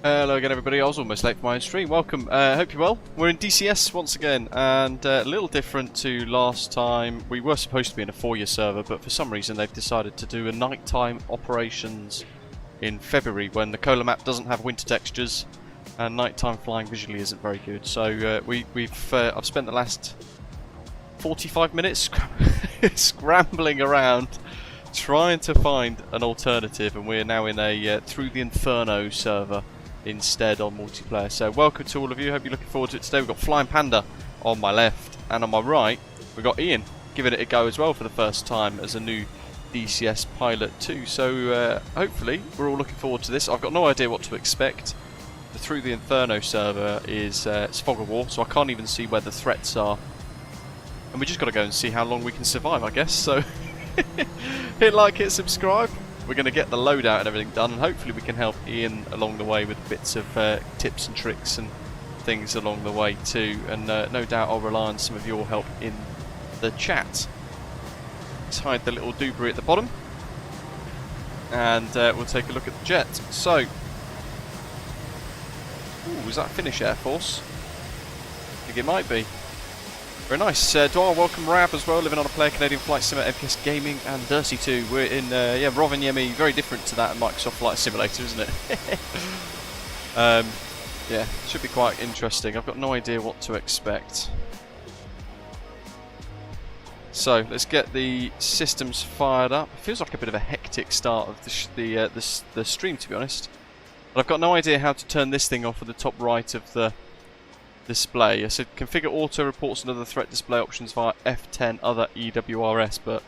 Hello again everybody, I was almost late for my own stream. Welcome, hope you're well. We're in DCS once again, and a little different to last time. We were supposed to be in a 4-year server, but for some reason they've decided to do a nighttime operations in February when the Kola Map doesn't have winter textures and nighttime flying visually isn't very good. So I've spent the last 45 minutes scrambling around trying to find an alternative, and we're now in a Through the Inferno server instead on multiplayer. So welcome to all of you, hope you're looking forward to it today. We've got Flying Panda on my left, and on my right we've got Ian giving it a go as well for the first time as a new DCS pilot too. So hopefully we're all looking forward to this. I've got no idea what to expect. The Through the Inferno server is it's fog of war, so I can't even see where the threats are, and we just got to go and see how long we can survive, I guess. So hit like, hit subscribe. We're going to get the loadout and everything done, and hopefully we can help Ian along the way with bits of tips and tricks and things along the way too, and no doubt I'll rely on some of your help in the chat. Let's hide the little debris at the bottom, and we'll take a look at the jet. So, ooh, was that Finnish Air Force? I think it might be. Very nice. Dwar, welcome. Rab as well, living on a player, Canadian Flight Simulator, FPS Gaming, and Dirty 2. We're in Rovaniemi, very different to that Microsoft Flight Simulator, isn't it? Yeah, should be quite interesting. I've got no idea what to expect. So let's get the systems fired up. It feels like a bit of a hectic start of the stream, to be honest. But I've got no idea how to turn this thing off at the top right of the display. I said configure auto reports and other threat display options via F10 other EWRS, but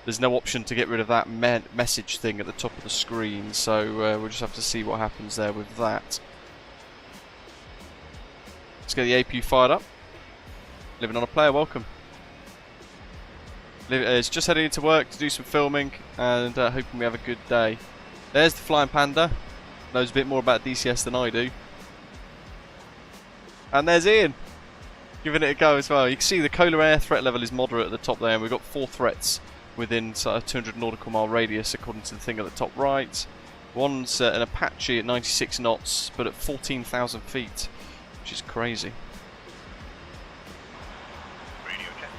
there's no option to get rid of that message thing at the top of the screen, so we'll just have to see what happens there with that. Let's get the APU fired up. Living on a player, welcome. It's just heading into work to do some filming, and hoping we have a good day. There's the Flying Panda, knows a bit more about DCS than I do. And there's Ian, giving it a go as well. You can see the Kola air threat level is moderate at the top there, and we've got 4 threats within sort of 200 nautical mile radius according to the thing at the top right. One's an Apache at 96 knots, but at 14,000 feet, which is crazy. Radio check.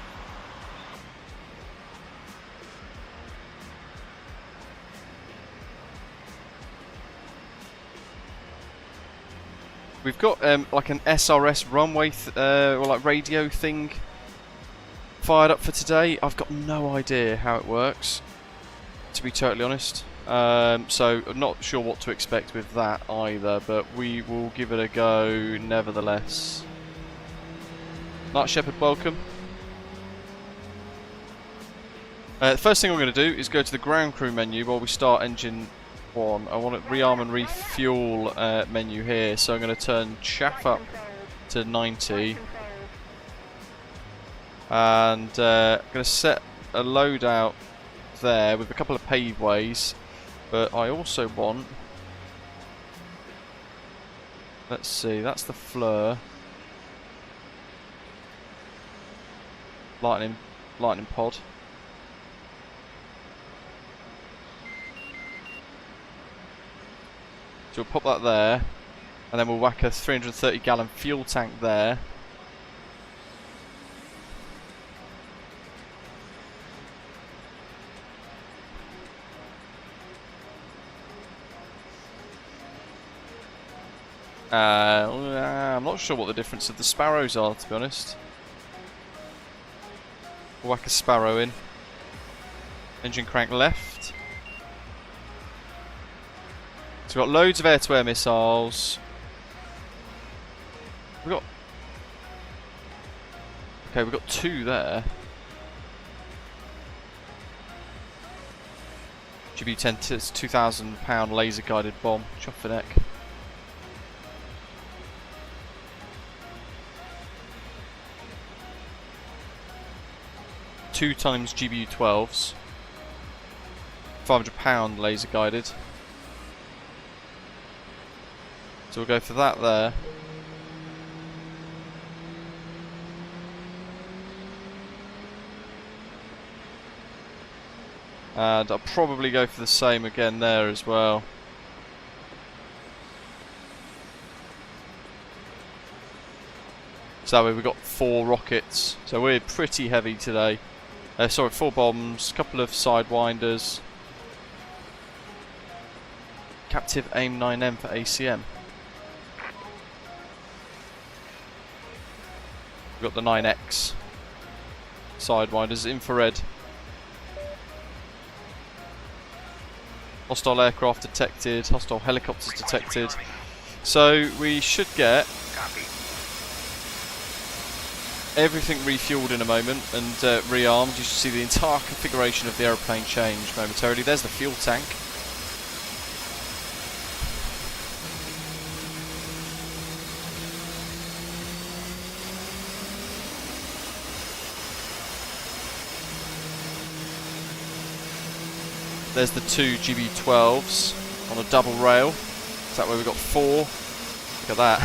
We've got like an SRS runway or like radio thing fired up for today. I've got no idea how it works, to be totally honest. So I'm not sure what to expect with that either, but we will give it a go nevertheless. Night Shepherd, welcome. The first thing I'm going to do is go to the ground crew menu while we start engine 1. I want to rearm and refuel menu here, so I'm going to turn chaff up to 90, and I'm going to set a loadout there with a couple of paveways, but I also want, let's see, that's the Fleur, lightning pod. So we'll pop that there, and then we'll whack a 330 gallon fuel tank there. I'm not sure what the difference of the Sparrows are, to be honest. We'll whack a Sparrow in. Engine crank left. So we've got loads of air-to-air missiles. We've got 2 there. GBU-10, it's a 2,000 pound laser guided bomb. Chuff the neck. Two times GBU-12s. 500 pound laser guided. So we'll go for that there. And I'll probably go for the same again there as well. So that way we've got 4 rockets. So we're pretty heavy today. Sorry, 4 bombs, a couple of sidewinders. Captive AIM-9M for ACM. We've got the 9X. Sidewinders, infrared. Hostile aircraft detected, hostile helicopters detected. So we should get everything refueled in a moment and rearmed. You should see the entire configuration of the aeroplane change momentarily. There's the fuel tank. There's the 2 GB12s on a double rail. Is that where we've got 4? Look at that.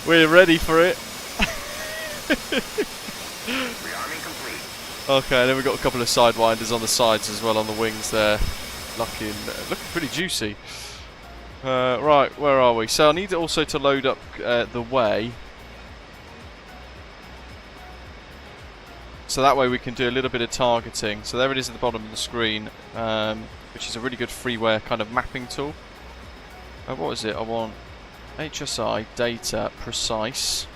We're ready for it. Rearming complete. Okay, then we've got a couple of sidewinders on the sides as well on the wings there. Looking pretty juicy. Right, where are we? So I need also to load up the way. So that way we can do a little bit of targeting. So there it is at the bottom of the screen, which is a really good freeware kind of mapping tool. What is it? I want HSI, data, precise.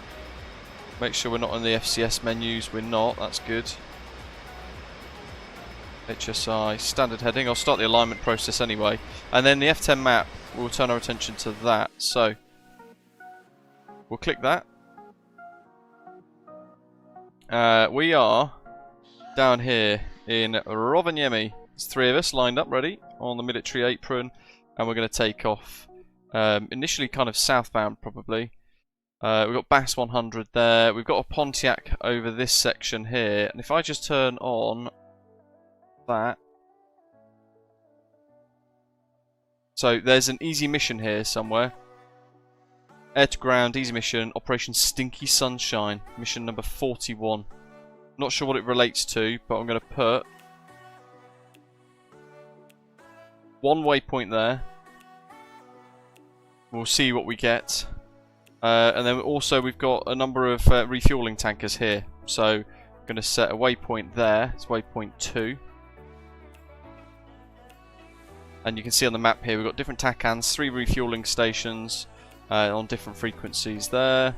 Make sure we're not on the FCS menus. We're not. That's good. HSI, standard heading. I'll start the alignment process anyway. And then the F10 map, we'll turn our attention to that. So we'll click that. We are down here in Rovaniemi. There's 3 of us lined up ready on the military apron, and we're going to take off. Initially kind of southbound probably. We've got Bass 100 there. We've got a Pontiac over this section here, and if I just turn on that. So there's an easy mission here somewhere. Air to ground, easy mission, Operation Stinky Sunshine, mission number 41. Not sure what it relates to, but I'm going to put 1 waypoint there. We'll see what we get. And then also we've got a number of refueling tankers here. So I'm going to set a waypoint there. It's waypoint 2. And you can see on the map here we've got different TACANs, 3 refueling stations. On different frequencies there.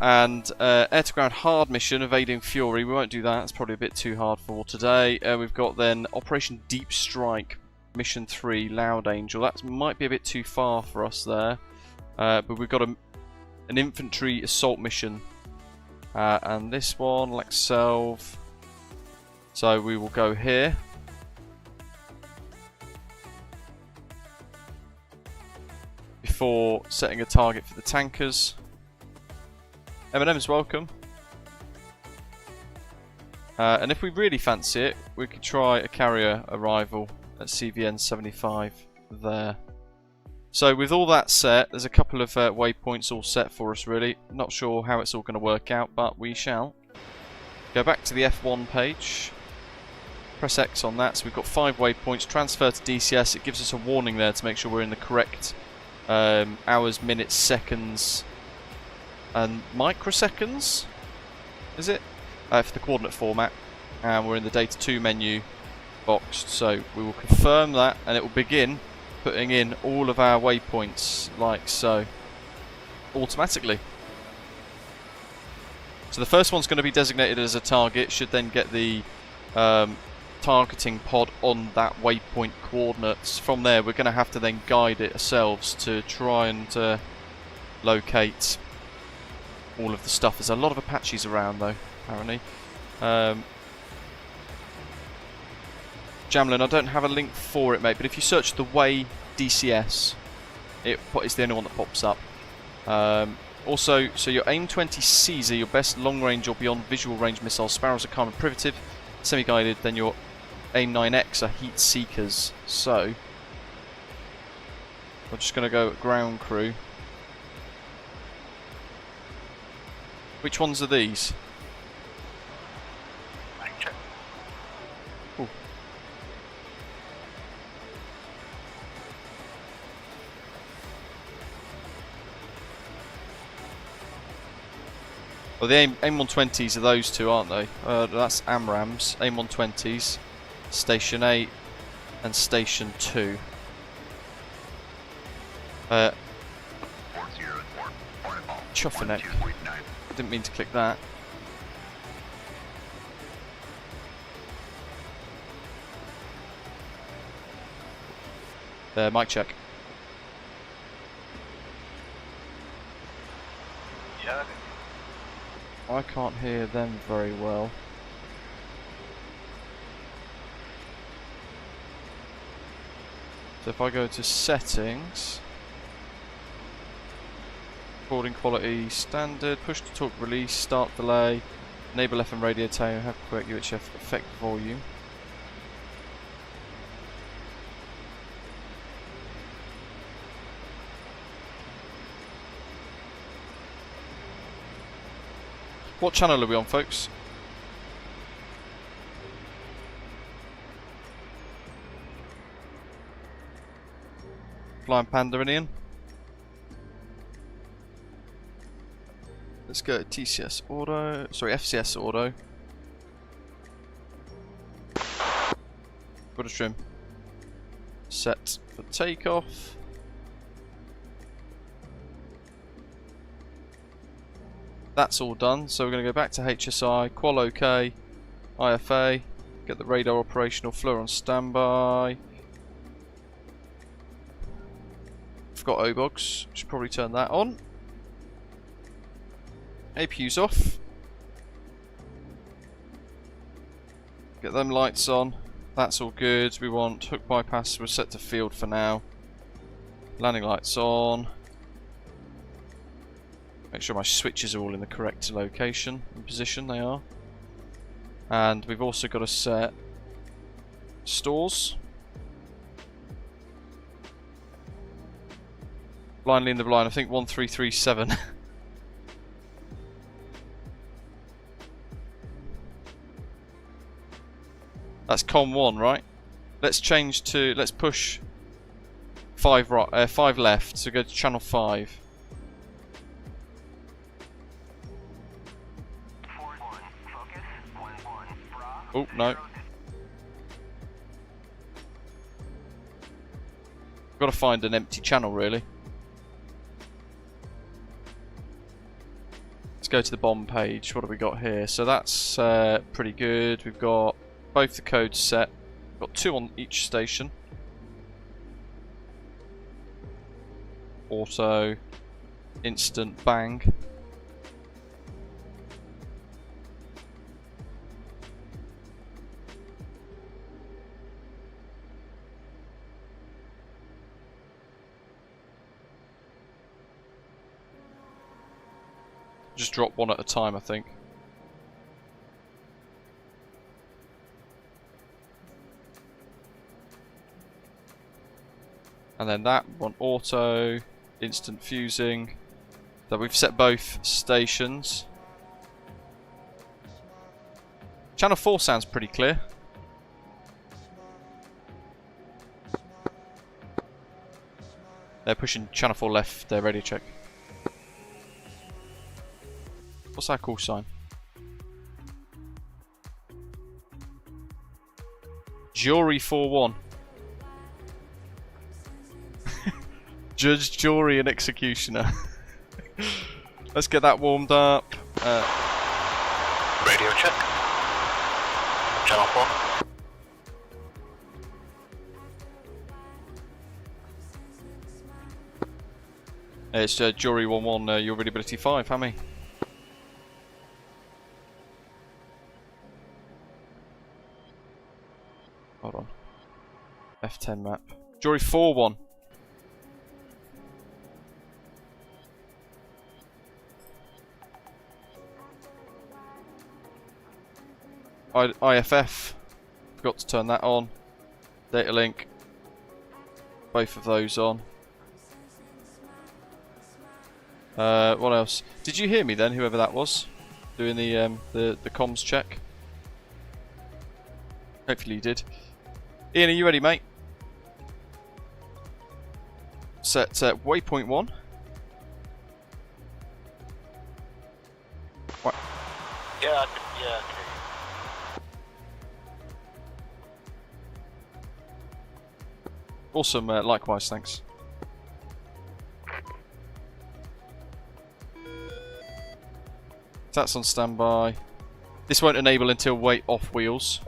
And air-to-ground hard mission, evading Fury. We won't do that, it's probably a bit too hard for today. We've got then Operation Deep Strike, mission 3, Loud Angel. That might be a bit too far for us there. But we've got an infantry assault mission. And this one, Lexelv. So we will go here. Before setting a target for the tankers. M&M's welcome. And if we really fancy it, we could try a carrier arrival at CVN 75 there. So with all that set, there's a couple of waypoints all set for us really. Not sure how it's all going to work out, but we shall. Go back to the F1 page. Press X on that, so we've got 5 waypoints. Transfer to DCS, it gives us a warning there to make sure we're in the correct hours, minutes, seconds and microseconds, is it? For the coordinate format, and we're in the data 2 menu boxed, so we will confirm that and it will begin putting in all of our waypoints like so automatically. So the first one's going to be designated as a target, should then get the targeting pod on that waypoint coordinates. From there we're going to have to then guide it ourselves to try and locate all of the stuff. There's a lot of Apaches around though, apparently. Jamlin, I don't have a link for it mate, but if you search the way DCS, it's the only one that pops up. Also, so your AIM-20Cs are your best long range or beyond visual range missiles. Sparrows are calm and privative, semi-guided, then your AIM-9X are heat seekers. So we're just going to go ground crew. Which ones are these? Ooh. Well, the AIM-120s are those two, aren't they? That's AMRAAMs, AIM-120s, Station 8 and Station 2. Chufferneck. Didn't mean to click that. Mic check. Yeah. I can't hear them very well. So if I go to settings, recording quality, standard, push to talk release, start delay, enable FM radio tone, have correct UHF effect volume. What channel are we on, folks? Flying Panda Indian. Let's go TCS Auto. Sorry, FCS Auto. Got a trim. Set for takeoff. That's all done, so we're going to go back to HSI, qual OK, IFA, get the radar operational, FLIR on standby. Forgot OBOGs, should probably turn that on. APU's off. Get them lights on, that's all good. We want hook bypass, we're set to field for now. Landing lights on. Make sure my switches are all in the correct location and position, they are. And we've also got to set stores. Blindly in the blind, I think 1337. That's COM 1, right? Let's change to, let's push 5 right, 5 left, so go to channel 5. Oh, no. Got to find an empty channel, really. Let's go to the bomb page. What have we got here? So that's pretty good. We've got both the codes set. We've got 2 on each station. Auto, instant, bang. Just drop one at a time, I think. And then that one auto, instant fusing. So we've set both stations. Channel 4 sounds pretty clear. They're pushing channel 4 left, their radio check. What's our call sign? Jury 4-1. Judge, jury, and executioner. Let's get that warmed up. Radio check. Channel 4. It's jury 1-1, your readability 5, Hammy. Hold on. F10 map. Jury 4-1. IFF. Forgot to turn that on. Data link. Both of those on. What else? Did you hear me then, whoever that was? Doing the comms check? Hopefully you did. Ian, are you ready, mate? Set waypoint 1. Yeah, yeah, okay. Awesome, likewise, thanks. That's on standby. This won't enable until weight off wheels.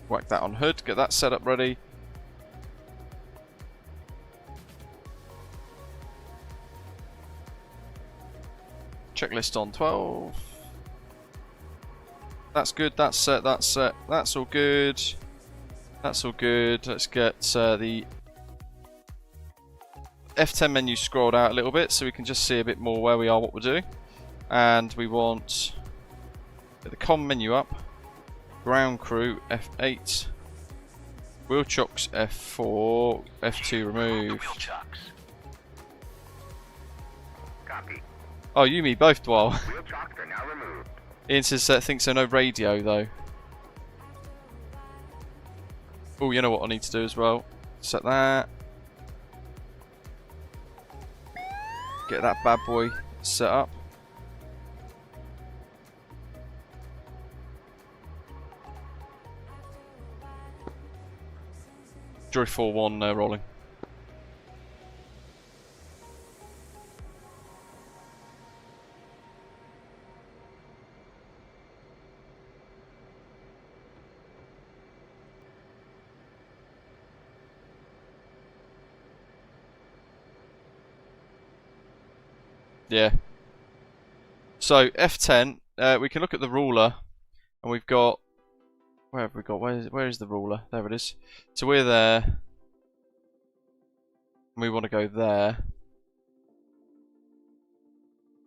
Whack that on hood, get that set up ready. Checklist on 12. That's good, that's set, that's set. That's all good. That's all good. Let's get the F10 menu scrolled out a little bit so we can just see a bit more where we are, what we're doing. And we want the comm menu up. Ground crew F8. Wheel chocks F4. F2 remove. Wheel chocks. Copy. Oh, you me both, Dwal. Wheel chocks are now removed. Ian says thinks so no radio though. Oh, you know what I need to do as well. Set that. Get that bad boy set up. Joy 4-1 rolling. Yeah. So F10, we can look at the ruler, and we've got. Where have we got? Where is the ruler? There it is. So we're there. And we want to go there.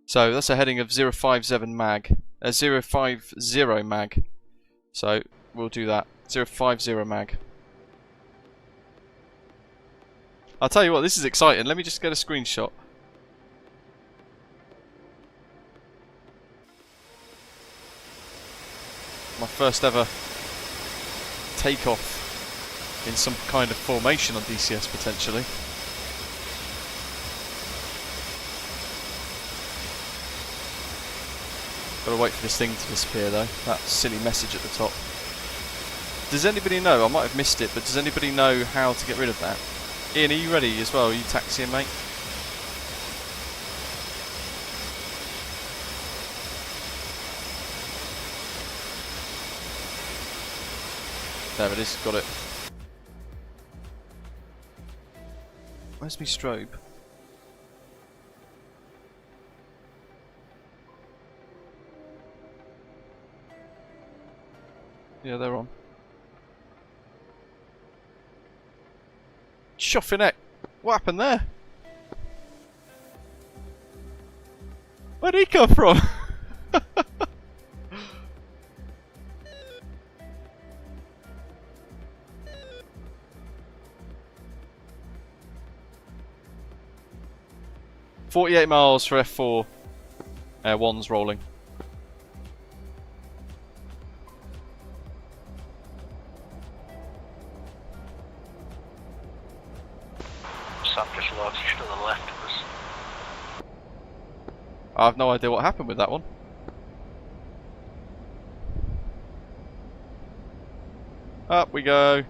So that's a heading of 057 mag. 050 mag. So we'll do that. 050 mag. I'll tell you what, this is exciting. Let me just get a screenshot. My first ever takeoff in some kind of formation on DCS potentially. Gotta wait for this thing to disappear though. That silly message at the top. Does anybody know? I might have missed it, but does anybody know how to get rid of that? Ian, are you ready as well? Are you taxiing, mate? There it is, got it. Where's my strobe? Yeah, they're on. Choffinet! What happened there? Where'd he come from? 48 miles for F4. One's rolling. Sam just logs just to the left of us. I have no idea what happened with that one. Up we go.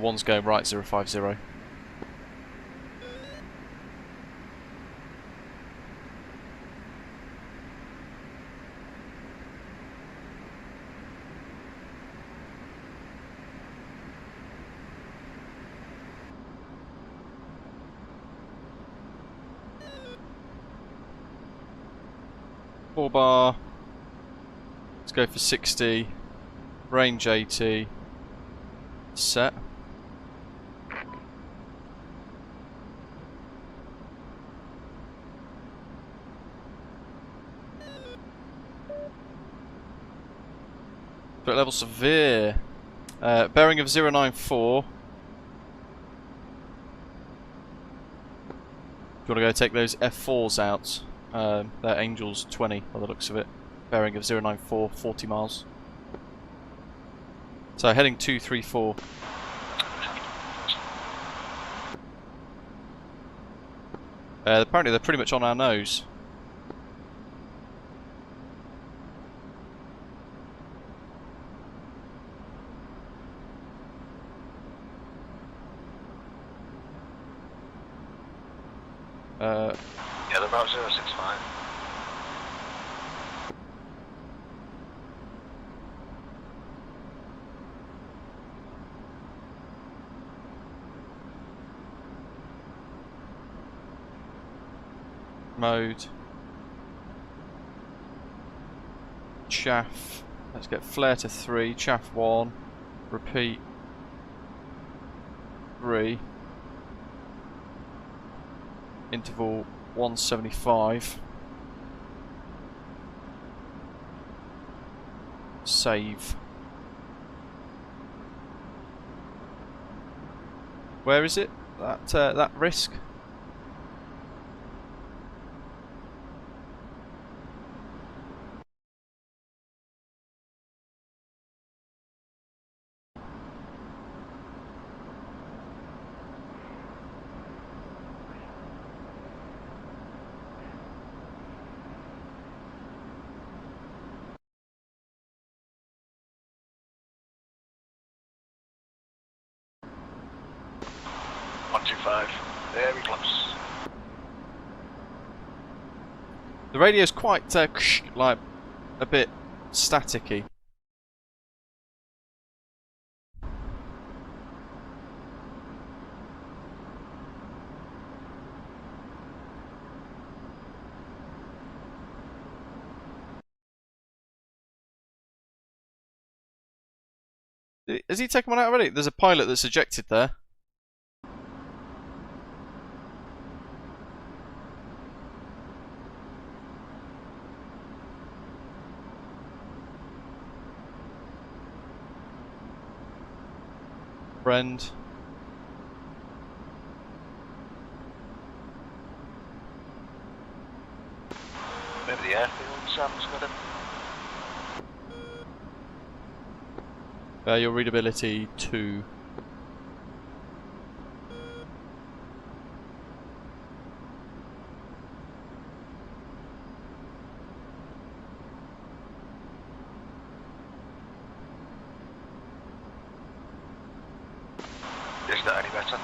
One's going right, 050. Four bar. Let's go for 60. Range 80. Set. Threat level severe. Bearing of 094. Do you want to go take those F4s out? They're Angels 20 by the looks of it. Bearing of 094, 40 miles. So heading 234. Apparently they're pretty much on our nose. Yeah, they're about 065. Mode. Chaff. Let's get flare to 3, chaff 1, repeat 3. Interval 175. Save. Where is it? That risk? Very close. The radio's quite like a bit staticky. Has he taken one out already? There's a pilot that's ejected there. Friend. Maybe the airfield Sam's got him. Your readability 2. Is that any better?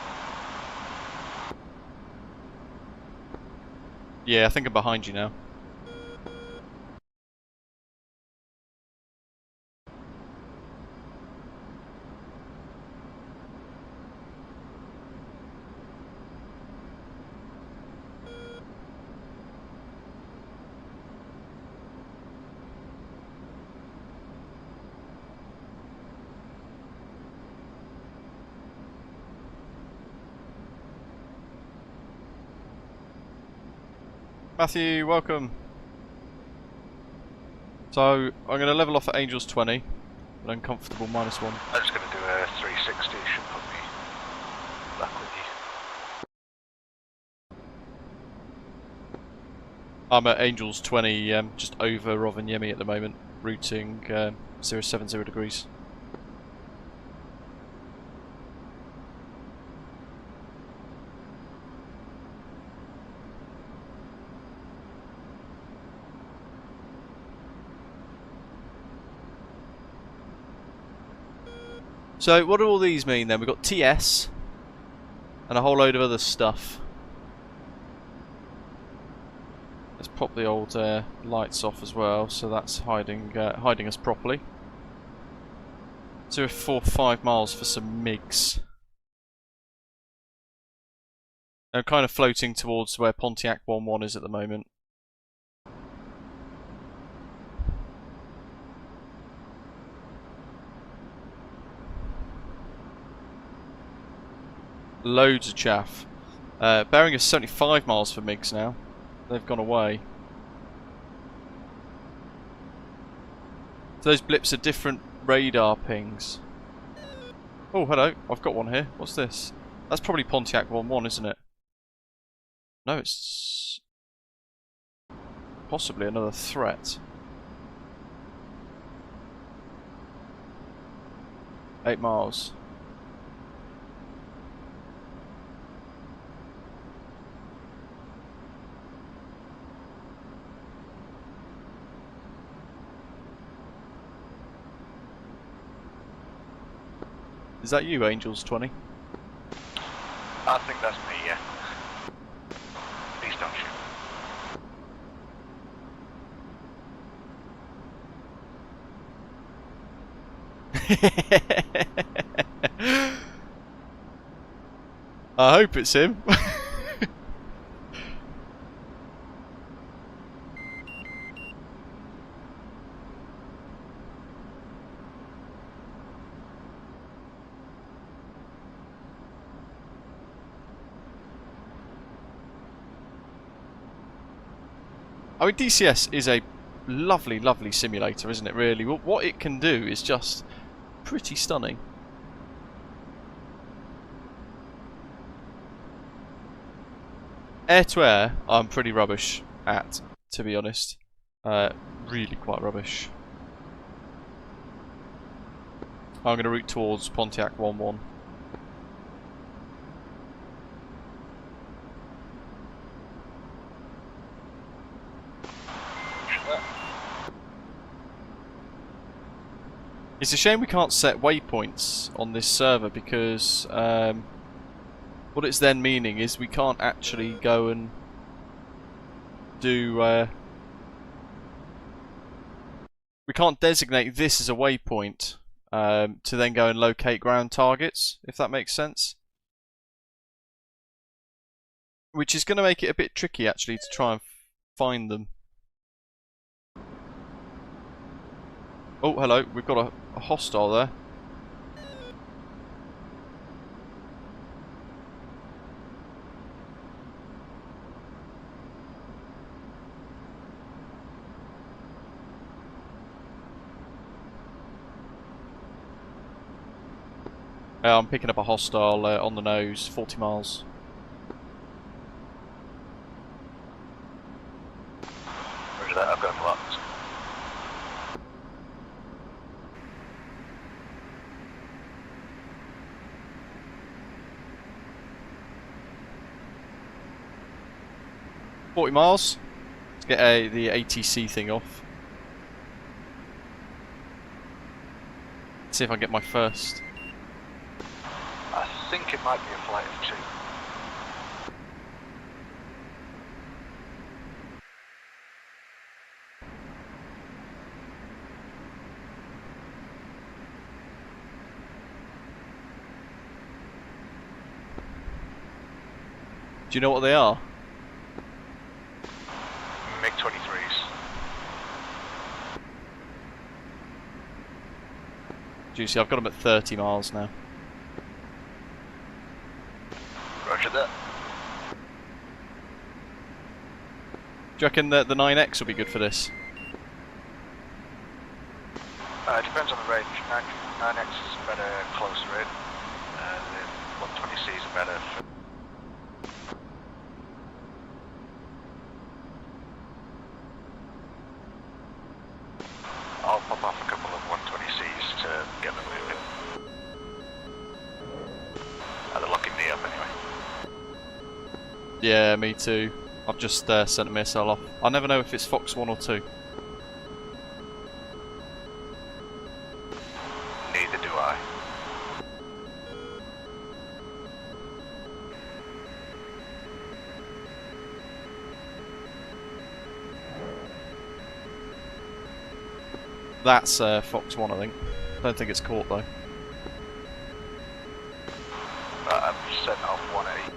Yeah, I think I'm behind you now. Matthew, welcome. So, I'm going to level off at Angels 20, an uncomfortable -1. I'm just going to do a 360, it should put me back with you. I'm at Angels 20, just over Rovaniemi at the moment, routing 070 degrees. So what do all these mean then? We've got TS and a whole load of other stuff. Let's pop the old lights off as well, so that's hiding us properly. 045 miles for some MiGs. I'm kind of floating towards where Pontiac 11 is at the moment. Loads of chaff. Bearing is 75 miles for MiGs now. They've gone away. So those blips are different radar pings. Oh, hello. I've got one here. What's this? That's probably Pontiac 1-1, isn't it? No, it's possibly another threat. 8 miles. Is that you, Angels 20? I think that's me, yeah. Please don't shoot. I hope it's him. I mean, DCS is a lovely, lovely simulator, isn't it, really? What it can do is just pretty stunning. Air-to-air, I'm pretty rubbish at, to be honest. Really quite rubbish. I'm going to route towards Pontiac 1-1. It's a shame we can't set waypoints on this server because what it's then meaning is we can't actually go and do... we can't designate this as a waypoint to then go and locate ground targets, if that makes sense. Which is going to make it a bit tricky actually to try and find them. Oh, hello, we've got a hostile there. I'm picking up a hostile on the nose, 40 miles. Roger that, I've got him locked. $40 miles. Let's get the ATC thing off. Let's see if I can get my first. I think it might be a flight of 2. Do you know what they are? MiG-23s. Juicy, I've got them at 30 miles now. Roger that. Do you reckon that the 9X will be good for this? Depends on the range. 9X is better closer in. The 120Cs are better for... I'll pop off a couple of 120Cs to get them moving. They're locking me up anyway. Yeah, me too. I've just sent a missile off. I never know if it's Fox 1 or 2. Neither do I. That's Fox 1, I think. Don't think it's caught though. I've sent off 180.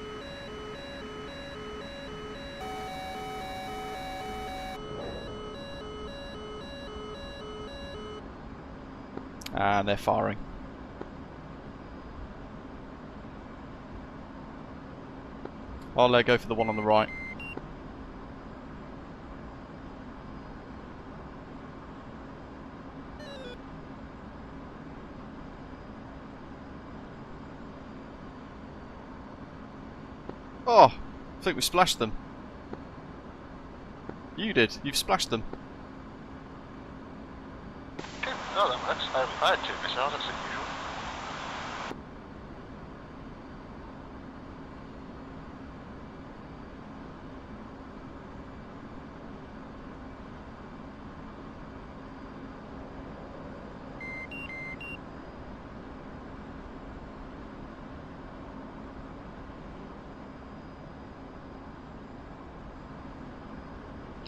And they're firing. I'll go for the one on the right. Oh, I think we splashed them. You did. You've splashed them. Okay. Oh, I had 2 missiles. That's unusual.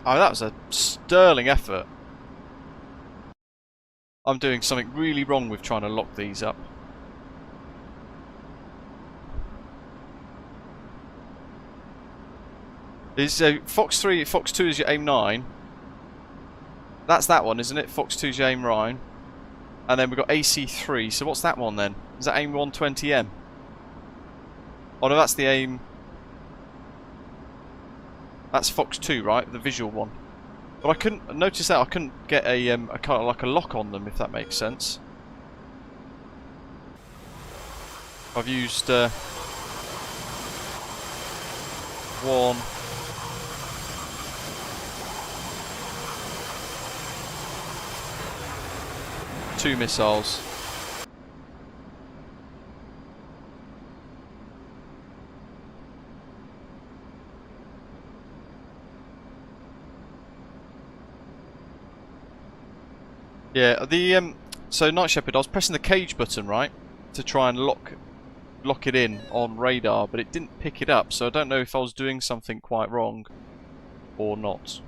Oh, that was a sterling effort. I'm doing something really wrong with trying to lock these up. Is Fox 3, Fox 2 is your aim 9. That's that one, isn't it? Fox 2 is your aim 9. And then we've got AC3, so what's that one then? Is that aim 120M? Oh no, that's the aim... That's Fox 2, right? The visual one. But I couldn't notice that I couldn't get a kind of like a lock on them, if that makes sense. I've used 1, 2 missiles. Yeah, the so Night Shepherd, I was pressing the cage button, right, to try and lock it in on radar, but it didn't pick it up, so I don't know if I was doing something quite wrong or not.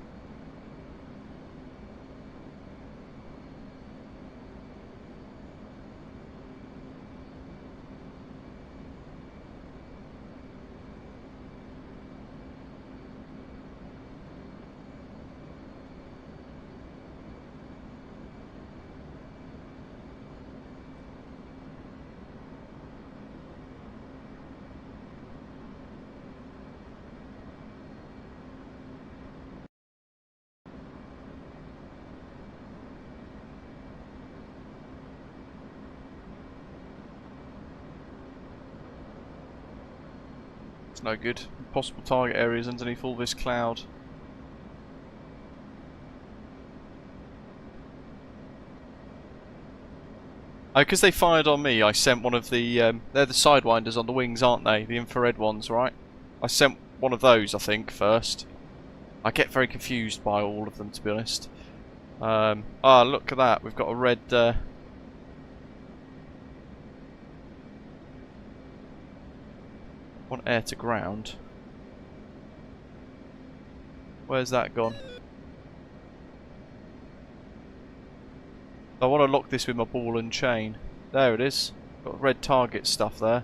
It's no good. Possible target areas underneath all this cloud. Because they fired on me, I sent one of the... they're the sidewinders on the wings, aren't they? The infrared ones, right? I sent one of those, I think, first. I get very confused by all of them, to be honest. Ah, look at that. We've got a red... one air to ground. Where's that gone? I want to lock this with my ball and chain. There it is. Got red target stuff there.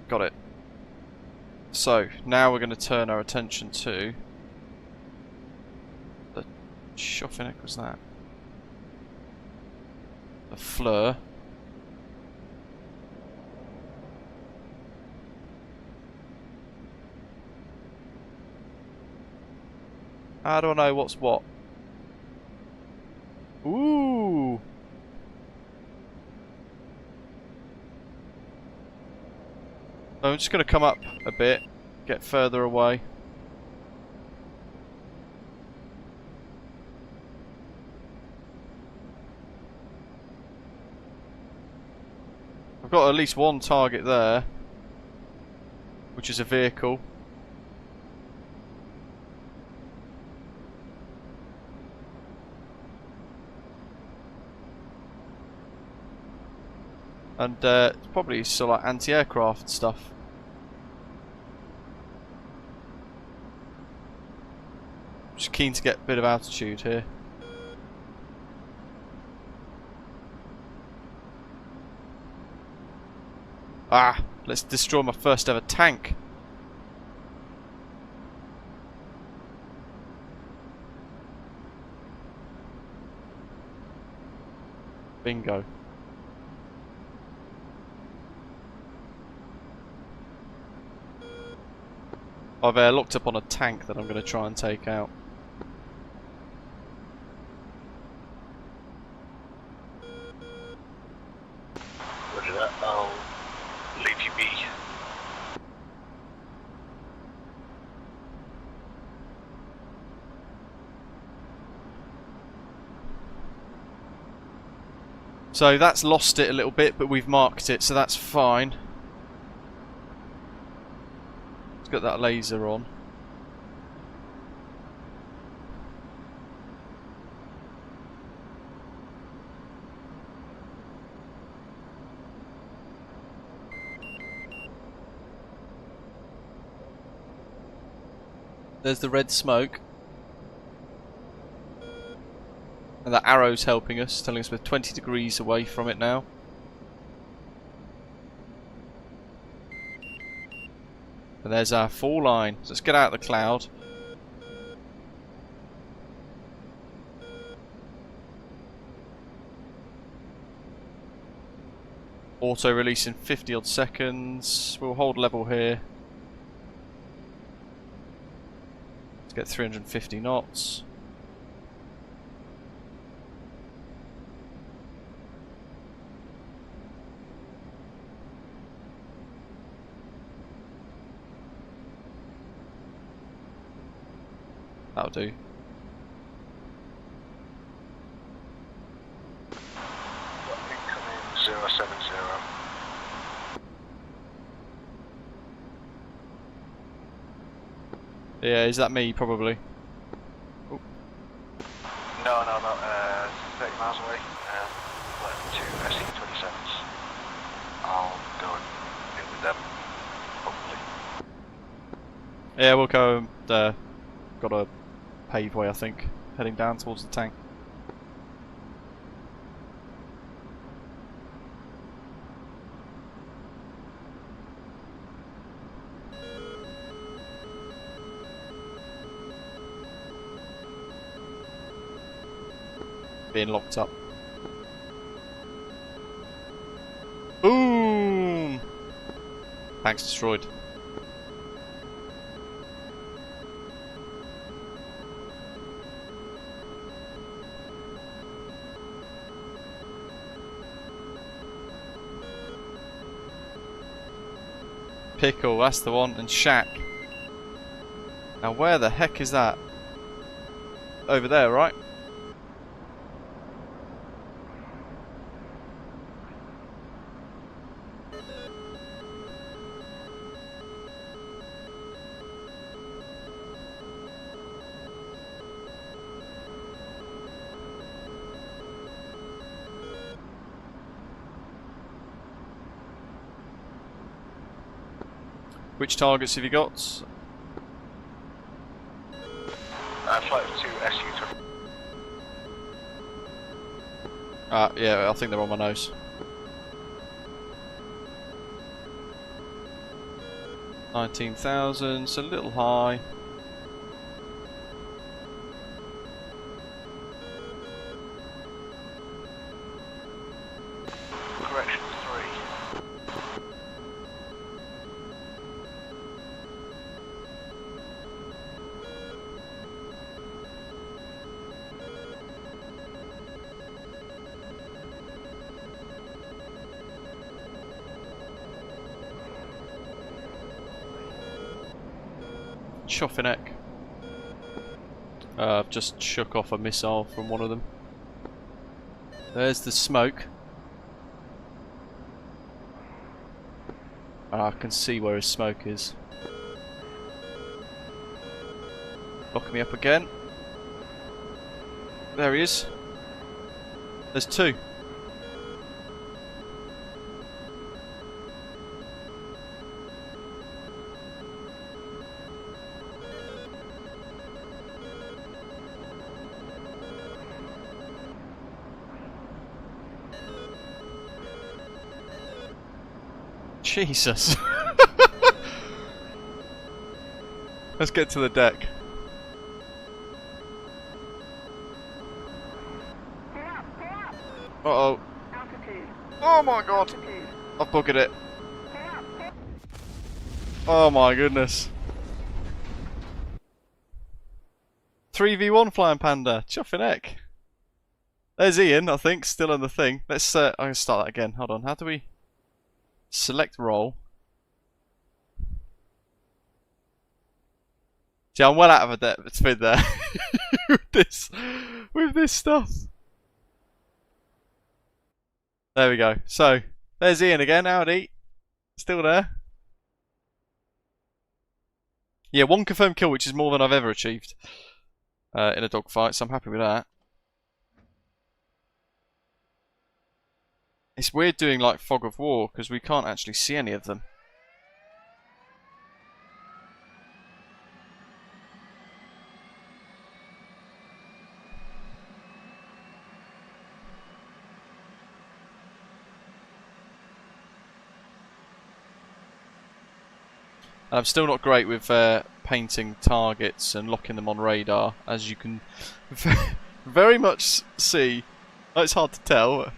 Got it. So, now we're going to turn our attention to... The Schoffinek was that? The Fleur. How do I know what's what? Ooh! I'm just going to come up a bit, get further away. I've got at least one target there, which is a vehicle. And it's probably still like anti-aircraft stuff. Just keen to get a bit of altitude here. Ah, let's destroy my first ever tank. Bingo. I've locked up on a tank that I'm going to try and take out. So that's lost it a little bit, but we've marked it, so that's fine. Let's get that laser on. There's the red smoke. And that arrow's helping us, telling us we're 20 degrees away from it now. And there's our fall line. So let's get out of the cloud. Auto release in 50 odd seconds. We'll hold level here. Let's get 350 knots. That'll do. Incoming 070. Yeah, is that me? Probably. Oh. No, 30 miles away. Left 2 SE27s. I'll go and deal with them, hopefully. Yeah, we'll go. Got a paved way, I think, heading down towards the tank. Being locked up. Boom! Tank's destroyed. Pickle, that's the one, and Shack. Now where the heck is that? Over there, right? Which targets have you got? Flight 2 SU20. Yeah, I think they're on my nose. 19,000, it's a little high. Correction 3. Chuffing neck. I've just shook off a missile from one of them. There's the smoke. I can see where his smoke is. Locking me up again. There he is. There's two. Jesus. Let's get to the deck. Uh-oh. Oh my god. I've buggered it. Oh my goodness. 3v1 Flying Panda. Chuffing heck. There's Ian, I think, still on the thing. Let's, I'm going to start that again. Hold on, how do we... Select roll. See, I'm well out of a depth spin there with this stuff. There we go. So, there's Ian again. Howdy. Still there. Yeah, 1 confirmed kill, which is more than I've ever achieved in a dogfight, so I'm happy with that. It's weird doing like fog of war because we can't actually see any of them. And I'm still not great with painting targets and locking them on radar, as you can very much see. Oh, it's hard to tell.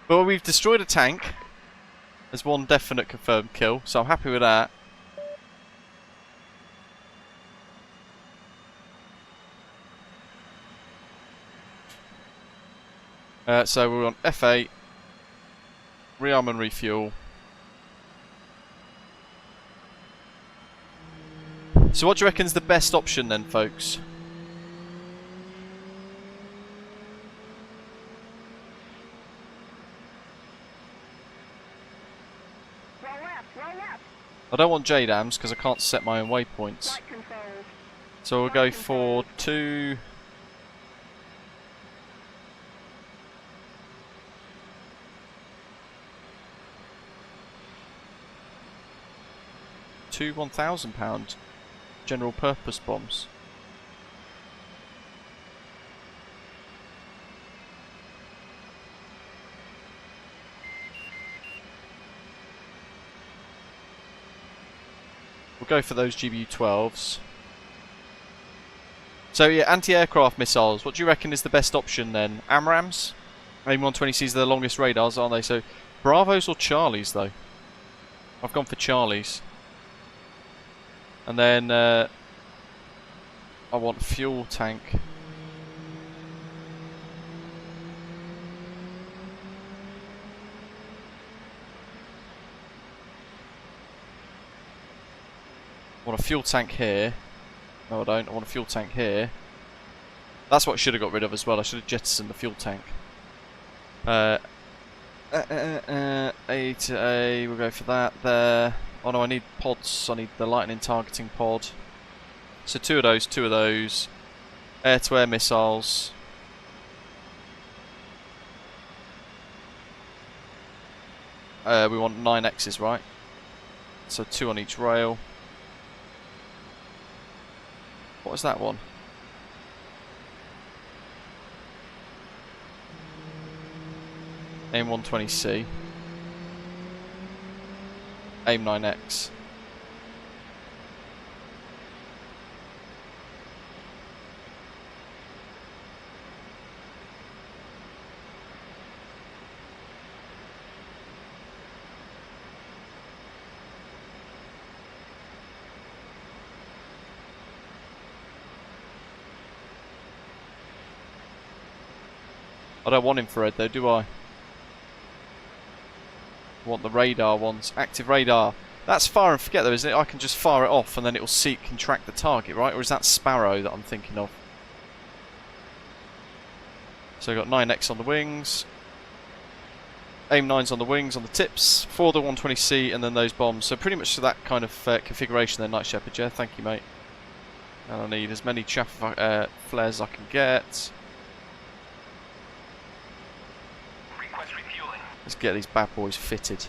But we've destroyed a tank. There's 1 definite confirmed kill, so I'm happy with that. So we're on F8. Rearm and refuel. So what do you reckon's the best option then, folks? I don't want JDAMs because I can't set my own waypoints. So we'll go for 2... 2 £1,000 general purpose bombs. We'll go for those GBU-12s. So yeah, anti-aircraft missiles. What do you reckon is the best option then? AMRAAMs? AIM-120Cs are the longest radars, aren't they? So Bravos or Charlies though? I've gone for Charlies. And then I want fuel tank. I want a fuel tank here. No, I don't. I want a fuel tank here. That's what I should have got rid of as well. I should have jettisoned the fuel tank. A to A. We'll go for that there. Oh no, I need pods. I need the lightning targeting pod. So 2 of those, 2 of those. Air-to-air missiles. We want 9Xs, right? So 2 on each rail. What was that one? AIM-120C. AIM-9X. I don't want infrared though, do I? I want the radar ones. Active radar. That's fire and forget though, isn't it? I can just fire it off and then it will seek and track the target, right? Or is that Sparrow that I'm thinking of? So I've got 9X on the wings. AIM-9s on the wings, on the tips. For the 120C and then those bombs. So pretty much that kind of configuration there, Night Shepherd, yeah? Thank you, mate. And I need as many chaff flares as I can get. Let's get these bad boys fitted.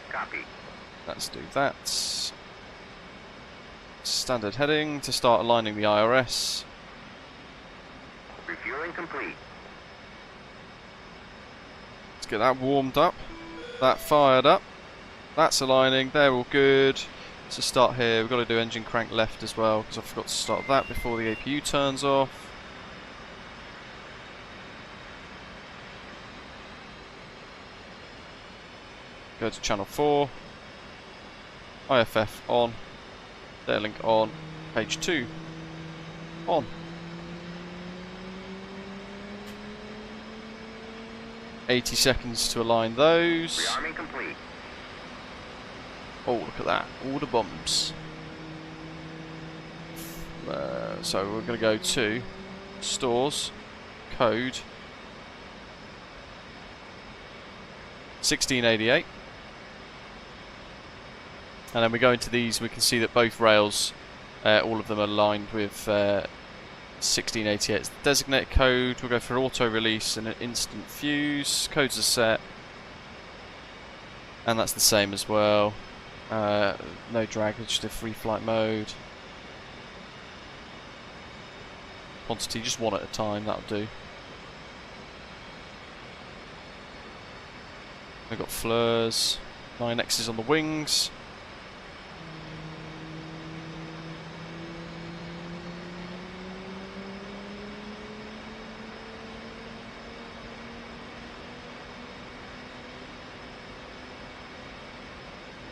Copy. Let's do that. Standard heading to start aligning the IRS. Refueling complete. Let's get that warmed up. That fired up. That's aligning. They're all good. So start here. We've got to do engine crank left as well because I forgot to start that before the APU turns off. Go to channel 4, IFF on, Dairlink on, page 2 on. $80 seconds to align those. Rearming complete. Oh, look at that, all the bombs. So we're going to go to stores, code 1688, and then we go into these. We can see that both rails, all of them are aligned with 1688. It's the designated code. We'll go for auto release and an instant fuse. Codes are set, and that's the same as well. No drag, it's just a free flight mode. Quantity just one at a time, that'll do. We've got flares, 9X's on the wings.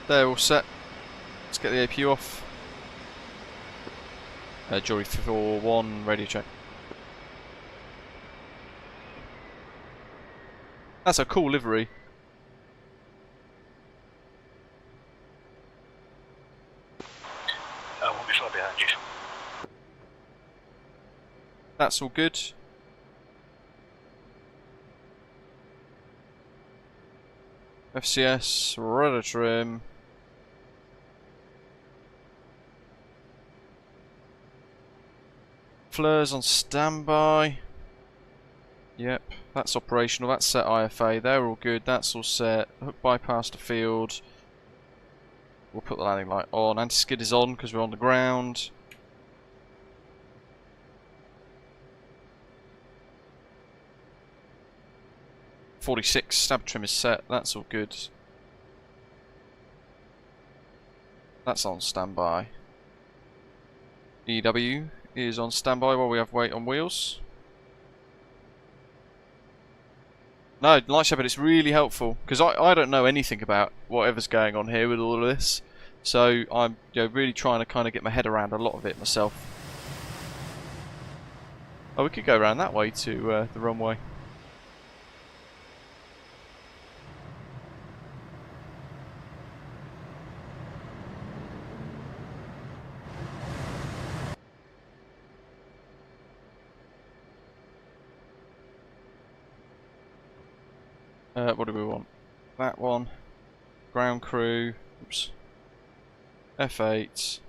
They're all set. Let's get the APU off. Jury 4-1, radio check. That's a cool livery. We'll be sure behind you. That's all good. FCS, rudder trim. Flares on standby. Yep, that's operational. That's set IFA. They're all good. That's all set. Hook bypass to field. We'll put the landing light on. Anti-skid is on because we're on the ground. .46 stab trim is set. That's all good. That's on standby. EW is on standby while we have weight on wheels. No, Light Shepherd, it's really helpful because I don't know anything about whatever's going on here with all of this, so I'm really trying to kind of get my head around a lot of it myself. Oh, we could go around that way to the runway. What do we want? That one. Ground crew. Oops. F8.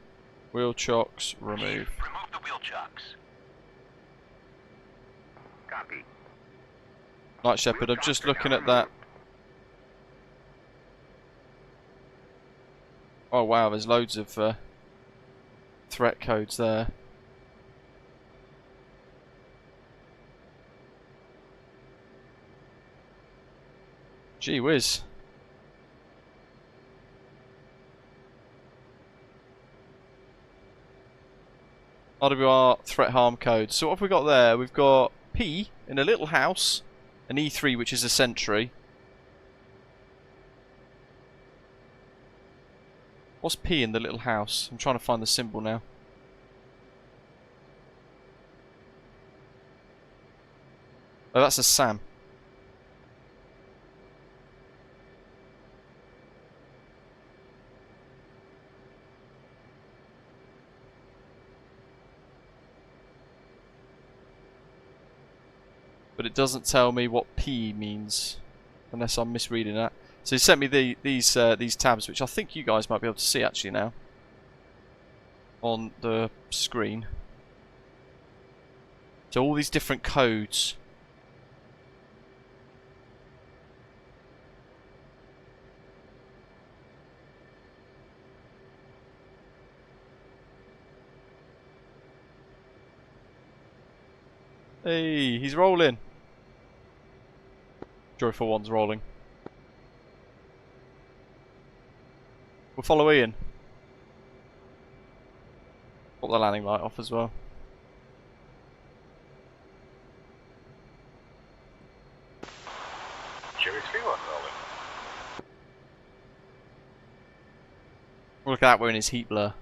Wheel chocks. Remove. Remove the wheel chocks. Copy. Light Shepherd, I'm just looking at that. Oh wow, there's loads of threat codes there. Gee whiz. RWR threat harm code. So what have we got there? We've got P in a little house, an E3 which is a sentry. What's P in the little house? I'm trying to find the symbol now. Oh, that's a SAM. But it doesn't tell me what P means, unless I'm misreading that. So he sent me these tabs, which I think you guys might be able to see actually now on the screen. So all these different codes. Hey, he's rolling. Joy for one's rolling. We'll follow Ian. Put the landing light off as well. Jury 3-1 rolling. Look at that, we're in his heat blur.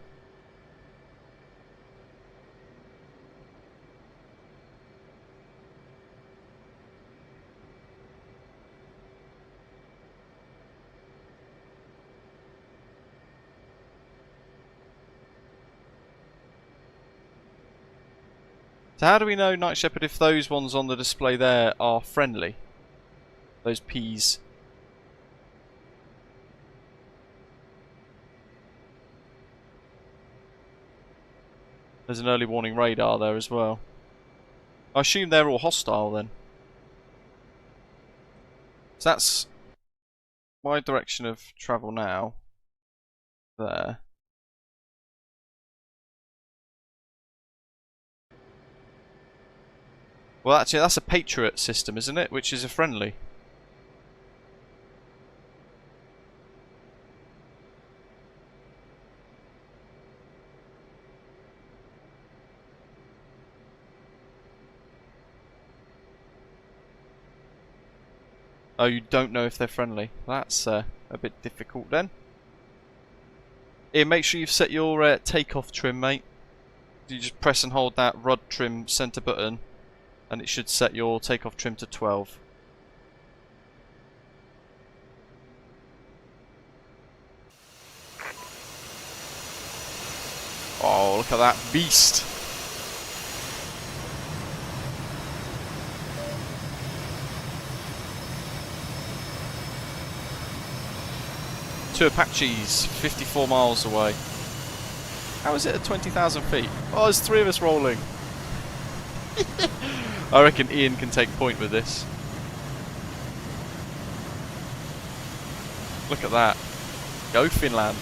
So how do we know, Night Shepherd, if those ones on the display there are friendly? Those P's. There's an early warning radar there as well. I assume they're all hostile then. So that's my direction of travel now. There. Well, actually, that's a Patriot system, isn't it? Which is a friendly. Oh, you don't know if they're friendly. That's a bit difficult then. Here, make sure you've set your takeoff trim, mate. You just press and hold that rod trim center button, and it should set your takeoff trim to 12. Oh, look at that beast! Two Apaches, 54 miles away. How is it at 20,000 feet? Oh, there's 3 of us rolling. I reckon Ian can take point with this. Look at that. Go Finland.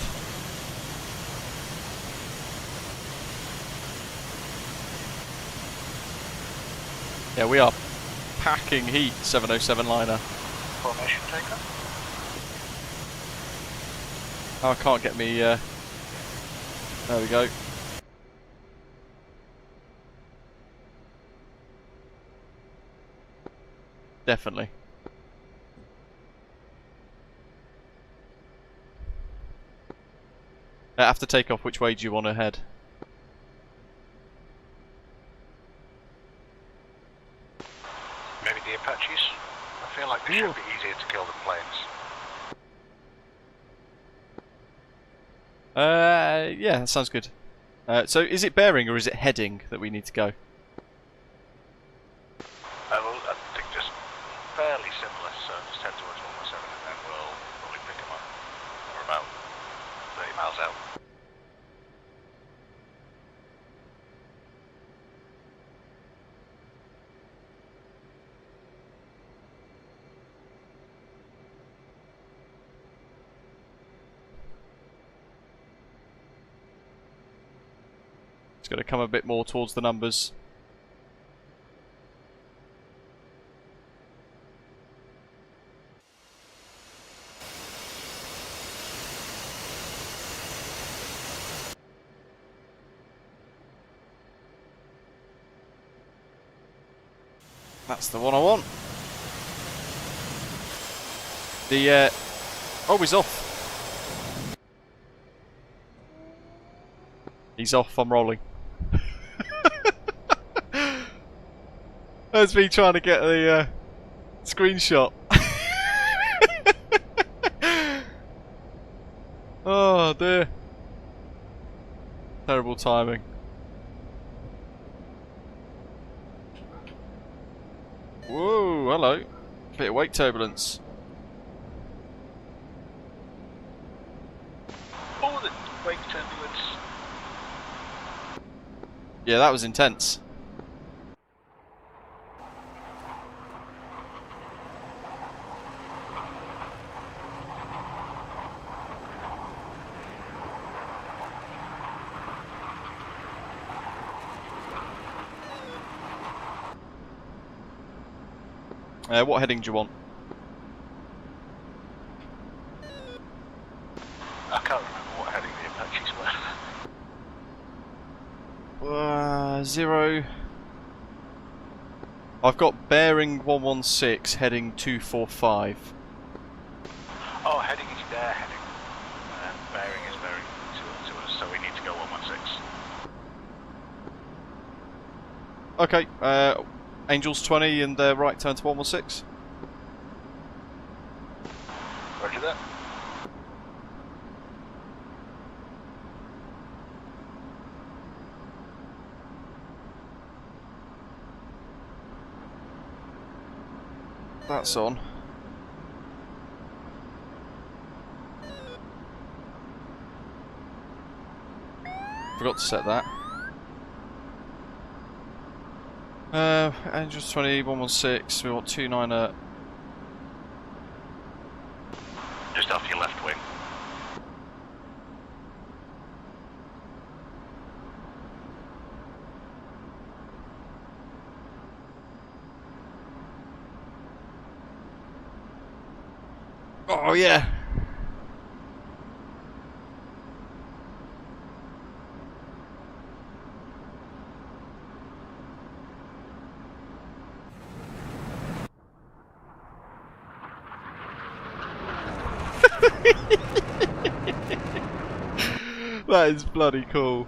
Yeah, we are packing heat, 707 liner. Formation takeoff. Oh, I can't get me, there we go. Definitely. After takeoff, which way do you want to head? Maybe the Apaches. I feel like they should be easier to kill than planes. Yeah, that sounds good. So is it bearing or is it heading that we need to go? Well, I think just fairly similar, so just head towards 117 and then we'll probably pick them up. We're about 30 miles out. It's going to come a bit more towards the numbers. That's the one I want. The oh, he's off. He's off. I'm rolling. That's me trying to get the screenshot. Oh dear. Terrible timing. Whoa, hello. Bit of wake turbulence. Oh, the wake turbulence. Yeah, that was intense. What heading do you want? I can't remember what heading the Apaches were. 0. I've got bearing 116, heading 245. Oh, heading is their heading. Bearing is bearing to us, so we need to go 116. Okay, Angels 20 and right turn to 116. Roger that. That's on. Forgot to set that. Angels 20, 116, we want 29. Just off your left wing. Oh yeah. That is bloody cool.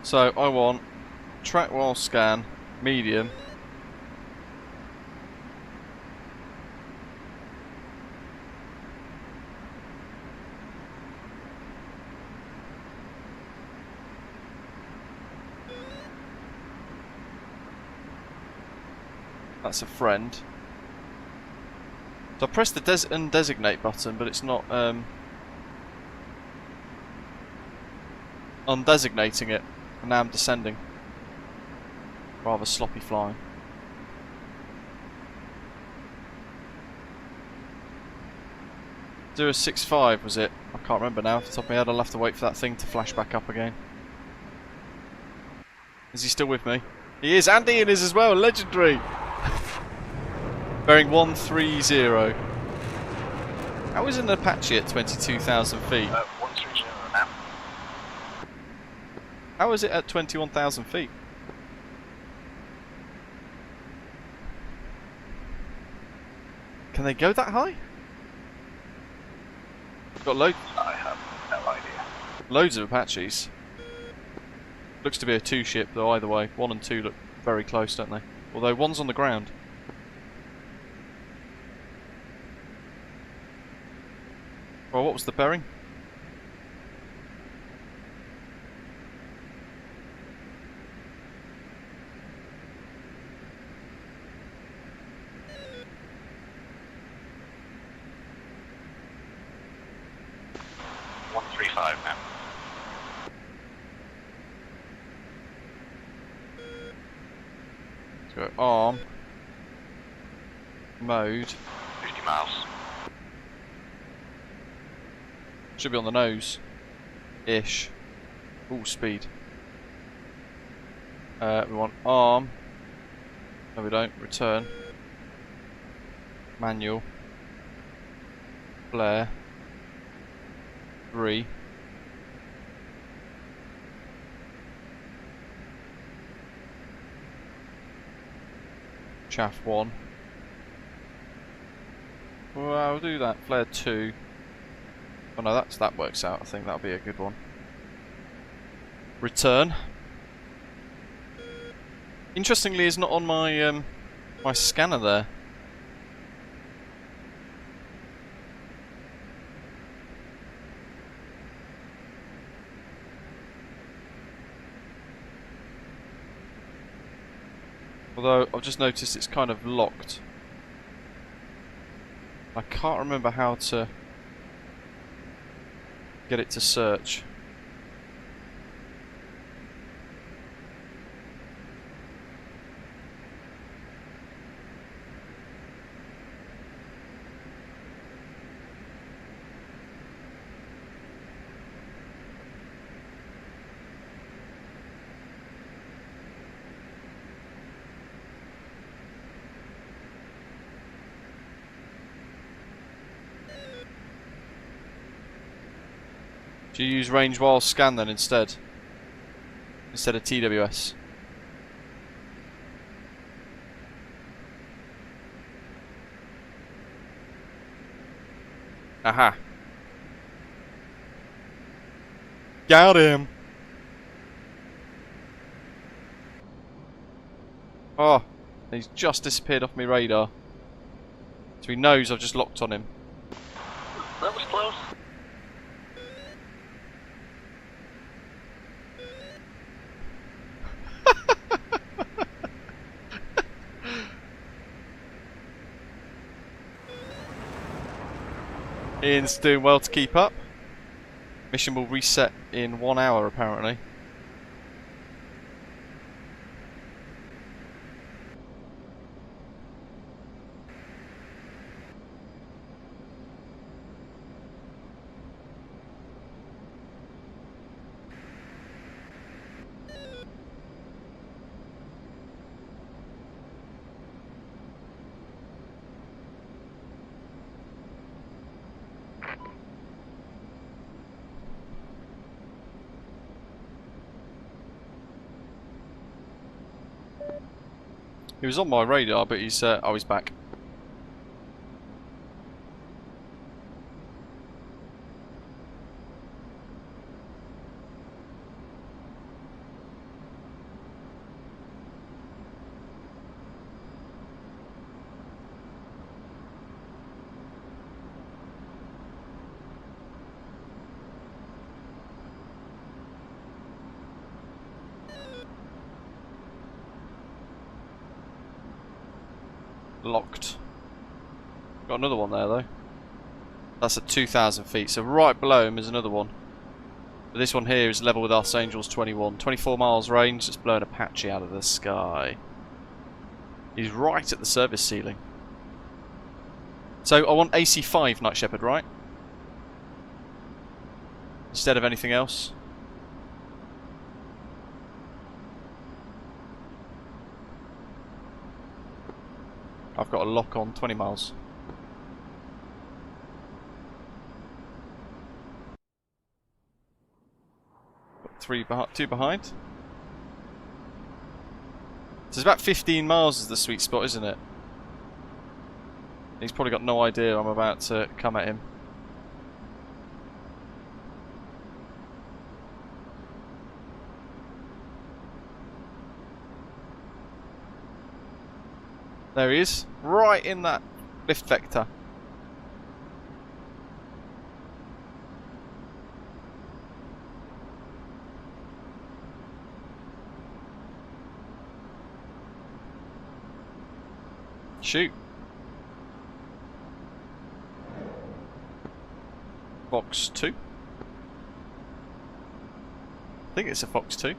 So I want track while scan, medium. That's a friend. So I pressed the undesignate button, but it's not undesignating it. And now I'm descending. Rather sloppy flying. .065 was it? I can't remember now off the top of my head. I'll have to wait for that thing to flash back up again. Is he still with me? He is, and Ian is as well, legendary! Bearing 130. How is an Apache at 22,000 feet? 130 now. How is it at 21,000 feet? Can they go that high? Got I have no idea. loads of Apaches. Looks to be a two-ship though either way. 1 and 2 look very close, don't they? Although one's on the ground. Well, what was the bearing? Now. Let's go arm. Mode. 50 miles. Should be on the nose. Ish. All speed. We want arm. No we don't. Return. Manual. Flare. 3. Chaff 1. Well, I'll do that. Flare 2. Oh no, that works out. I think that'll be a good one. Return. Interestingly, it's not on my my scanner there. Although I've just noticed it's kind of locked. I can't remember how to get it to search. Do you use range while scan then instead of TWS? Aha. Got him. Oh, he's just disappeared off my radar. So he knows I've just locked on him. close. Ian's doing well to keep up. Mission will reset in 1 hour apparently. He was on my radar, but he's back. Locked. Got another one there though. That's at 2,000 feet, so right below him is another one. But this one here is level with Archangel's 21. 24 miles range, just blowing Apache out of the sky. He's right at the service ceiling. So I want AC5 Night Shepherd, right? Instead of anything else. I've got a lock on 20 miles. Got two behind. So it's about 15 miles is the sweet spot, isn't it? He's probably got no idea I'm about to come at him. There he is, right in that lift vector. Shoot. Fox 2. I think it's a Fox 2.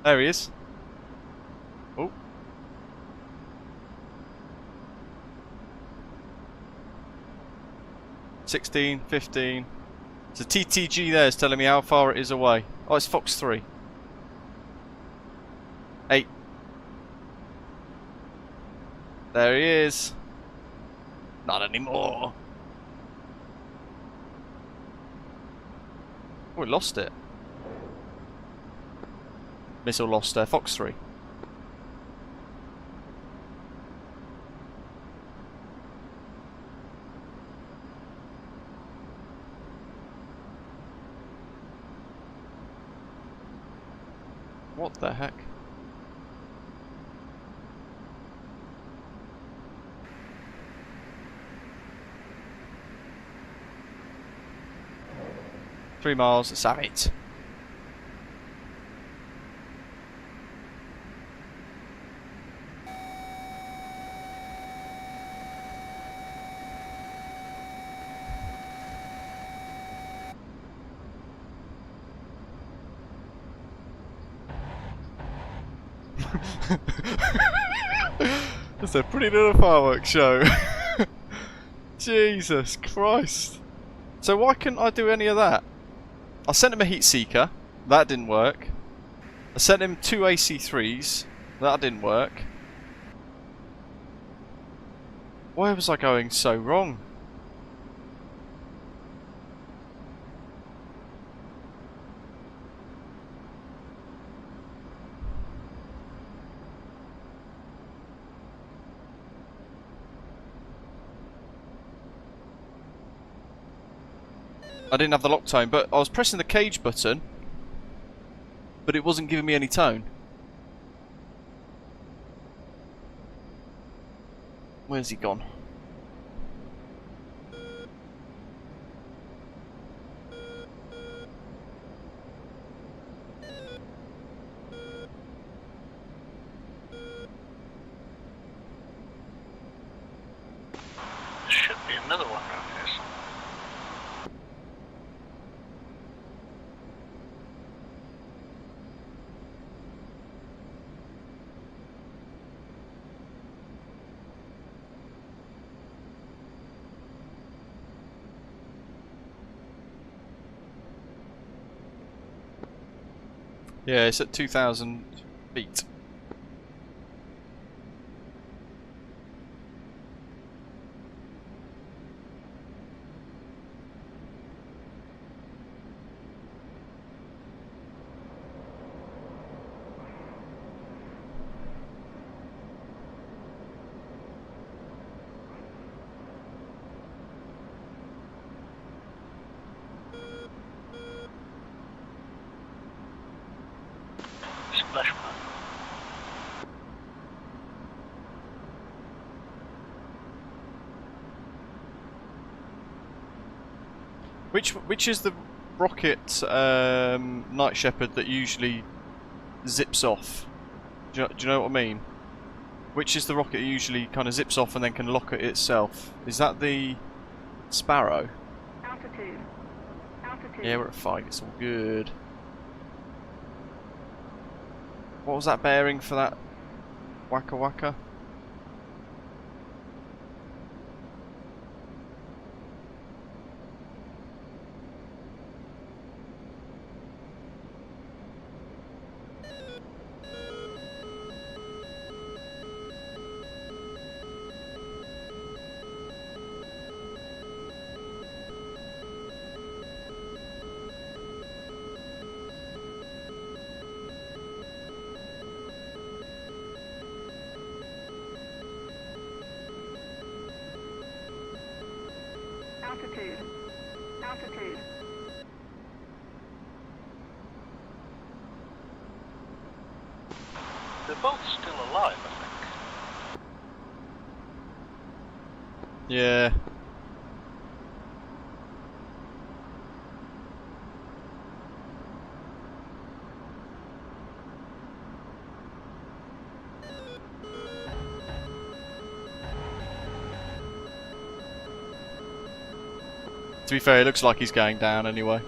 There he is. Oh. $16, $15. So TTG there is telling me how far it is away. Oh, it's Fox 3. 8. There he is. Not anymore. Oh, we lost it. Missile lost Fox 3. What the heck? Three miles, let's have it. That's a pretty little fireworks show. Jesus Christ. So why couldn't I do any of that? I sent him a heat seeker, that didn't work. I sent him 2 AC3s, that didn't work. Why was I going so wrong? I didn't have the lock tone, but I was pressing the cage button, but it wasn't giving me any tone. Where's he gone? another one around here somewhere. Yeah, it's at 2,000 feet. Splash pad. Which is the rocket Night Shepherd that usually zips off? Do you know what I mean? Which is the rocket that usually kind of zips off and then can lock it itself? Is that the Sparrow? Altitude. Altitude. Yeah, we're at 5. It's all good. What was that bearing for that Waka Waka? Altitude. Altitude. They're both still alive, I think. Yeah. To be fair, it looks like he's going down anyway.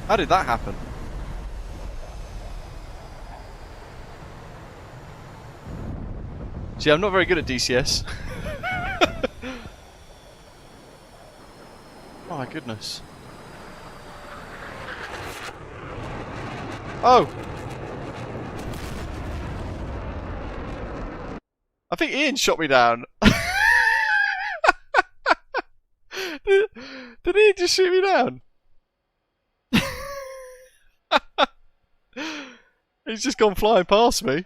How did that happen? See, I'm not very good at DCS. Oh my goodness. Oh! I think Ian shot me down. Did Ian just shoot me down? He's just gone flying past me.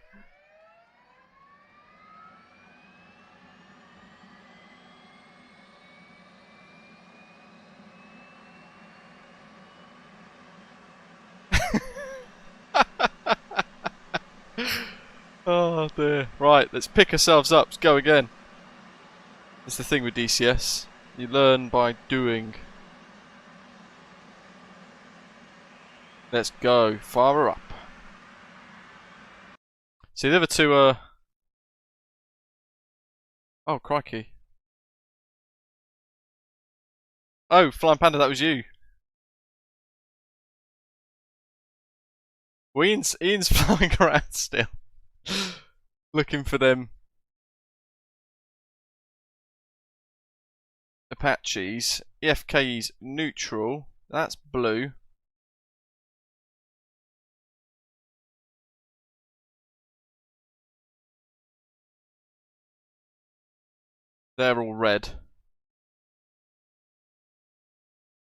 Oh dear. Right, let's pick ourselves up. Let's go again. That's the thing with DCS. You learn by doing. Let's go. Fire up. See, the other two are... Oh, crikey. Oh, Flying Panda, that was you. Well, Ian's flying around still. Looking for them Apaches. EFK's neutral. That's blue. They're all red.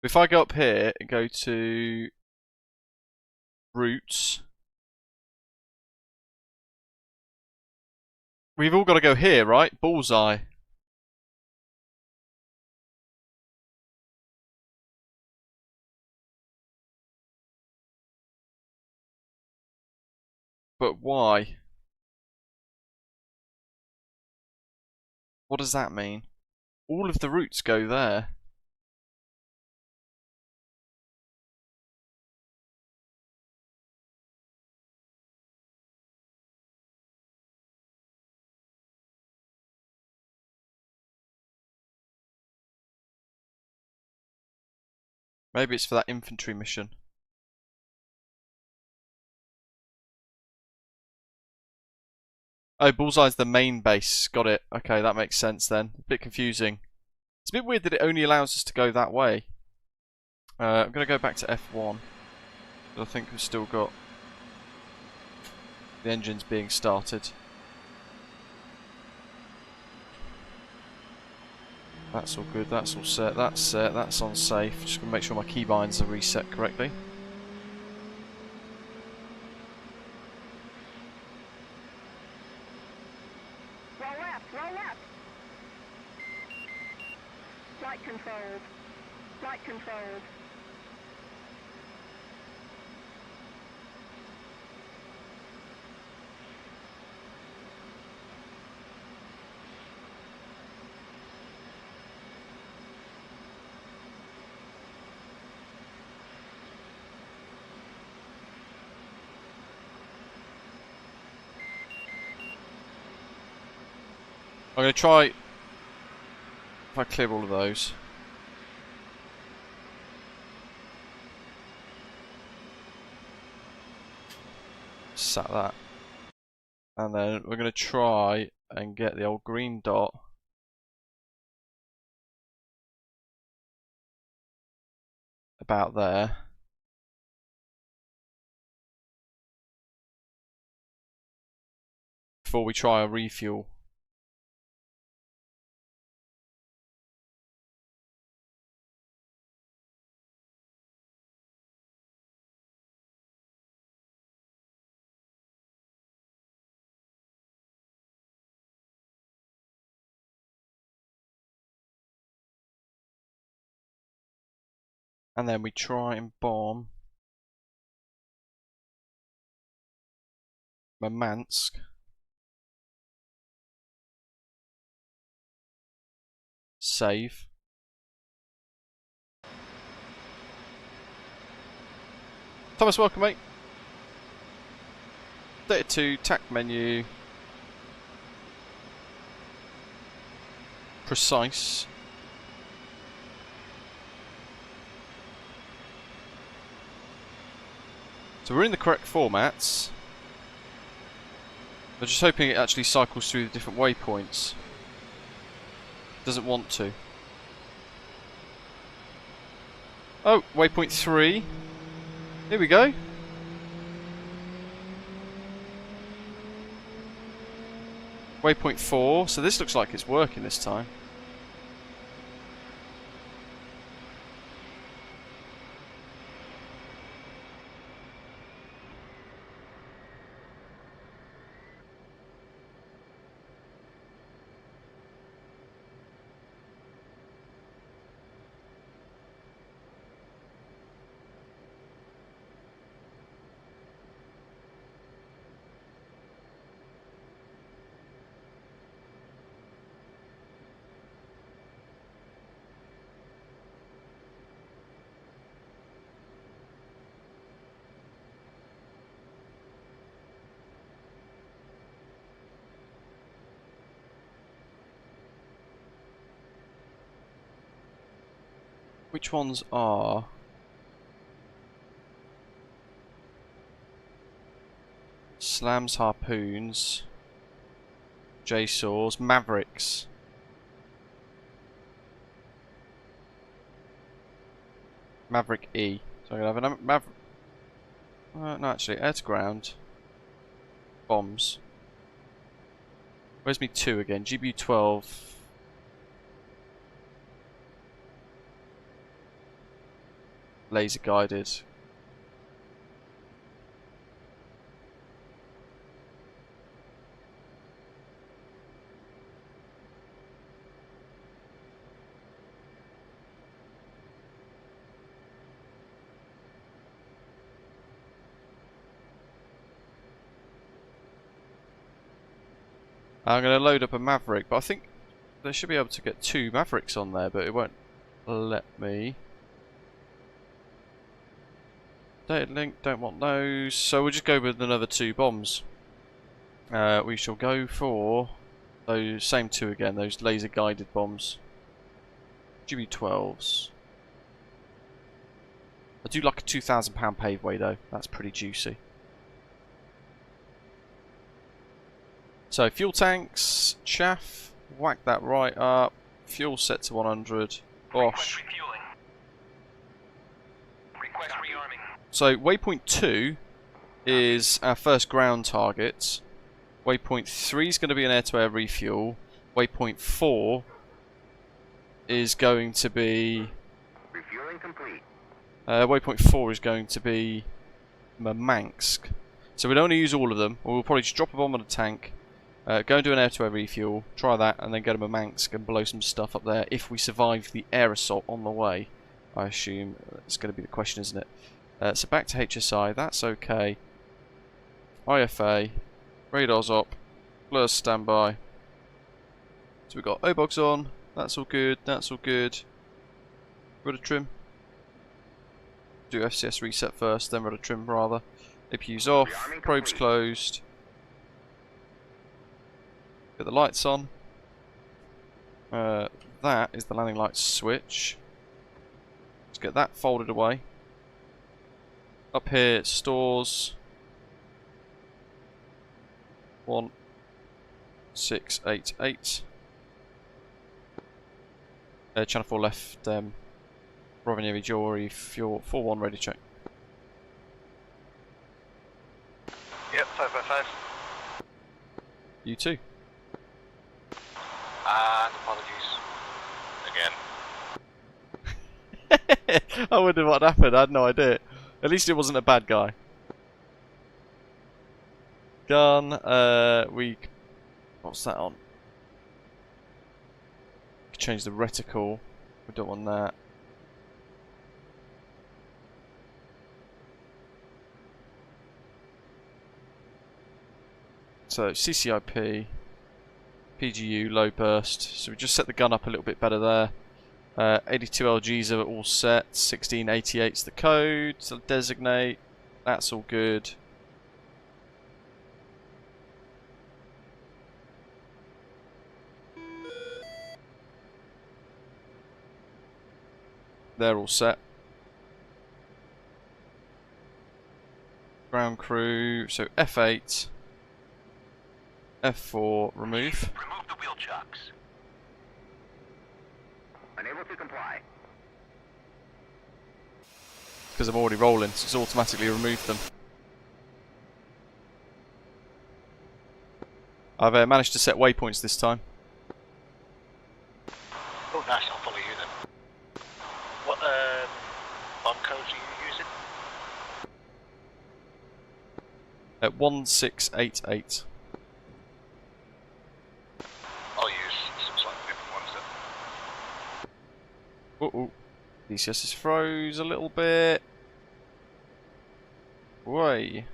If I go up here and go to routes, we've all got to go here, right? Bullseye. But why? What does that mean? All of the routes go there. Maybe it's for that infantry mission. Oh, Bullseye's the main base. Got it. Okay, that makes sense then. A bit confusing. It's a bit weird that it only allows us to go that way. I'm going to go back to F1. I think we've still got the engines being started. That's all good, that's all set, that's set, that's on safe. Just going to make sure my keybinds are reset correctly. Roll left, roll left. Flight controlled. Flight controlled. I'm going to try, if I clear all of those. Sat that. And then we're going to try and get the old green dot about there. Before we try a refuel. And then we try and bomb Murmansk. Save. Thomas, welcome mate. Data 2, TAC menu. Precise. So we're in the correct formats. I'm just hoping it actually cycles through the different waypoints. Doesn't want to. Oh, waypoint 3. Here we go. Waypoint 4. So this looks like it's working this time. Which ones are? Slams, harpoons, J-saws, Mavericks. Maverick E. So I'm gonna have a Maverick. No, actually, air to ground. Bombs. Where's me 2 again? GBU-12. Laser guided. I'm going to load up a Maverick, but I think they should be able to get 2 Mavericks on there, but it won't let me. Data link, don't want those, so we'll just go with another 2 bombs. We shall go for those same 2 again, those laser guided bombs. GB12s. I do like a £2,000 paveway though, that's pretty juicy. So fuel tanks, chaff, whack that right up, fuel set to 100, bosh. So waypoint 2 is our first ground target. Waypoint 3 is going to be an air-to-air refuel. Waypoint 4 is going to be... Refueling complete. Waypoint 4 is going to be Murmansk. So we don't want to use all of them, or we'll probably just drop a bomb on a tank, go and do an air-to-air refuel, try that, and then go to Murmansk and blow some stuff up there if we survive the air assault on the way. I assume that's going to be the question, isn't it? So back to HSI, that's okay. IFA, radars up, blurs standby. So we've got Obogs on, that's all good, that's all good. Rudder trim. Do FCS reset first, then rudder trim rather. APU's off, probes closed. Get the lights on. That is the landing light switch. Let's get that folded away. Up here, stores. 1688. Channel 4 left, Rovaniemi Jory, fuel 4-1 ready check. Yep, 5x5. You too. And apologies. Again. I wondered what happened, I had no idea. At least it wasn't a bad guy. Gun, what's that on? Change the reticle. We don't want that. So CCIP, PGU, low burst. So we just set the gun up a little bit better there. 82 LGs are all set. 1688's the code to designate. That's all good. They're all set. Ground crew. So F8, F4, remove. Remove the wheel chocks. Unable to comply. Because I'm already rolling, so it's automatically removed them. I've managed to set waypoints this time. Oh, nice, I'll follow you then. What bomb codes are you using? At 1688. I'll use some slightly different ones then. Uh-oh. DCS is froze a little bit. Way.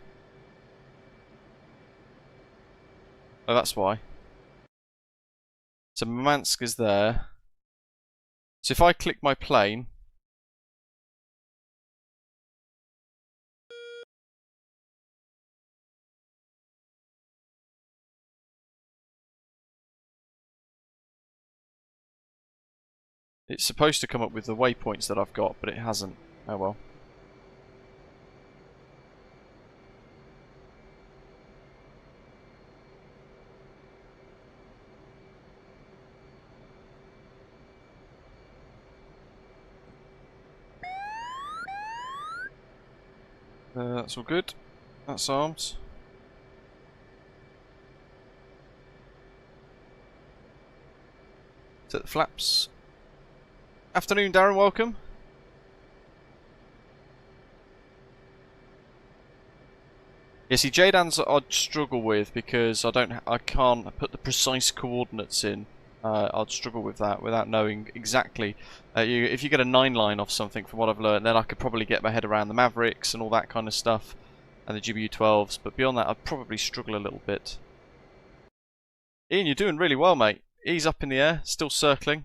Oh, that's why. So Murmansk is there. So if I click my plane, it's supposed to come up with the waypoints that I've got, but it hasn't. Oh well. That's all good. That's armed. Set the flaps. Afternoon, Darren. Welcome. Yeah, see, JDANs I'd struggle with because I can't put the precise coordinates in. I'd struggle with that without knowing exactly. If you get a 9-line off something, from what I've learned, then I could probably get my head around the Mavericks and all that kind of stuff, and the GBU-12s. But beyond that, I'd probably struggle a little bit. Ian, you're doing really well, mate. Ease up in the air, still circling.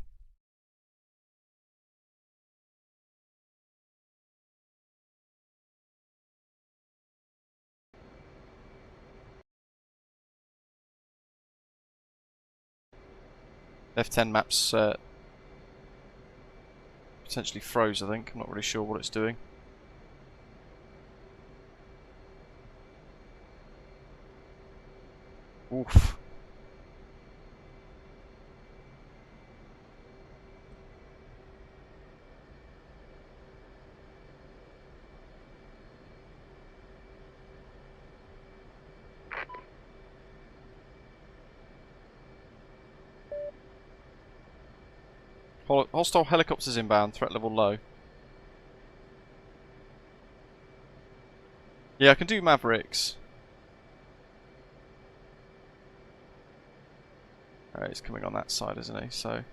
F10 maps potentially froze, I think. I'm not really sure what it's doing. Oof. Hostile helicopters inbound, threat level low. Yeah, I can do Mavericks. Alright, he's coming on that side, isn't he? So.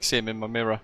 See him in my mirror.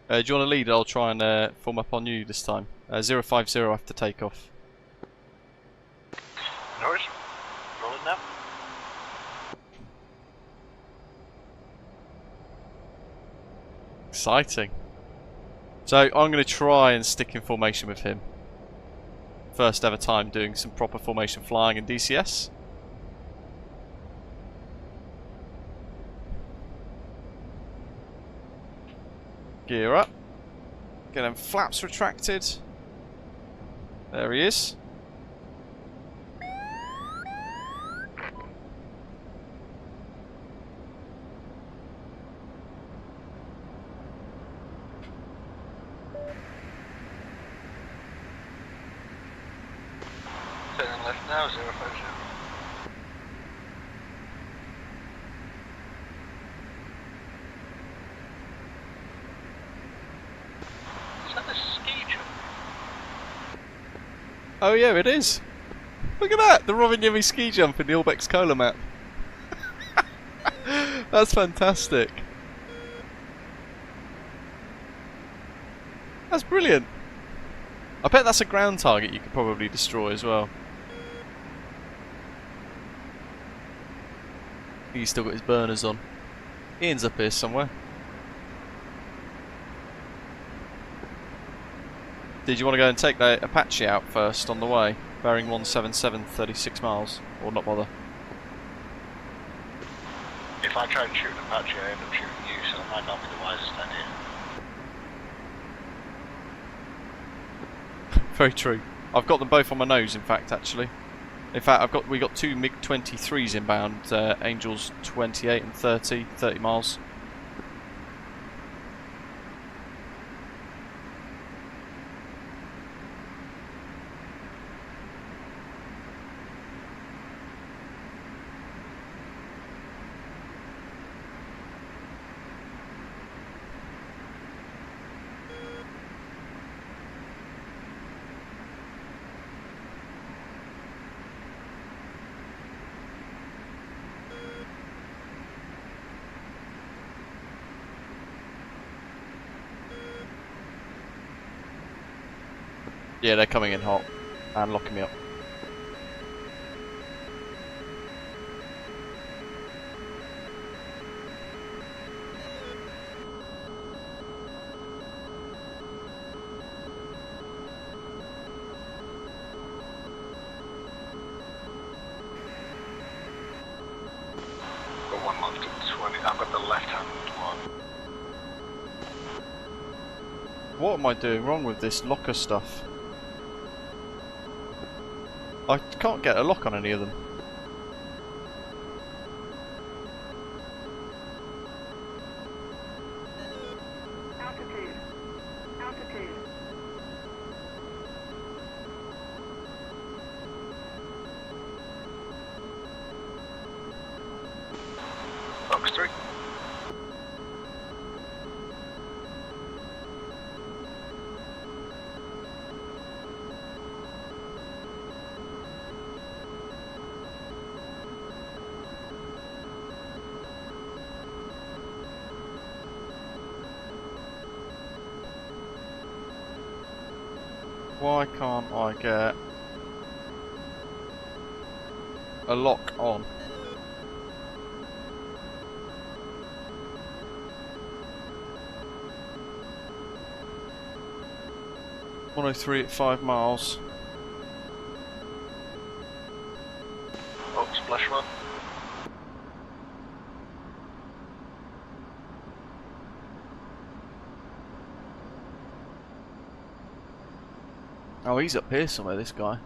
Do you want to lead? I'll try and form up on you this time. 050 after takeoff. No worries. Rolling now. Exciting. So I'm going to try and stick in formation with him. First ever time doing some proper formation flying in DCS. Gear up. Get them flaps retracted. There he is. Turning left now, 050. Is that the ski jump? Oh yeah, it is. Look at that, the Robin Yemi ski jump in the Orbx KOLA map. That's fantastic. That's brilliant. I bet that's a ground target you could probably destroy as well. He's still got his burners on. Ian's up here somewhere. Did you want to go and take the Apache out first on the way? Bearing 177, 36 miles, or not bother? If I try and shoot an Apache, I end up shooting you, so I might not be the wisest idea. Very true. I've got them both on my nose, in fact, actually. In fact, we got two MiG-23s inbound, Angels 28 and 30 miles. Yeah, they're coming in hot and locking me up. Got one left at 20. I've got the left hand one. What am I doing wrong with this locker stuff? I can't get a lock on any of them. Altitude. Altitude. Fox 3. Why can't I get a lock on? .103 at 5 miles. Oh, splash one. Oh, he's up here somewhere, this guy.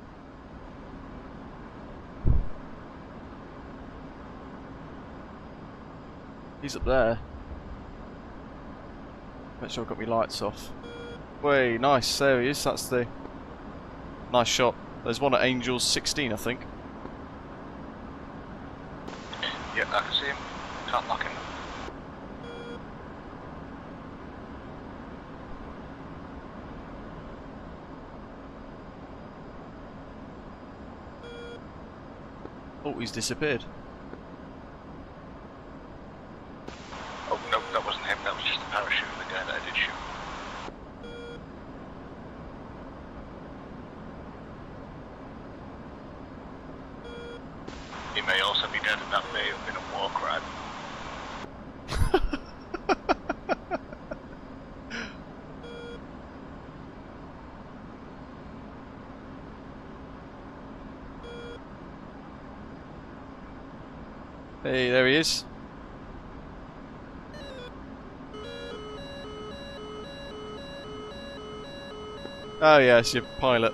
He's up there. Make sure I've got my lights off. Way, nice, there he is, that's the nice shot. There's one at Angels 16, I think. Yeah, I can see him. Can't lock him. Oh, he's disappeared. Oh, no, that wasn't him. That was just the parachute, the guy that I did shoot. He may also be dead, and that may have been a war crime. Hey, there he is. Oh yeah, it's your pilot.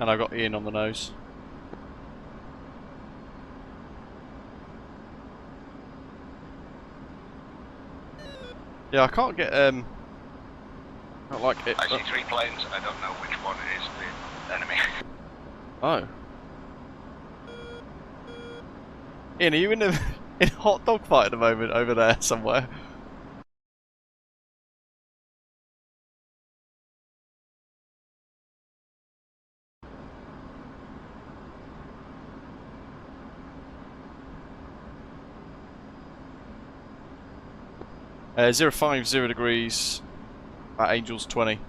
And I got Ian on the nose. Yeah, I can't get not like it. I see 3 planes. I don't know which one is the enemy. Oh. Ian, are you in a in a hot dog fight at the moment over there somewhere? Uh, 050 degrees at Angels 20.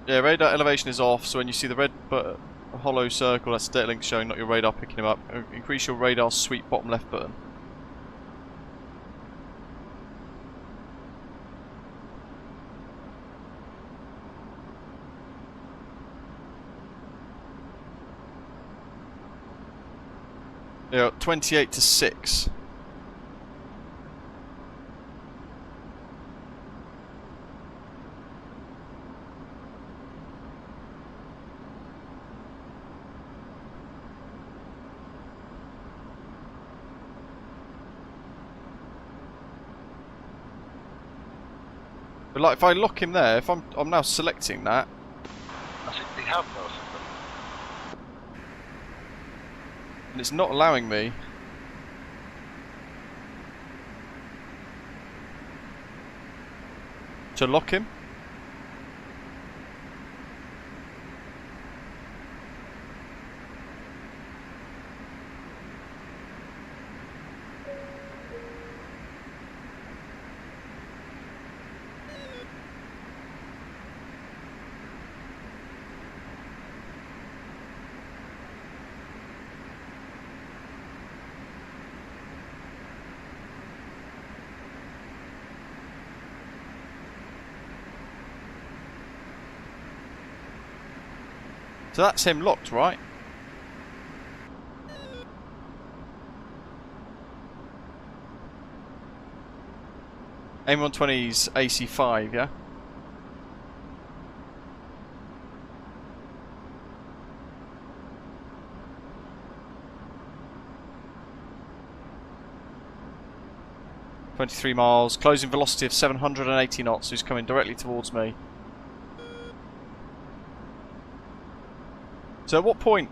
Yeah, radar elevation is off, so when you see the red but hollow circle, that's data link showing, not your radar picking him up. Increase your radar sweep bottom left button. Yeah, 28 to 6. But like, if I lock him there, if I'm now selecting that, I think they have both of them. and it's not allowing me to lock him. So that's him locked, right? AIM-120's AC5, yeah? .23 miles, closing velocity of 780 knots, who's coming directly towards me. So at what point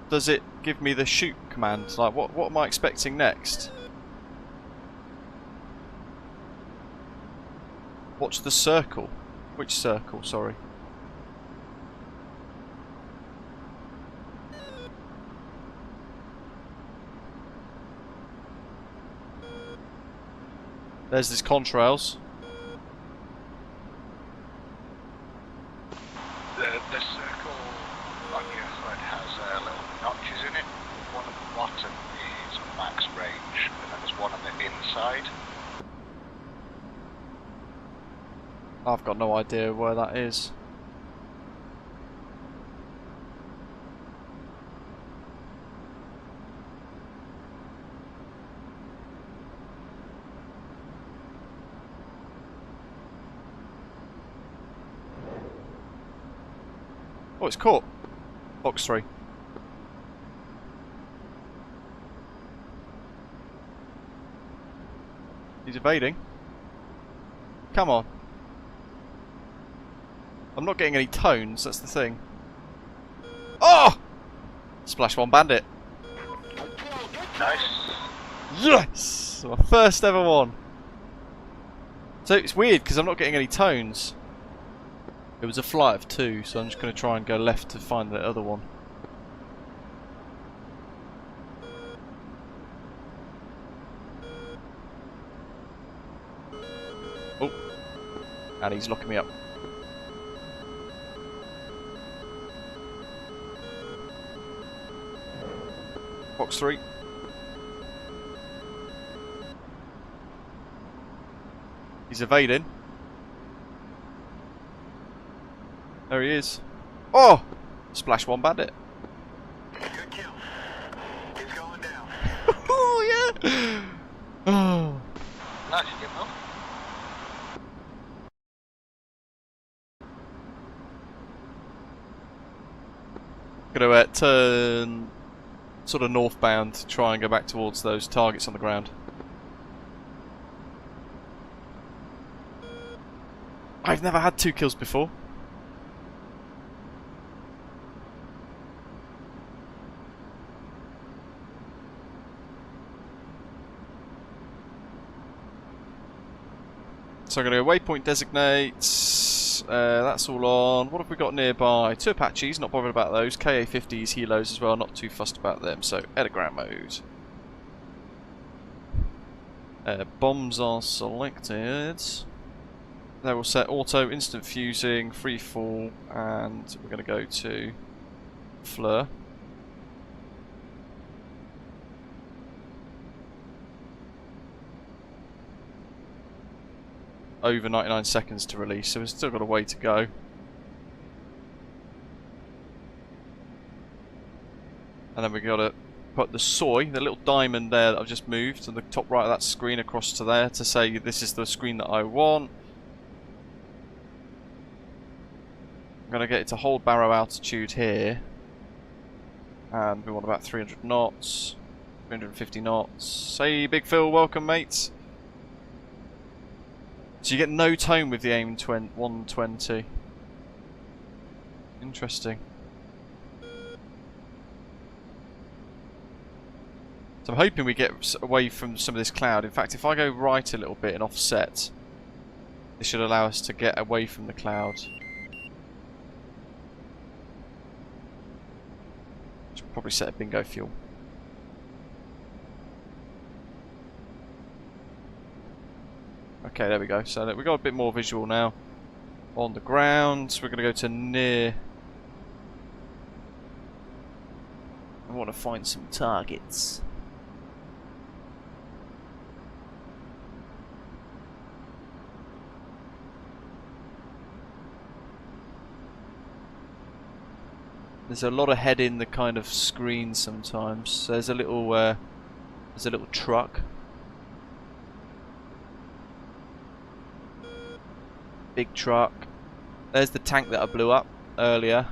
does it give me the shoot command? Like, what am I expecting next? Watch the circle. Which circle, sorry? There's this contrails. The circle on your HUD has little notches in it. One at the bottom is max range, and then there's one on the inside. I've got no idea where that is. Oh, it's caught. Box 3. He's evading. Come on. I'm not getting any tones, that's the thing. Oh! Splash 1 bandit. Nice. Yes! My first ever one. So it's weird because I'm not getting any tones. It was a flight of 2, so I'm just going to try and go left to find the other one. Oh, and he's locking me up. Box 3. He's evading. There he is. Oh! Splash 1 bandit. Good kill. He's going down. Oh, yeah! Oh. Nice, you know. Gonna turn sort of northbound to try and go back towards those targets on the ground. I've never had 2 kills before. So I'm going to go waypoint designates, that's all on. What have we got nearby? 2 Apaches, not bothered about those. KA-50s, helos as well, not too fussed about them. So, Edigram mode. Bombs are selected. They will set auto, instant fusing, free fall, and we're going to go to Fleur. Over 99 seconds to release, so we've still got a way to go. And then we've got to put the soy, the little diamond there that I've just moved to the top right of that screen across to there to say this is the screen that I want. I'm going to get it to hold barrow altitude here. And we want about 300 knots, 350 knots. Hey Big Phil, welcome mate. So you get no tone with the AIM-120. Interesting. So I'm hoping we get away from some of this cloud. In fact, if I go right a little bit and offset, this should allow us to get away from the cloud. Should probably set a bingo fuel. Okay, there we go. So we've got a bit more visual now on the ground. We're going to go to near. I want to find some targets. There's a lot of head in the kind of screen sometimes. There's a little truck. Big truck. There's the tank that I blew up earlier.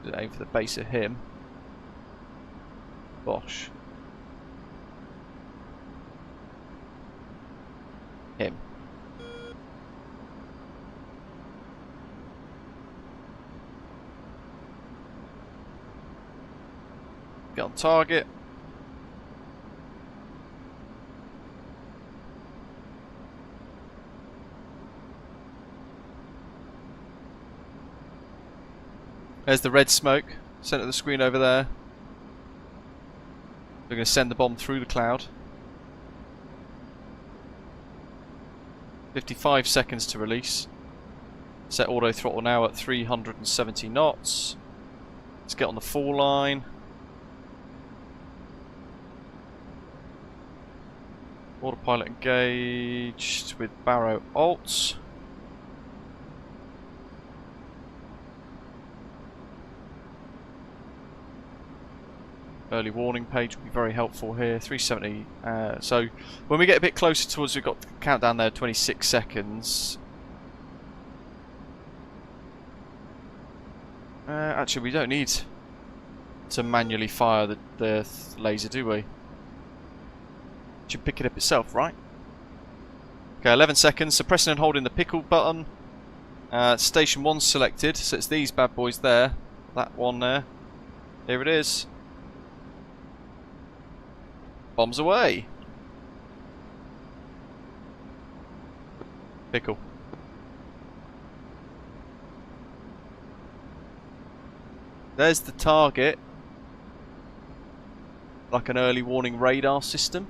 Just aim for the base of him. Bosh. Him. Get on target. There's the red smoke, centre of the screen over there. We're going to send the bomb through the cloud. 55 seconds to release. Set auto throttle now at 370 knots. Let's get on the fall line. Autopilot engaged with Barrow Alt. Early warning page will be very helpful here. 370. So when we get a bit closer towards, we've got the countdown there, 26 seconds. Actually, we don't need to manually fire the laser, do we? It should pick it up itself, right? Okay, 11 seconds. So pressing and holding the pickle button. Station 1 selected, so it's these bad boys there. That one there. Here it is. Bombs away. Pickle. There's the target. Like an early warning radar system.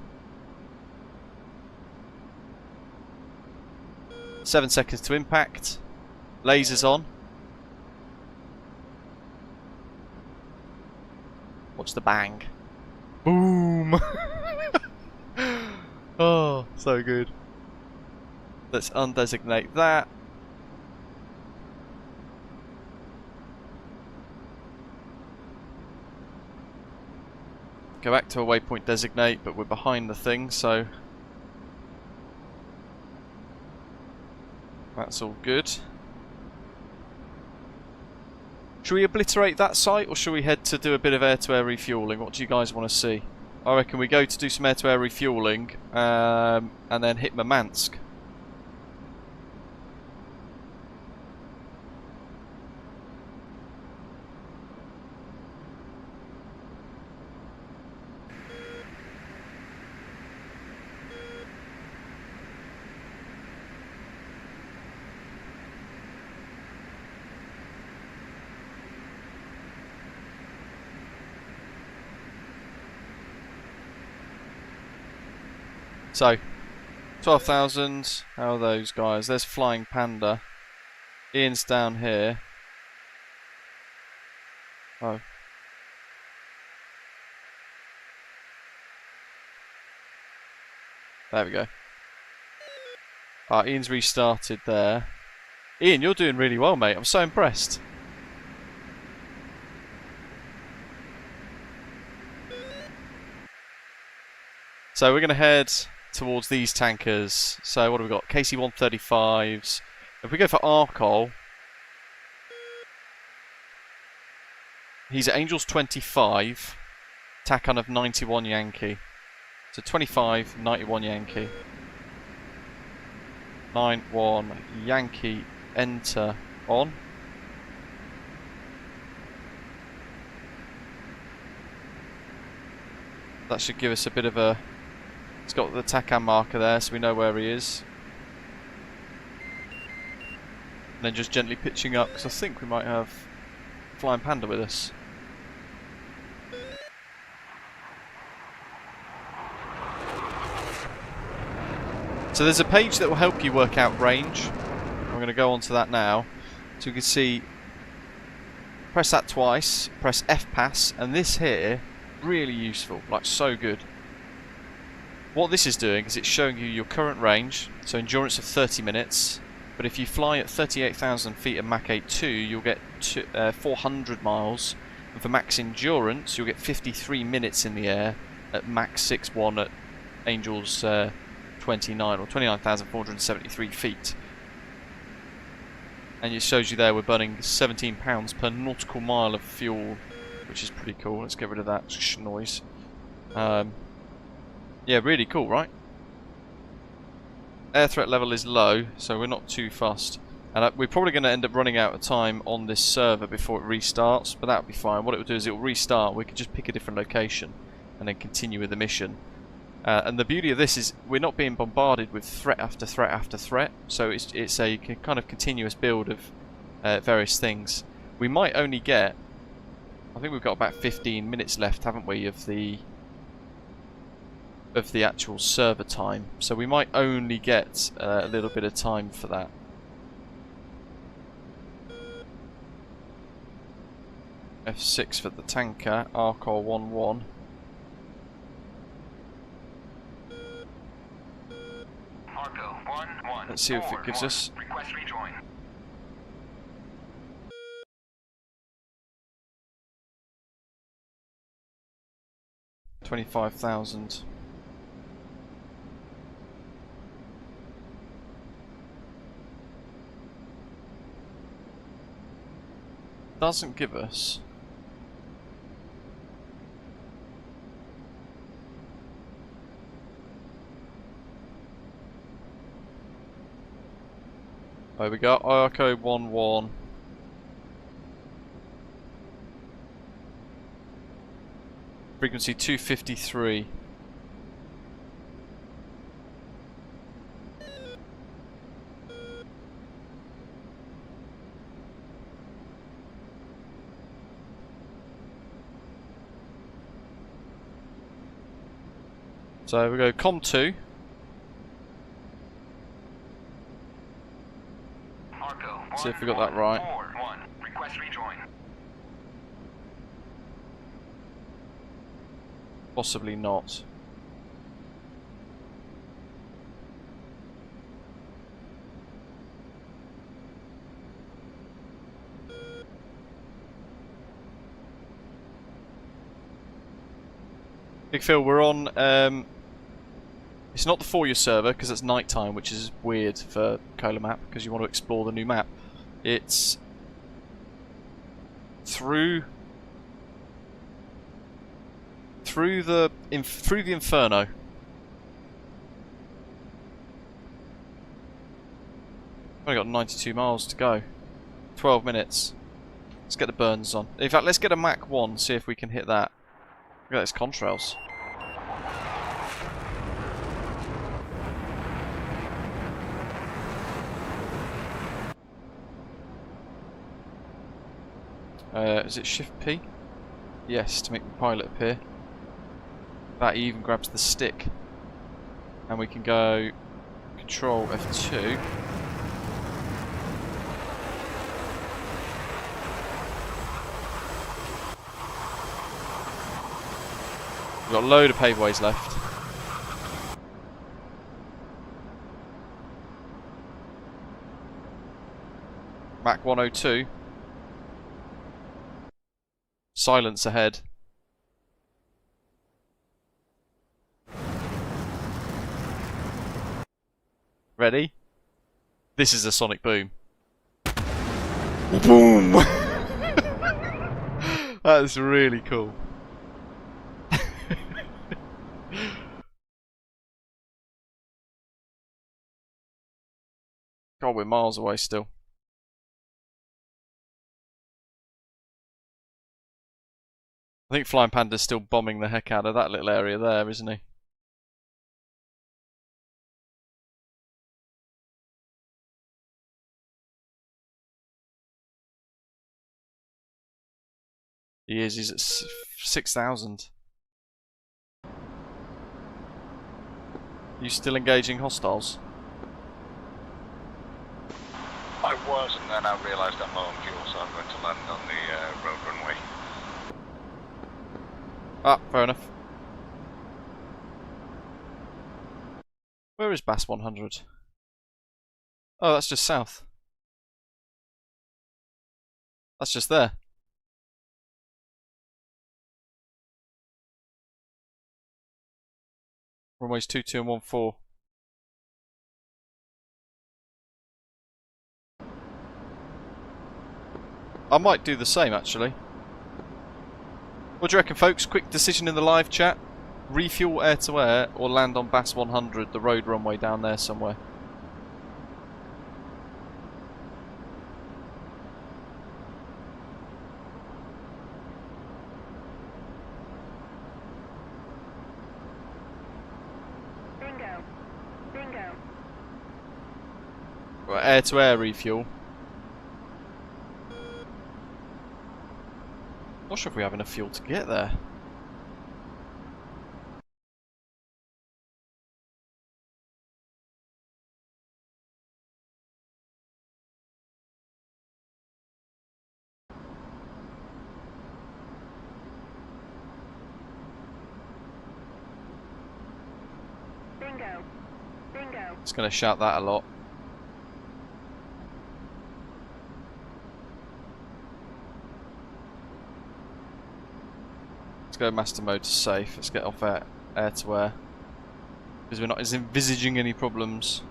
7 seconds to impact. Lasers on. Watch the bang. Boom! Oh, so good. Let's undesignate that. Go back to a waypoint designate, but we're behind the thing, so that's all good. Should we obliterate that site, or should we head to do a bit of air-to-air refueling? What do you guys want to see? I reckon we go to do some air-to-air refueling, and then hit Murmansk. So, 12,000, how are those guys? There's Flying Panda. Ian's down here. Oh. There we go. Ian's restarted there. Ian, you're doing really well, mate. I'm so impressed. So we're going to head towards these tankers. So what have we got? KC-135s. If we go for Arcol, he's at Angels 25, TACON of 91 Yankee. So 25, 91 Yankee. 91 Yankee, enter on. That should give us a bit of a... It's got the TACAN marker there, so we know where he is. And then just gently pitching up, because I think we might have Flying Panda with us. So there's a page that will help you work out range. I'm going to go on to that now. So you can see, press that twice, press F-Pass, and this here, really useful, like so good. What this is doing is it's showing you your current range, so endurance of 30 minutes, but if you fly at 38,000 feet at Mach 8.2, you'll get 400 miles, and for max endurance, you'll get 53 minutes in the air at Mach 6.1 at Angels 29, or 29,473 feet. And it shows you there we're burning 17 pounds per nautical mile of fuel, which is pretty cool. Let's get rid of that noise. Yeah, really cool, right? Air threat level is low, so we're not too fussed. And we're probably going to end up running out of time on this server before it restarts, but that'll be fine. What it will do is it will restart. We can just pick a different location and then continue with the mission. And the beauty of this is we're not being bombarded with threat after threat after threat, so it's a kind of continuous build of various things. We might only get, I think we've got about 15 minutes left, haven't we, of the actual server time, so we might only get a little bit of time for that. F6 for the tanker, RTX4090. Let's see if it gives us. Request rejoin. 25,000. Doesn't give us. There we go, RTX4090. Frequency 253. So we go COM2. See if we got that right. Request rejoin. Possibly not. Big Phil, we're on. It's not the for you server because it's nighttime, which is weird for Kola Map because you want to explore the new map. It's through the Inferno. Only got 92 miles to go. 12 minutes. Let's get the burns on. In fact, let's get a Mach 1, see if we can hit that. Look at those contrails. Is it Shift P? Yes, to make the pilot appear. That even grabs the stick. And we can go Control F2. We've got a load of paveways left. Mach 102. Silence ahead. Ready? This is a sonic boom. Boom! That's really cool. God, we're miles away still. I think Flying Panda's still bombing the heck out of that little area there, isn't he? He is, he's at 6,000. You still engaging hostiles? I was, and then I realised I'm low on fuel, so I'm going to land on the road runway. Ah, fair enough. Where is Bass 100? Oh, that's just south. That's just there. Runways 22 and 14. I might do the same actually. What do you reckon, folks? Quick decision in the live chat. Refuel air to air or land on Bass 100, the road runway down there somewhere. Bingo. Bingo. Right, air to air refuel. Not sure if we have enough fuel to get there. Bingo. Bingo. It's going to shout that a lot. Let's go master mode to safe. Let's get off air to air. Because we're not envisaging any problems.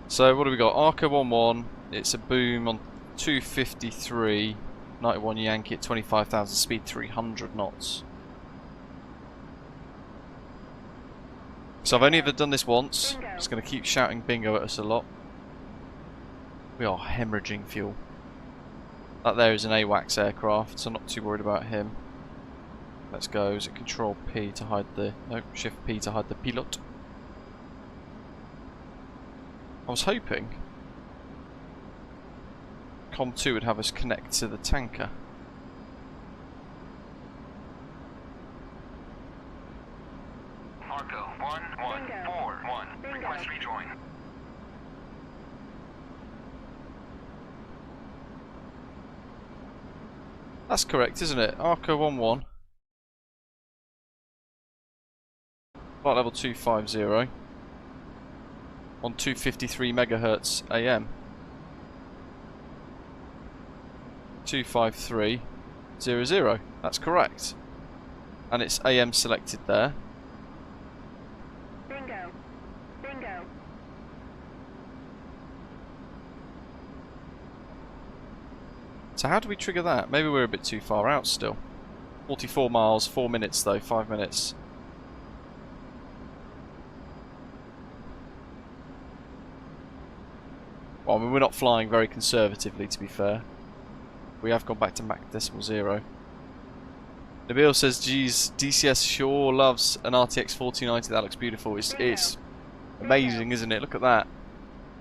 So what do we got? Arca 11. It's a boom on 253. 91 Yankee at 25,000 speed, 300 knots. So I've only ever done this once. Bingo. It's going to keep shouting bingo at us a lot. We are hemorrhaging fuel. That there is an AWACS aircraft, so I'm not too worried about him. Let's go. Is it Control P to hide the... No, Shift P to hide the pilot. I was hoping Com2 would have us connect to the tanker. Arco 1141. Bingo. Request rejoin. That's correct, isn't it? Arca 11. Flight level 250. On 253 megahertz AM. 25300. That's correct. And it's AM selected there. Bingo. Bingo. So how do we trigger that? Maybe we're a bit too far out still. 44 miles, 4 minutes though, 5 minutes. Well, I mean, we're not flying very conservatively, to be fair. We have gone back to Mach decimal 0. Nabil says, geez, DCS sure loves an RTX4090. That looks beautiful. It's amazing, isn't it? Look at that.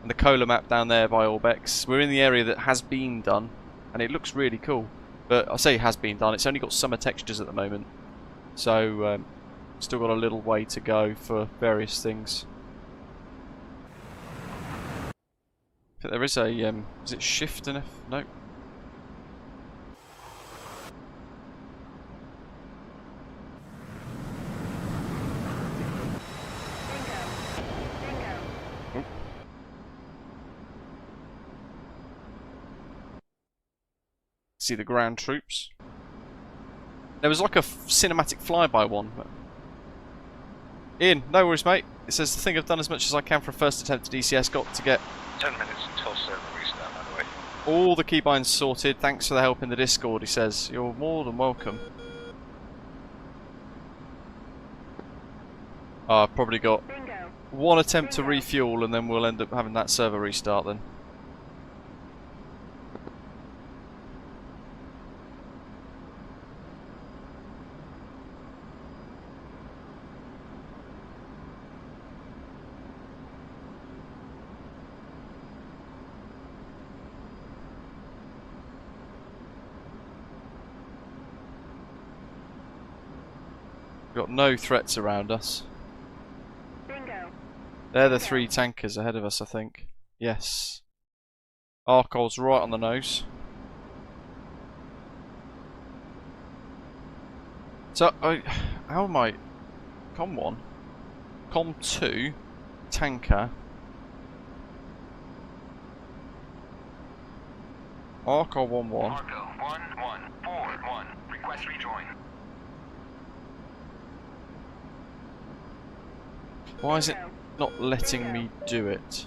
And the Kola Map down there by Orbx. We're in the area that has been done, and it looks really cool. But I say it has been done. It's only got summer textures at the moment. So, still got a little way to go for various things. There is a, is it shift enough? No. Bingo. See the ground troops. There was like a cinematic flyby one. But... Ian, no worries, mate. It says the thing I've done as much as I can for a first attempt at DCS. Got to get 10 minutes until server restart, by the way. all the keybinds sorted. Thanks for the help in the Discord, he says. You're more than welcome. Oh, I've probably got Bingo. one attempt to refuel and then we'll end up having that server restart then. We've got no threats around us. Bingo. They're the 3 tankers ahead of us, I think. Yes. Arcol's right on the nose. So, how am I? Com 1, Com 2, tanker. Arco 1-1. Arco 1141. Request rejoin. Why is it not letting me do it?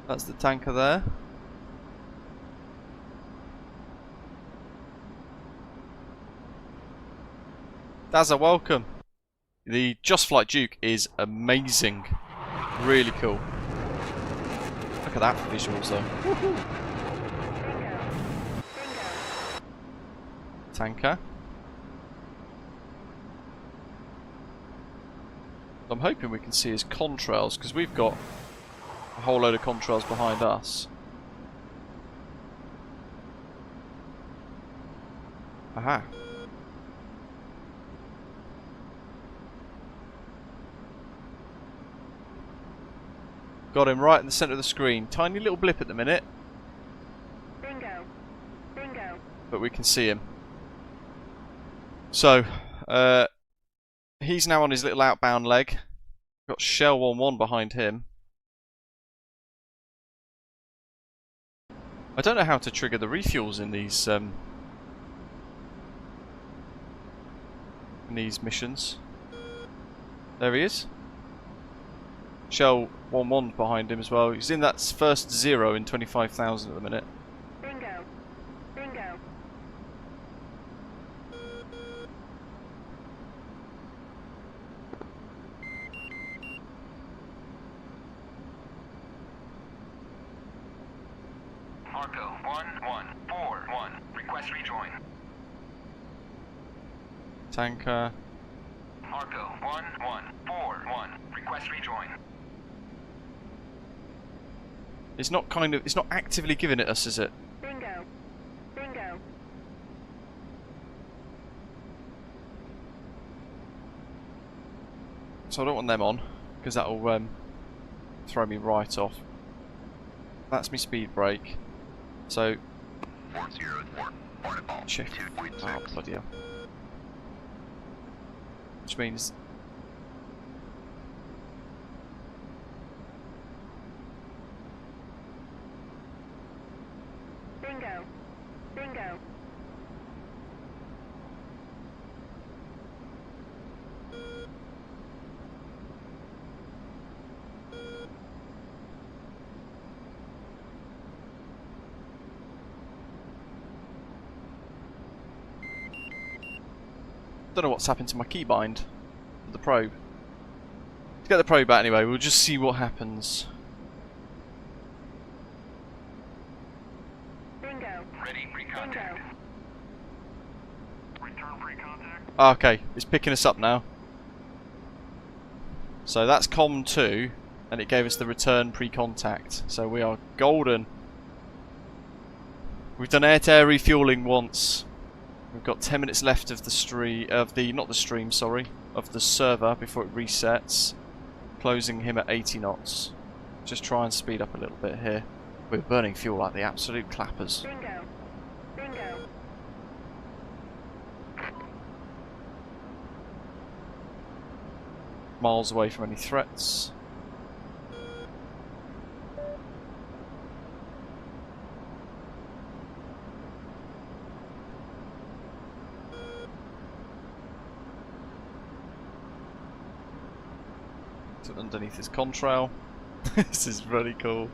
That's the tanker there. Dazza, welcome. The Just Flight Duke is amazing. Really cool. Look at that for visuals though. Tanker. I'm hoping we can see his contrails because we've got a whole load of contrails behind us. Aha. Got him right in the centre of the screen. Tiny little blip at the minute. Bingo. Bingo. But we can see him. So, he's now on his little outbound leg. Got Shell 1-1 behind him. I don't know how to trigger the refuels in these missions. There he is. Shell 1-1 behind him as well. He's in that first 0 in 25,000 at the minute. Bingo. Bingo. Arco 1141. Request rejoin. Tanker. Arco 1141. Request rejoin. It's not actively giving it us, is it? Bingo. Bingo. So I don't want them on, because that'll throw me right off. That's my speed brake. So 404. shift. Oh, bloody hell. Which means Bingo. Bingo. don't know what's happened to my keybind for the probe. Let's get the probe out anyway. We'll just see what happens. Bingo. Ready, pre-contact. Return pre-contact. Okay, it's picking us up now. So that's COM 2, and it gave us the return pre-contact. So we are golden. We've done air-to-air refueling once. We've got 10 minutes left of the stream, of the server before it resets. Closing him at 80 knots. Just try and speed up a little bit here. We're burning fuel like the absolute clappers. Bingo. Bingo. Miles away from any threats. Underneath his contrail. This is really cool.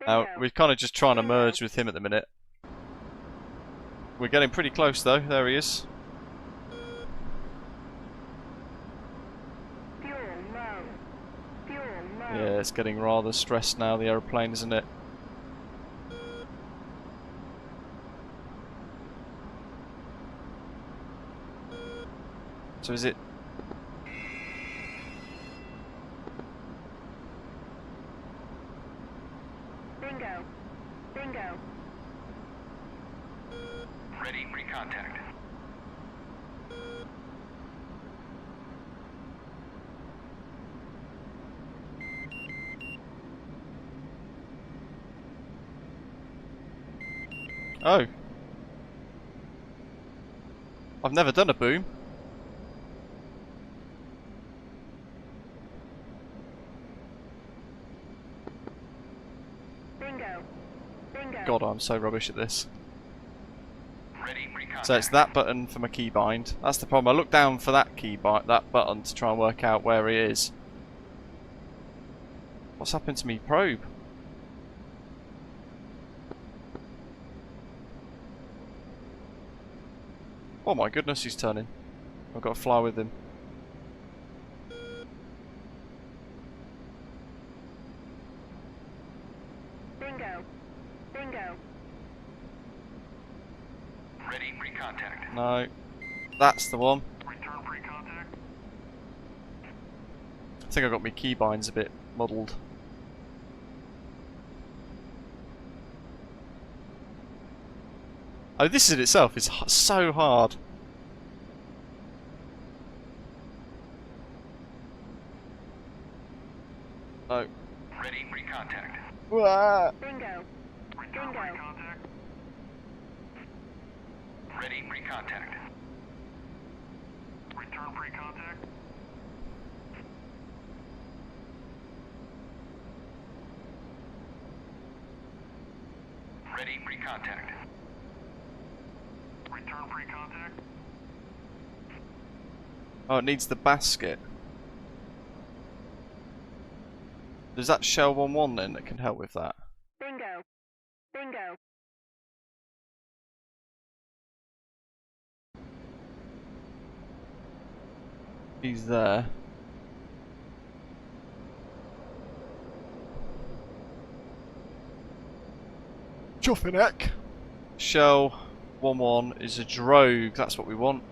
Now, we're kind of just trying to merge with him at the minute. We're getting pretty close though. There he is. Fuel low. Fuel low. Yeah, it's getting rather stressed now, the aeroplane, isn't it? So is it... Bingo. Bingo. Ready, pre-contact. Oh. I've never done a boom. Bingo. Bingo. God, I'm so rubbish at this. Ready, recontact. So it's that button for my keybind. That's the problem. I look down for that keybind, that button, to try and work out where he is. What's happened to me probe? Oh my goodness, he's turning. I've got to fly with him. Bingo. Bingo. Ready, recontact. No. That's the one. Return pre-contact. I think I got my keybinds a bit muddled. Oh, this in itself is so hard. No. Ready, recontact. Wah. Bingo. Return Bingo. pre-contact. Ready, recontact. Return pre-contact. Ready, recontact. Return pre-contact. Oh, it needs the basket. There's that Shell 1-1 then that can help with that. Bingo. Bingo. He's there. Chuffineck. Shell 1-1 is a drogue. That's what we want.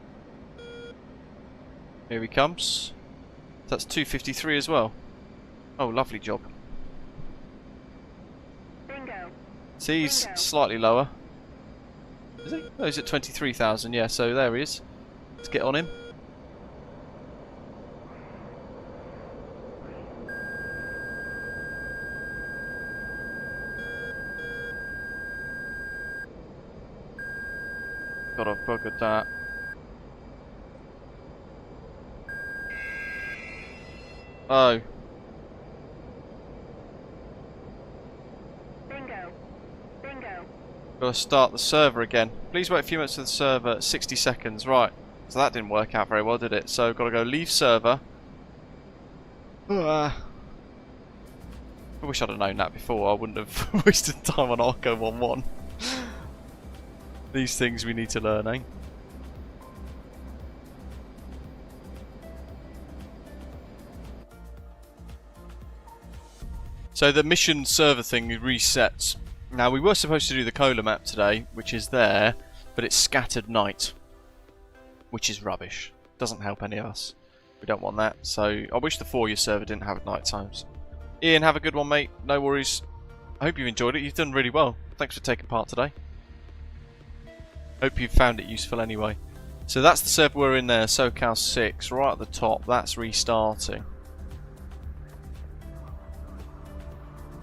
Here he comes. That's 253 as well. Oh, lovely job. Bingo. See, he's Bingo. slightly lower. Is he? Oh, he's at 23,000. Yeah, so there he is. Let's get on him. God, I've buggered that. Oh. Bingo. Bingo. Gotta start the server again. Please wait a few minutes for the server. 60 seconds. Right. So that didn't work out very well, did it? So gotta go leave server. I wish I'd have known that before. I wouldn't have wasted time on Arco 1-1. These things we need to learn, eh? So the mission server thing resets. Now we were supposed to do the Kola Map today, which is there, but it's scattered night, which is rubbish. Doesn't help any of us. We don't want that. So I wish the 4-year server didn't have night times. Ian, have a good one, mate. No worries. I hope you've enjoyed it. You've done really well. Thanks for taking part today. Hope you've found it useful anyway. So that's the server we're in there, SoCal 6, right at the top. That's restarting.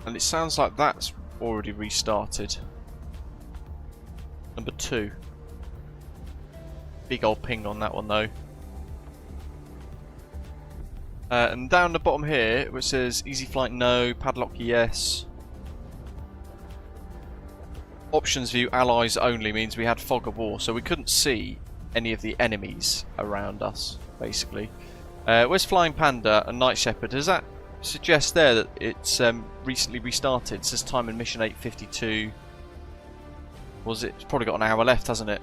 And it sounds like that's already restarted. Number 2. Big old ping on that one though. And down the bottom here, which says easy flight no, padlock yes. Options view allies only means we had fog of war, so we couldn't see any of the enemies around us, basically. Where's Flying Panda and Night Shepherd? Does that suggest there that it's recently restarted? It says time and mission 8:52. Was it? It's probably got an hour left, hasn't it?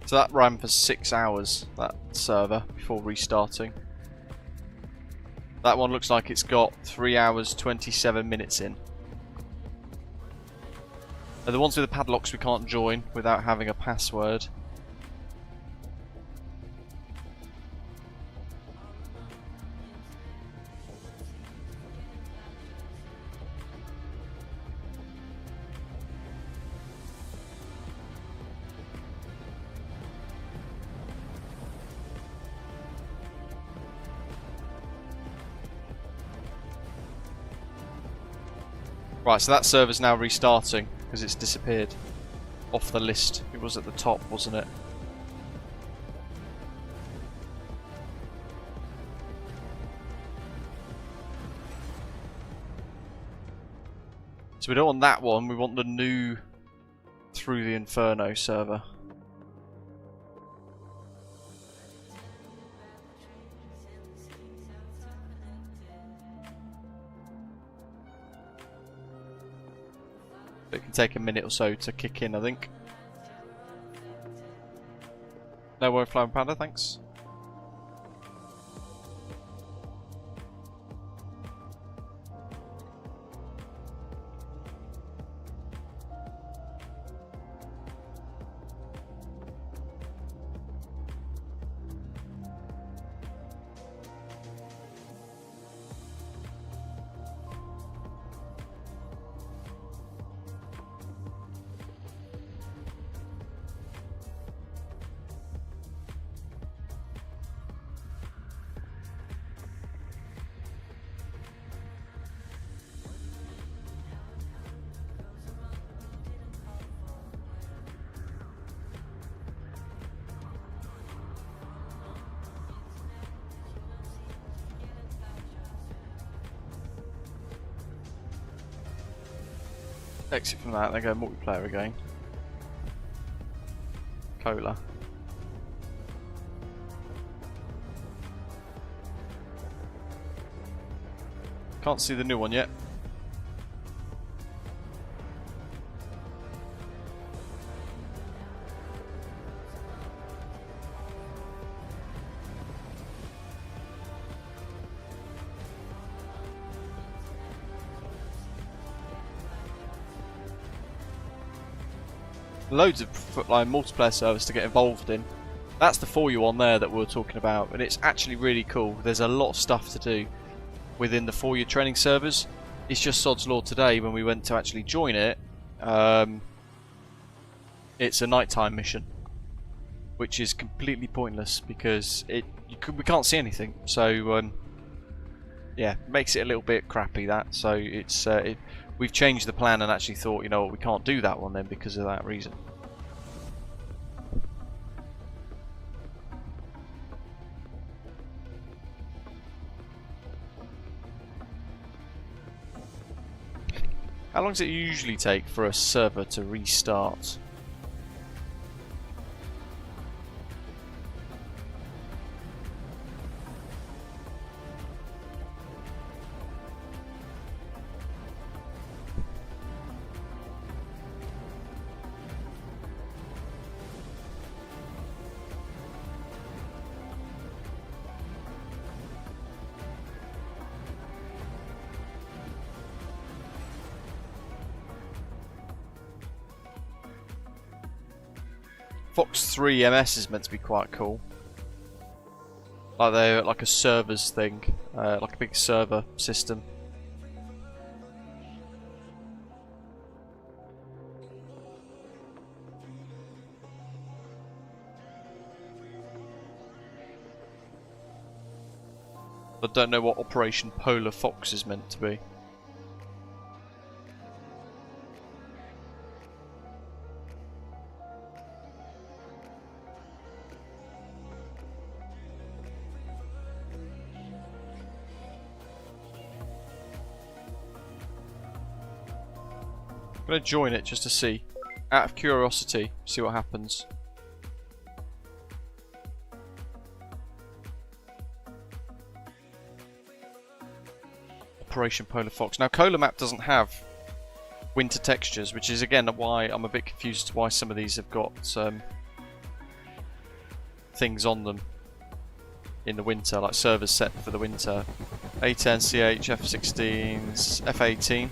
So that ran for 6 hours, that server, before restarting. That one looks like it's got 3 hours 27 minutes in. The ones with the padlocks we can't join without having a password. Right, so that server's now restarting because it's disappeared off the list. It was at the top, wasn't it? So we don't want that one, we want the new Through the Inferno server. It can take a minute or so to kick in, I think. No more Flying Panda, thanks. Exit from that, then go multiplayer again. Kola. Can't see the new one yet. Loads of multiplayer servers to get involved in. That's the For You on there that we were talking about, and it's actually really cool. There's a lot of stuff to do within the For You training servers. It's just sod's law today when we went to actually join it. It's a nighttime mission, which is completely pointless because we can't see anything. So yeah, makes it a little bit crappy that. So it's we've changed the plan and actually thought, you know what, we can't do that one then because of that reason. How long does it usually take for a server to restart? Fox 3 MS is meant to be quite cool. Like they're like a servers thing, like a big server system. I don't know what Operation Polar Fox is meant to be. I'm going to join it just to see, out of curiosity, see what happens. Operation Polar Fox. Now Kola Map doesn't have winter textures, which is again why I'm a bit confused as to why some of these have got things on them in the winter, like servers set for the winter. A10C, F16s, F18.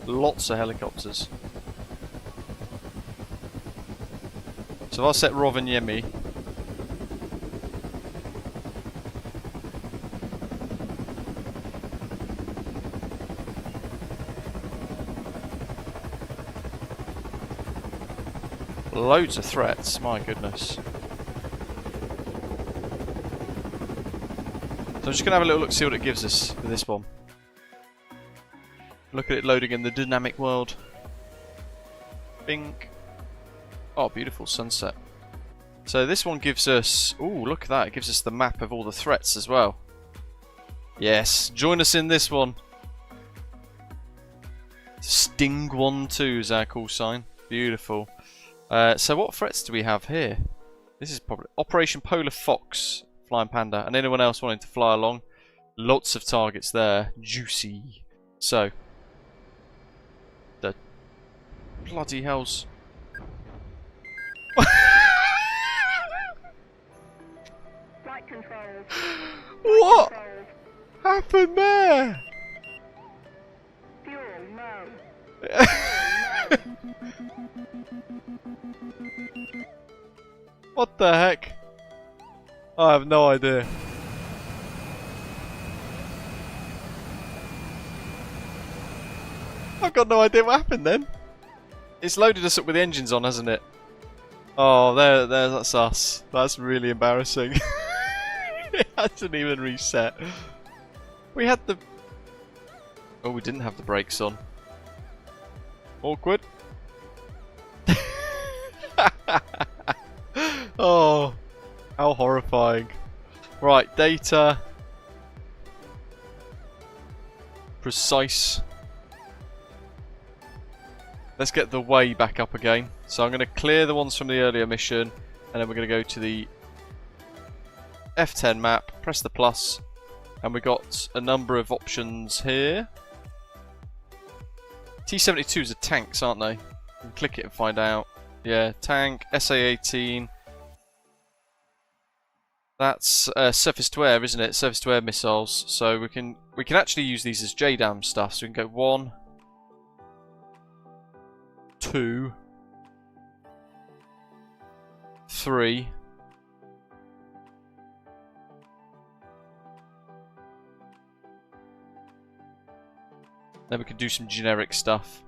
Lots of helicopters. So if I set Rovaniemi, loads of threats, my goodness. So I'm just going to have a little look, see what it gives us with this one. Look at it loading in the dynamic world. Bing. Oh, beautiful sunset. So this one gives us... Ooh, look at that. It gives us the map of all the threats as well. Yes, join us in this one. Sting 1-2 is our call sign. Beautiful. So what threats do we have here? This is probably Operation Polar Fox, Flying Panda. And anyone else wanting to fly along? Lots of targets there. Juicy. So, the bloody hells. Flight controls. What Controls. happened there? Fuel low. Fuel low. What the heck? I have no idea. I've got no idea what happened then. It's loaded us up with the engines on, hasn't it? Oh, that's us. That's really embarrassing. It hasn't even reset. We had the... Oh, we didn't have the brakes on. Awkward. Oh, how horrifying. Right, data. Precise. Let's get the way back up again. So I'm going to clear the ones from the earlier mission, and then we're going to go to the F10 map, press the plus, and we got a number of options here. T-72s are tanks, aren't they? You can click it and find out. Yeah, tank, SA-18. That's surface to air, isn't it? Surface to air missiles. So we can actually use these as JDAM stuff. So we can go 1, 2, 3. Then we can do some generic stuff.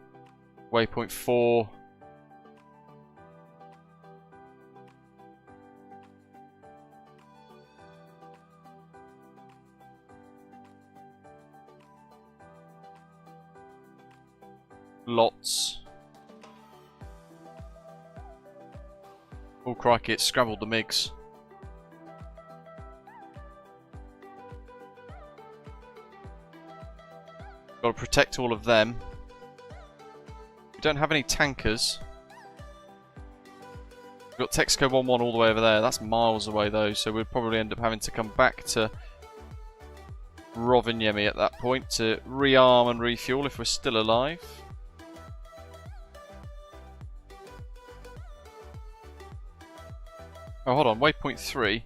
Waypoint 4. Lots. Oh crikey, it scrambled the MiGs. Got to protect all of them. We don't have any tankers. We've got Texaco 1-1 all the way over there. That's miles away though, so we'd probably end up having to come back to Rovaniemi at that point to rearm and refuel if we're still alive. Oh, hold on, waypoint 3.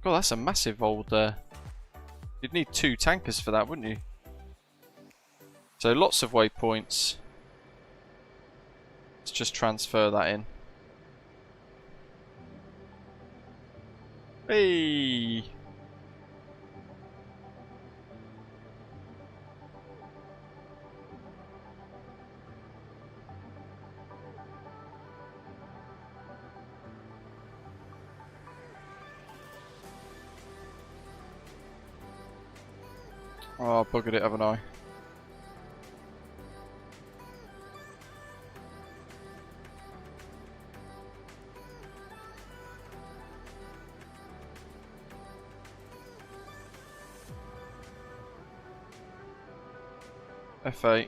God, that's a massive old... You'd need 2 tankers for that, wouldn't you? So lots of waypoints. Let's just transfer that in. Hey! Oh, I buggered it, haven't I? F8.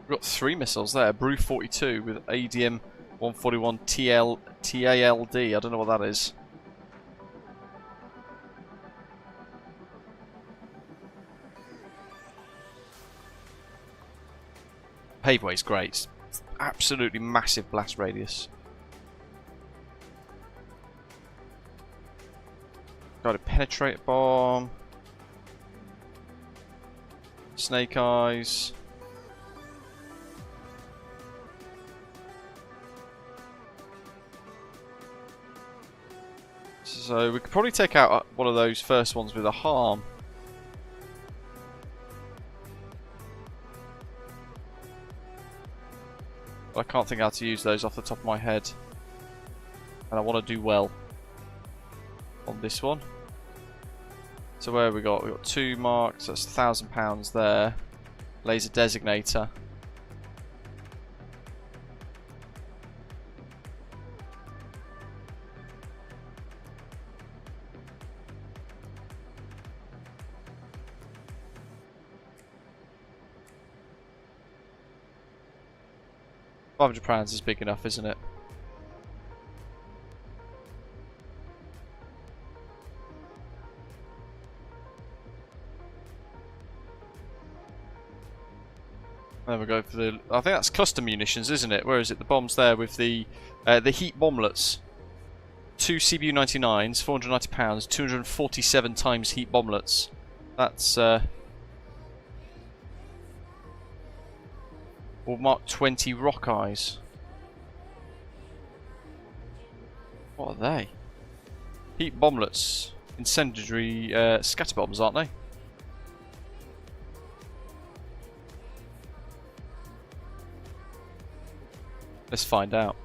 We've got 3 missiles there. Brew 42 with ADM 141 TALD. I don't know what that is. Paveway's great. It's absolutely massive blast radius. Got a penetrate bomb. Snake eyes. So we could probably take out one of those first ones with a harm. But I can't think how to use those off the top of my head. And I want to do well on this one. So where have we got? We've got 2 marks, that's £1,000 there. Laser designator. £500 is big enough, isn't it? There we go for the. I think that's cluster munitions, isn't it? Where is it? The bombs there with the heat bomblets. 2 CBU-99s, £490, 247 times heat bomblets. That's or Mark 20 rock eyes. What are they? Heat bomblets, incendiary scatter bombs, aren't they? Let's find out.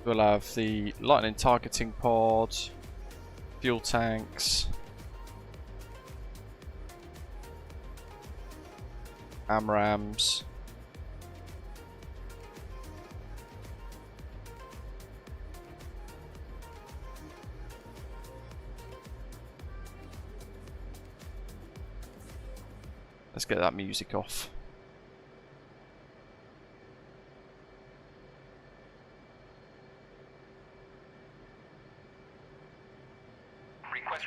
We'll have the lightning targeting pod, fuel tanks, AMRAAMs, let's get that music off.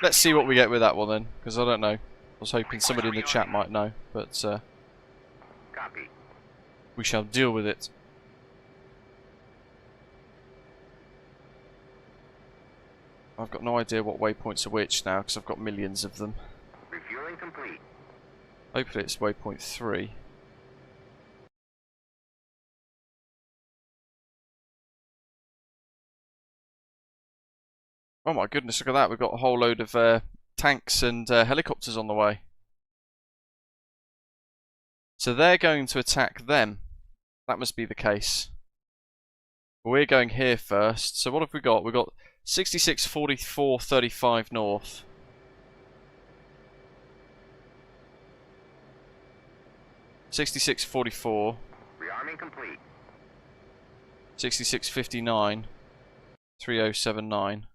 Let's see what we get with that one then, because I don't know. I was hoping somebody in the chat might know, but Copy. we shall deal with it. I've got no idea what waypoints are which now, because I've got millions of them. Refueling complete. Hopefully it's waypoint 3. Oh my goodness, look at that. We've got a whole load of tanks and helicopters on the way. So they're going to attack them. That must be the case. We're going here first. So what have we got? We've got 66, 44, 35 north. $66, 44. Rearming complete. 66, 59. 3079.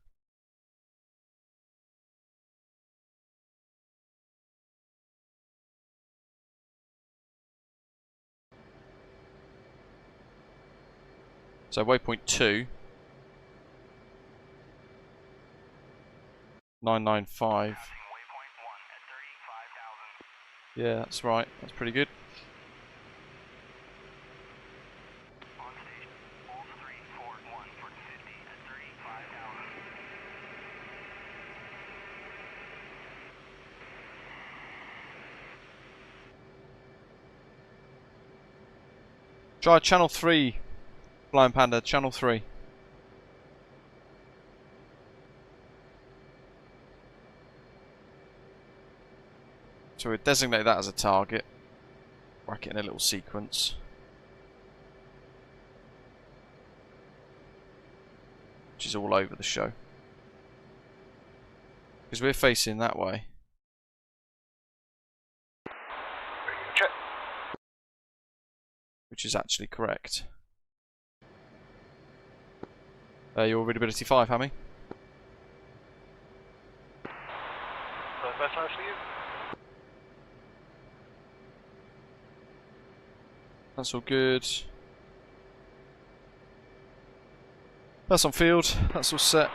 So waypoint 2. 995. Yeah, that's right. That's pretty good. Try channel 3, Flying Panda, channel 3. So we designate that as a target. Whack it in a little sequence. Which is all over the show. Because we're facing that way. Check. Which is actually correct. Your readability 5, Hammy. That's nice for you. That's all good. That's on field. That's all set.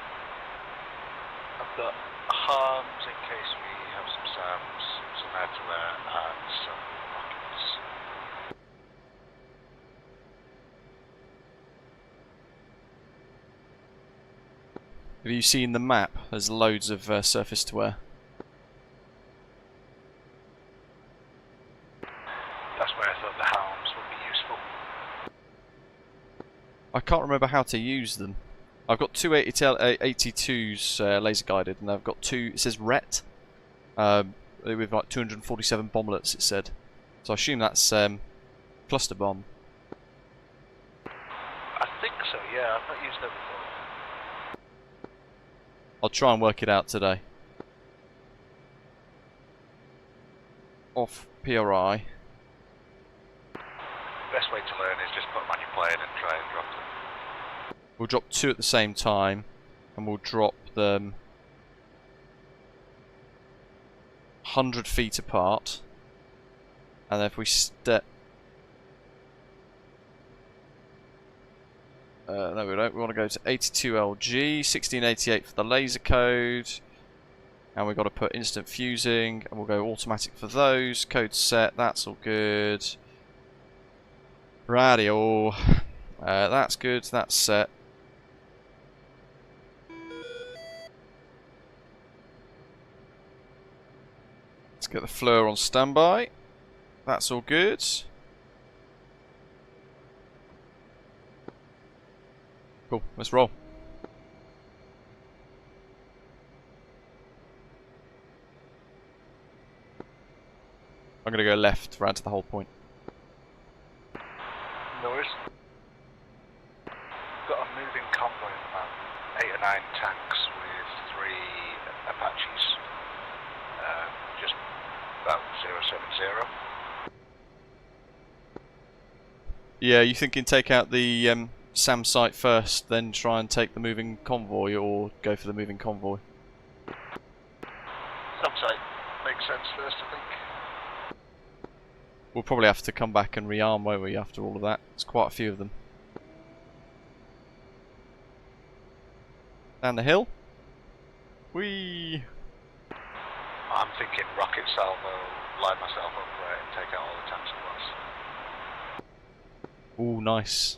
I've got harms in case we have some SAMs, some air-to-air, and some Have you seen the map? There's loads of surface to air. That's where I thought the helms would be useful. I can't remember how to use them. I've got two 82s laser guided, and I've got two. It says RET with like 247 bomblets. It said, so I assume that's cluster bomb. I think so. Yeah, I've not used that before. I'll try and work it out today. Off PRI. Best way to learn is just put them on your plane and try and drop them. We'll drop two at the same time, and we'll drop them 100 feet apart. And then if we step... no, we don't. We want to go to 82LG, 1688 for the laser code. And we've got to put instant fusing, and we'll go automatic for those. Code set, that's all good. Radio, that's good, that's set. Let's get the FLIR on standby. That's all good. Cool, let's roll. I'm going to go left, round to the whole point. No worries. Got a moving convoy of about 8 or 9 tanks with 3 Apaches. Just about 070. Yeah, you thinking take out the SAM site first, then try and take the moving convoy, or go for the moving convoy? Some site makes sense first, I think. We'll probably have to come back and rearm, won't we, after all of that? There's quite a few of them. Down the hill. Whee! I'm thinking rocket salvo, line myself up there and take out all the tanks at once. Ooh, nice.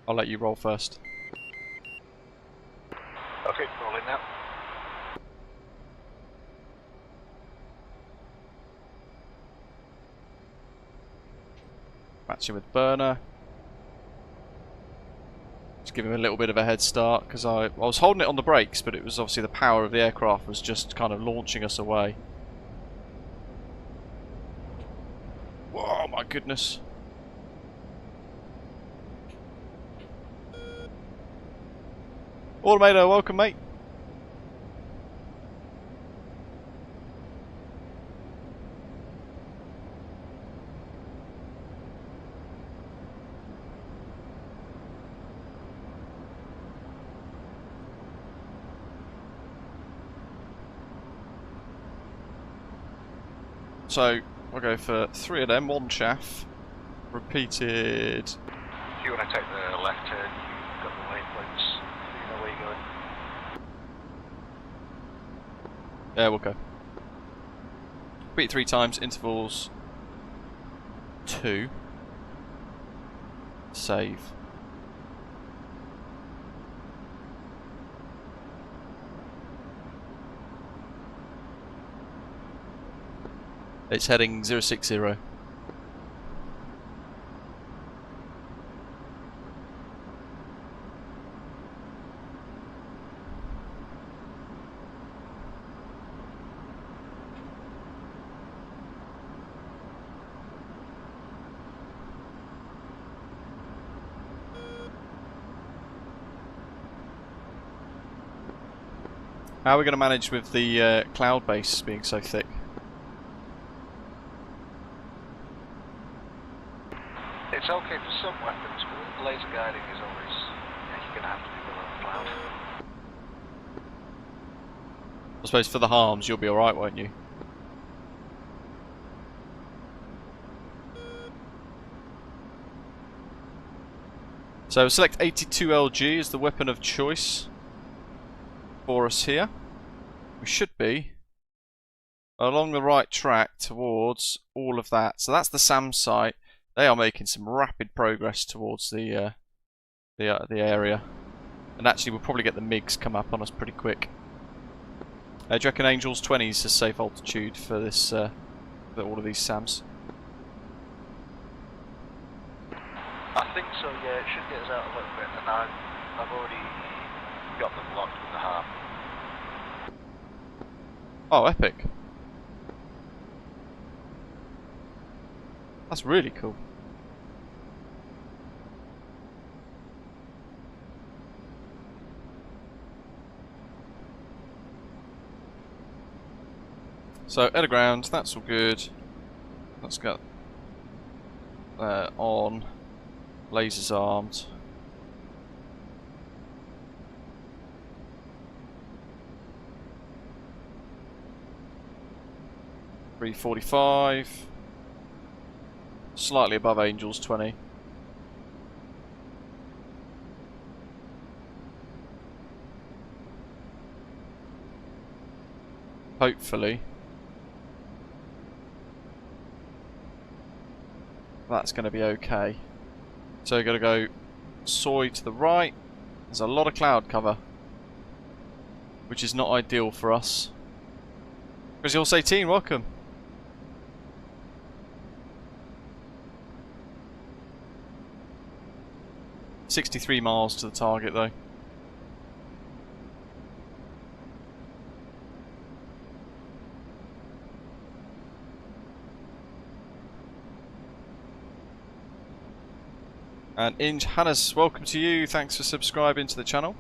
I'll let you roll first. Okay, rolling now. Matching with burner. Just give him a little bit of a head start, because I was holding it on the brakes, but it was obviously the power of the aircraft was just kind of launching us away. Whoa, my goodness. Automator, welcome mate. So, I'll go for 3 of them, 1 chaff, repeated. If you want to take the left turn, you've got the waypoints, so you know where you're going. Yeah, we'll go. Repeat 3 times, intervals 2. Save. It's heading 060. How are we going to manage with the cloud base being so thick? okay for some weapons, but laser guiding is always, you're going to have to be below the cloud. I suppose for the harms you'll be alright, won't you? So select 82LG as the weapon of choice for us here. We should be along the right track towards all of that. So that's the SAM site. They are making some rapid progress towards the area. And actually we'll probably get the MiGs come up on us pretty quick. Do you reckon Angels 20 is a safe altitude for this, for all of these SAMs? I think so, yeah, it should get us out a little bit, and I've already got them locked with the harm. Oh, epic. That's really cool. So, air to ground, that's all good. Let's get on. Lasers armed. .345. Slightly above Angels 20. Hopefully that's going to be okay. So we've got to go soy to the right. There's a lot of cloud cover, which is not ideal for us. Grizzles 18, welcome. $63 miles to the target though. And Inge Hannes, welcome to you. Thanks for subscribing to the channel.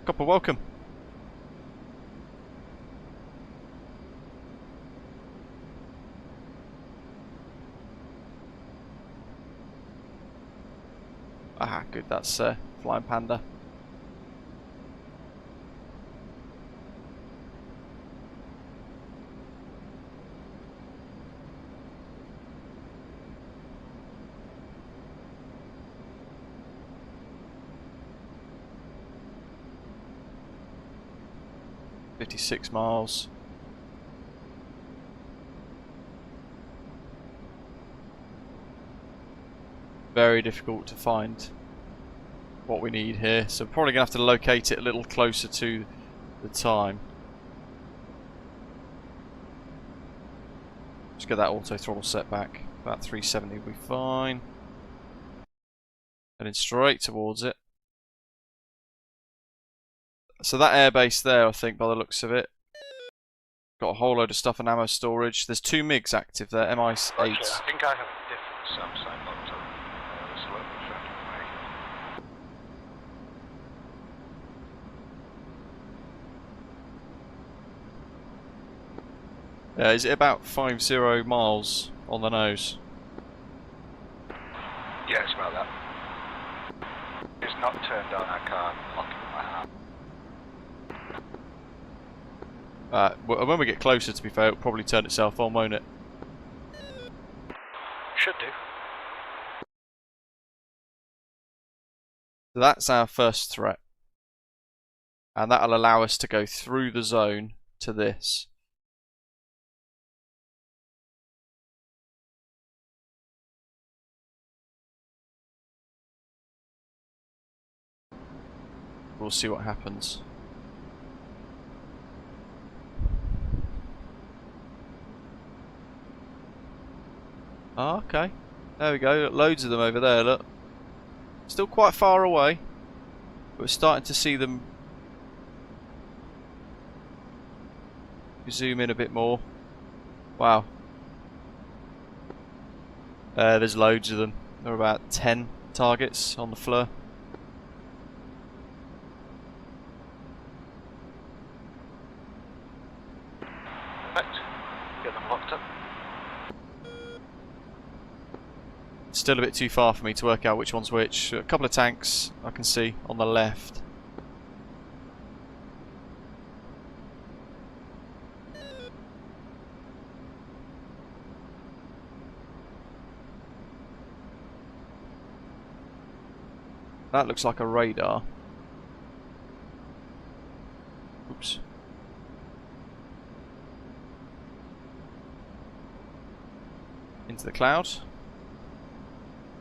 Copper, welcome. Ah, good. That's Flying Panda. $56 miles. Very difficult to find what we need here, so we're probably going to have to locate it a little closer to the time. Just get that auto throttle set back. About 370 will be fine. Heading straight towards it. So that airbase there, I think, by the looks of it, got a whole load of stuff and ammo storage. There's 2 MiGs active there, MI8s. I think I have a different SAM site locked up. It's a little bit further away. Yeah, is it about 50 miles on the nose? Yeah, it's about that. It's not turned on, I can't lock it with my arm. Well, when we get closer, to be fair, it'll probably turn itself on, won't it? Should do. So that's our first threat. And that'll allow us to go through the zone to this. We'll see what happens. Oh, okay. There we go. Loads of them over there, look. Still quite far away. But we're starting to see them zoom in a bit more. Wow. There's loads of them. There are about 10 targets on the floor. Perfect. Still a bit too far for me to work out which one's which. A couple of tanks I can see on the left. That looks like a radar. Oops. Into the cloud.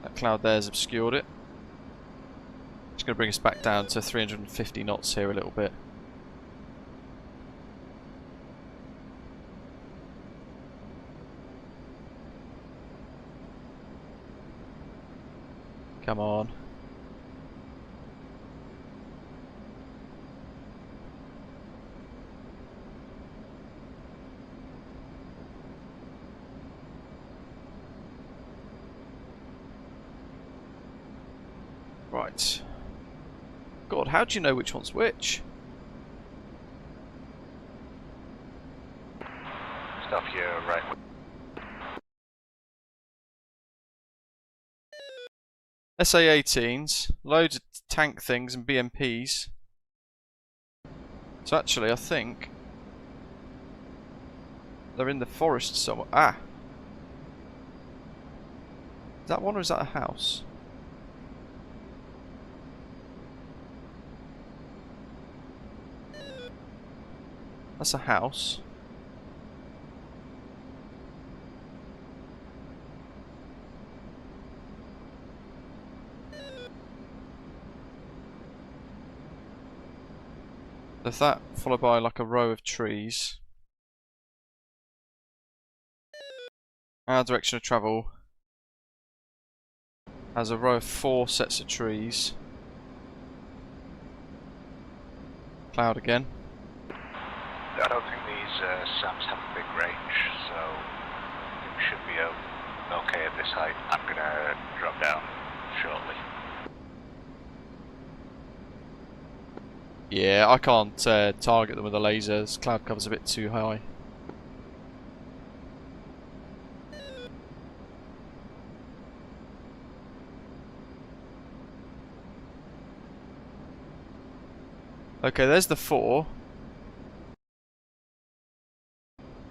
That cloud there's obscured it. Just going to bring us back down to 350 knots here a little bit. Come on. Right. God, how do you know which one's which? Stuff here, right. SA-18s, loads of tank things and BMPs. So actually I think they're in the forest somewhere. Ah! Is that one or is that a house? That's a house. There's that, followed by like a row of trees. Our direction of travel has a row of 4 sets of trees. Cloud again. I don't think these SAMs have a big range, so I think we should be okay at this height. I'm going to drop down shortly. Yeah, I can't target them with the lasers. Cloud cover's a bit too high. Okay, there's the 4.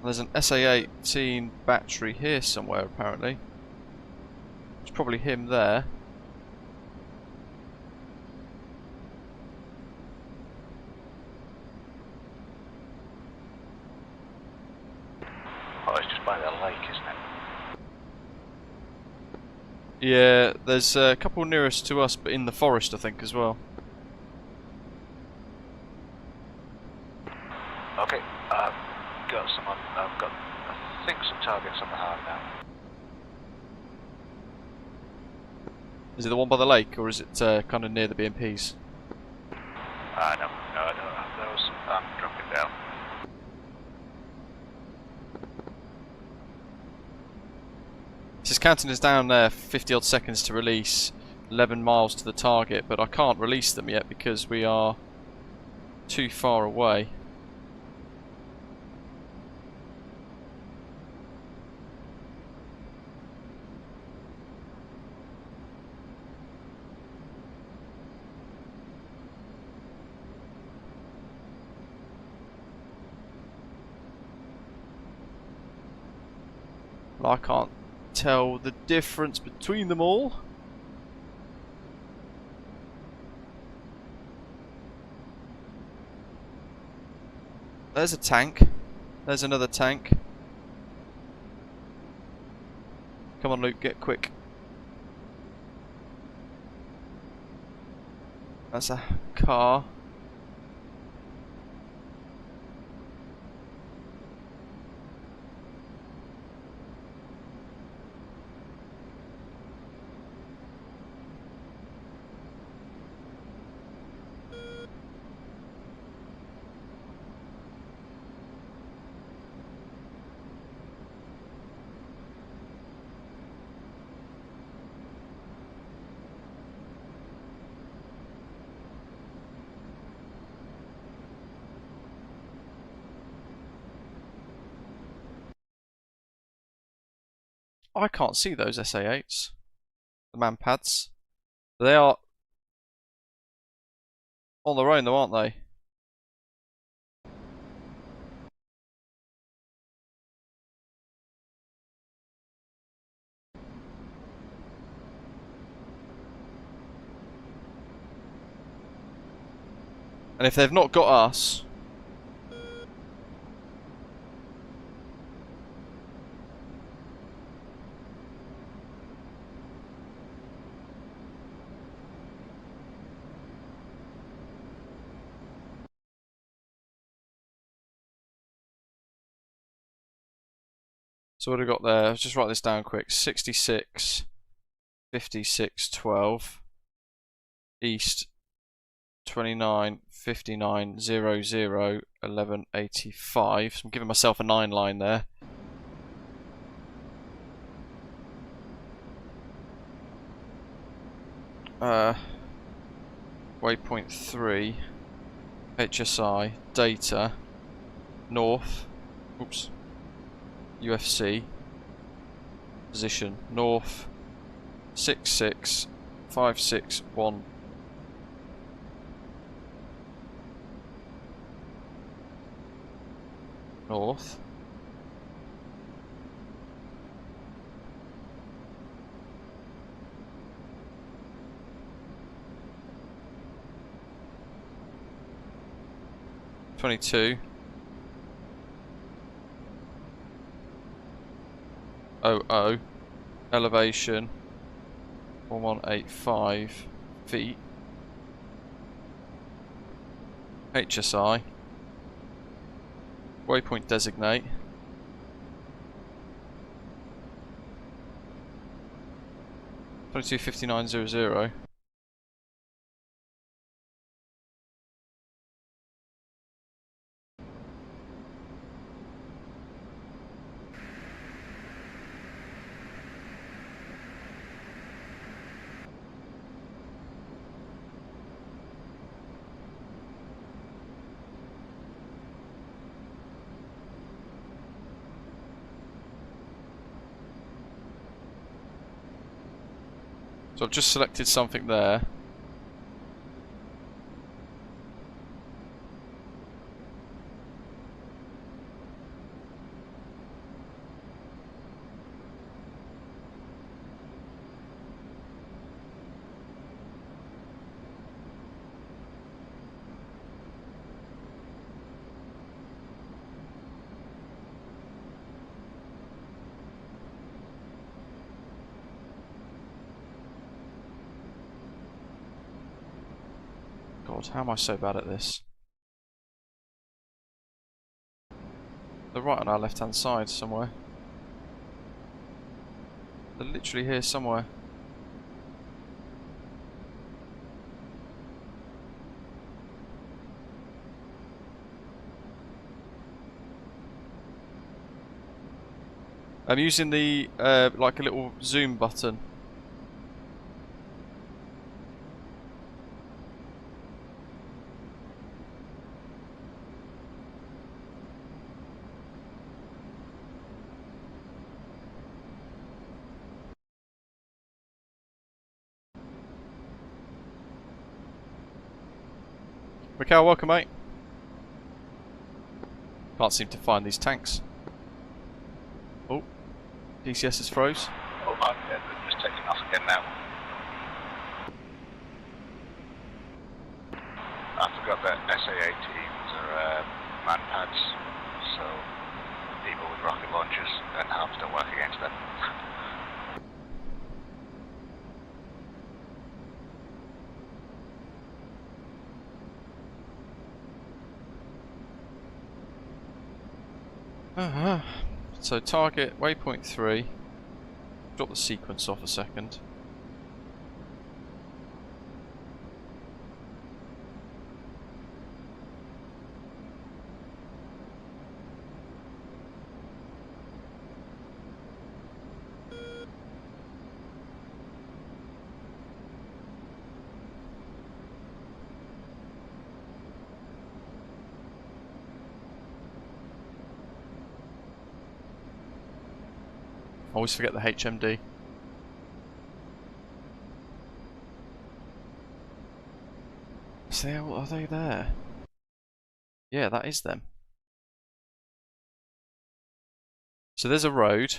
There's an SA-18 battery here somewhere, apparently. It's probably him there. Oh, it's just by the lake, isn't it? Yeah, there's a couple nearest to us, but in the forest, I think, as well. Okay, got some on, I've got, I think, some targets on the hard now. Is it the one by the lake, or is it kind of near the BMPs? No, I don't have those. I'm dropping down. This is counting us down 50 odd seconds to release 11 miles to the target, but I can't release them yet because we are too far away. I can't tell the difference between them all. There's a tank. There's another tank. Come on, Luke, get quick. That's a car. I can't see those SA-8s. the man pads. They are on their own though, aren't they? And if they've not got us... So what have we got there? Let's just write this down quick. 66, 56, 12. East, 29, 59, 00, 11, 85. So I'm giving myself a 9 line there. Waypoint 3, HSI, data, north, oops, UFC, position, north, 66, 561. North. $22. 00. Elevation 1185 feet. HSI. Waypoint designate. $22.59.00. So I've just selected something there. God, how am I so bad at this? They're right on our left hand side somewhere. They're literally here somewhere. I'm using the like a little zoom button. Raquel, welcome, mate. Can't seem to find these tanks. Oh, DCS is froze. Oh, yeah, they're just taking off again now. I forgot that SA-18s are man pads, so people with rocket launchers and arms don't work against them. So target waypoint 3. Drop the sequence off a second. I always forget the HMD. Are they there? Yeah, that is them. So there's a road.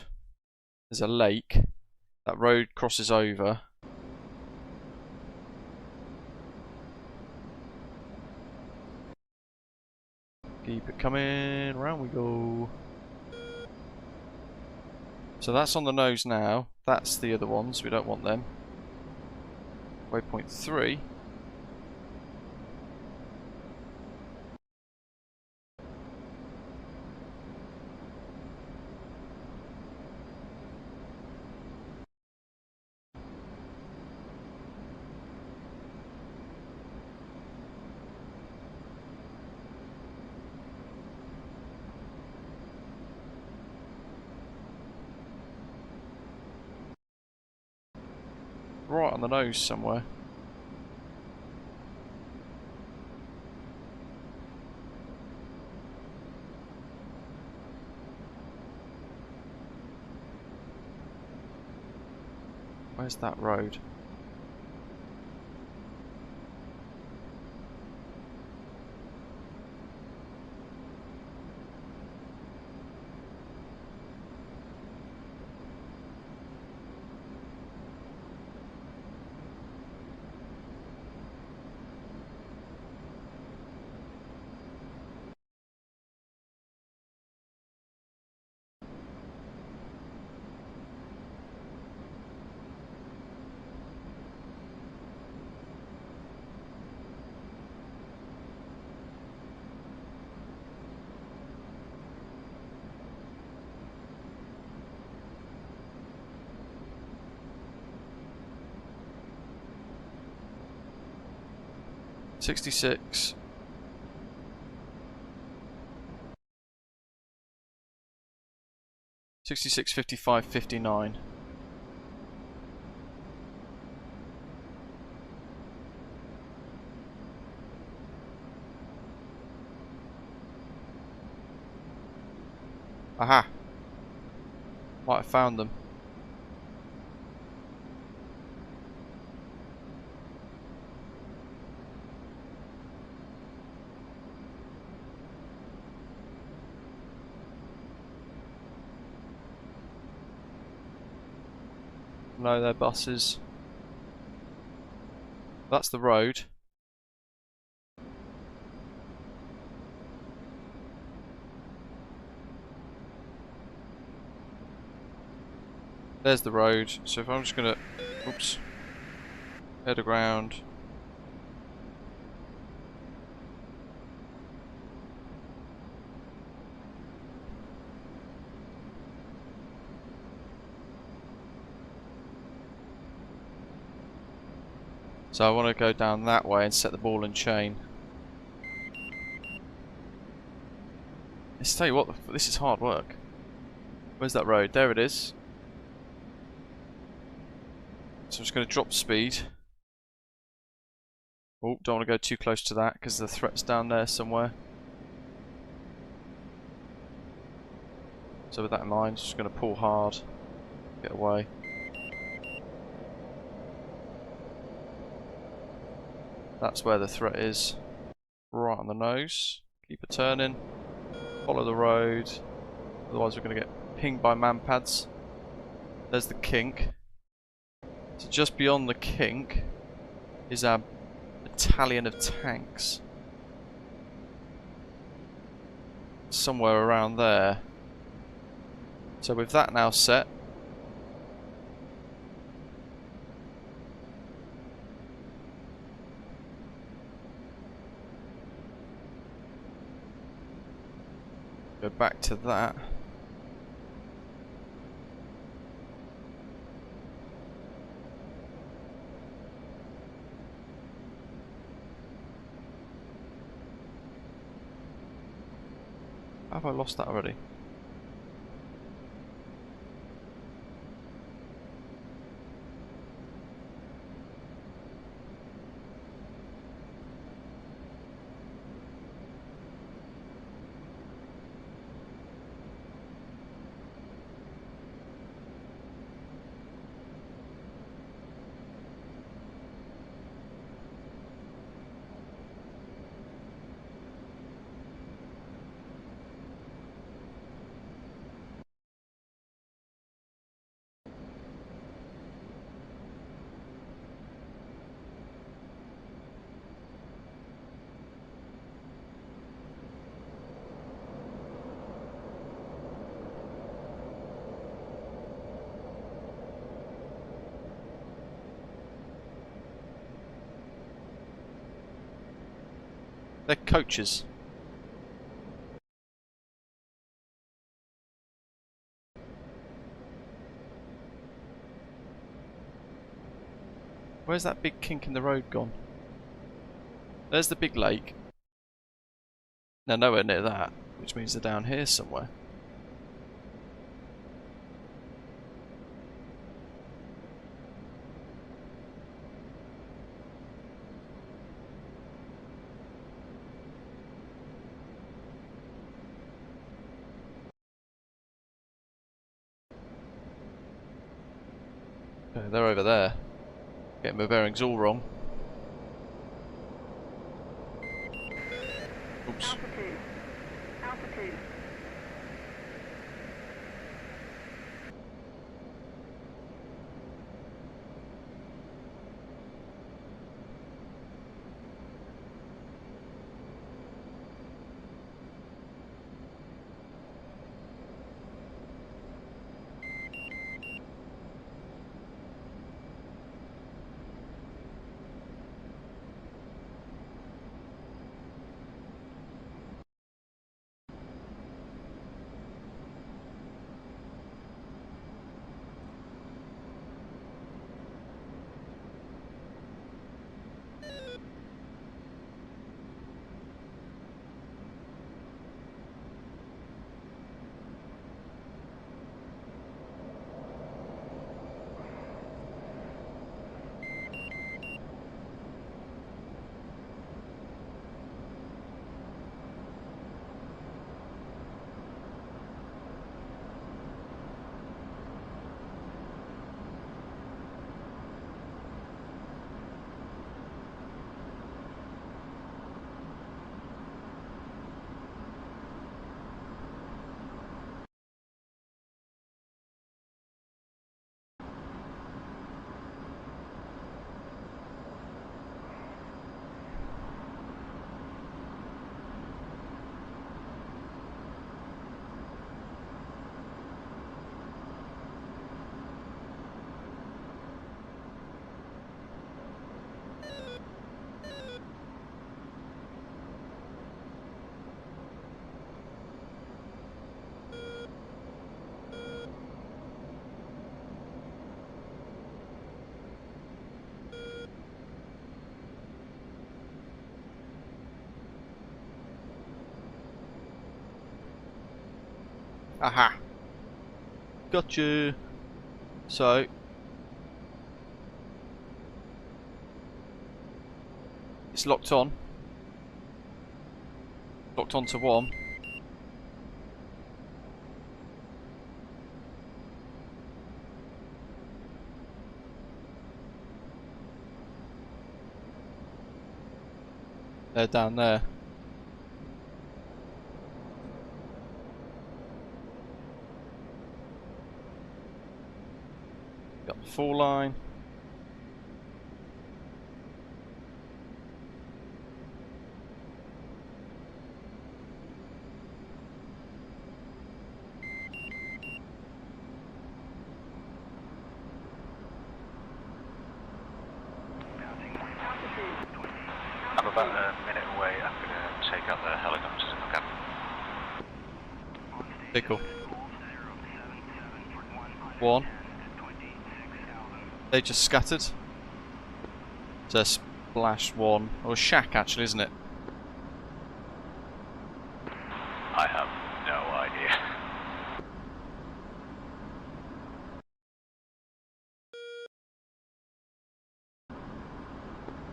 There's a lake. That road crosses over. Keep it coming. Round we go. So that's on the nose now. That's the other ones. We don't want them. Waypoint 3. Right on the nose somewhere. Where's that road? $66. 66, 55, 59. Aha! Might have found them. No, they're buses. That's the road. There's the road. So if I'm just gonna, oops, head around. So I want to go down that way and set the ball and chain. Let's tell you what, this is hard work. Where's that road? There it is. So I'm just going to drop speed. Oh, don't want to go too close to that because the threat's down there somewhere. So with that in mind, just going to pull hard, get away. That's where the threat is. Right on the nose. Keep it turning. Follow the road. Otherwise we're going to get pinged by manpads. There's the kink. So just beyond the kink is our battalion of tanks. Somewhere around there. So with that now set, go back to that. Have I lost that already? They're coaches. Where's that big kink in the road gone? There's the big lake. Now nowhere near that, which means they're down here somewhere. They're over there. Getting my bearings all wrong. Oops. Altitude. Altitude. Aha! Gotcha! So... it's locked on. Locked onto one. They're down there. Got the full line. I'm about a minute away. I'm going to take out the helicopters if I can. Okay, cool. One. They just scattered. It's a splash one. Or a shack actually, isn't it? I have no idea.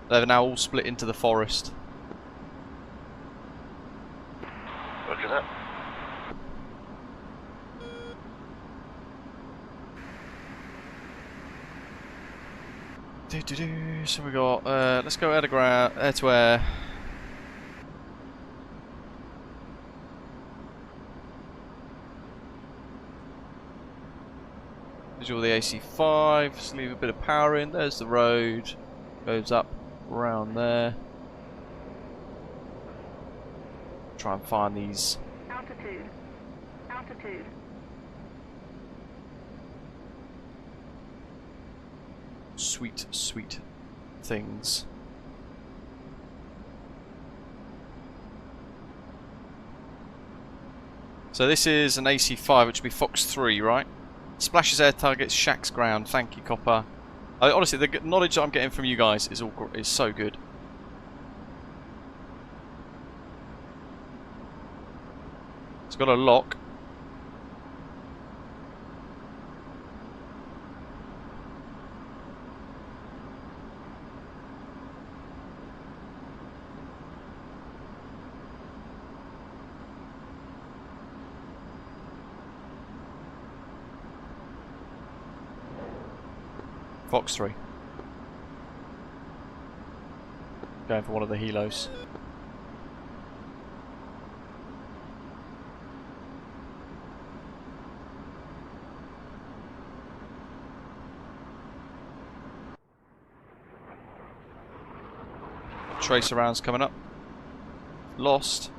They're now all split into the forest. Look at that. So we got, let's go air to ground, air to air. Visual the AC5, just leave a bit of power in, there's the road, goes up around there. Try and find these. Altitude. Altitude. Sweet, sweet things. So this is an AC5, which would be Fox 3, right? Splashes air targets, shacks ground. Thank you, Copper. Honestly, the knowledge that I'm getting from you guys is so good. It's got a lock. Fox 3. Going for one of the helos. Tracer rounds coming up. Lost.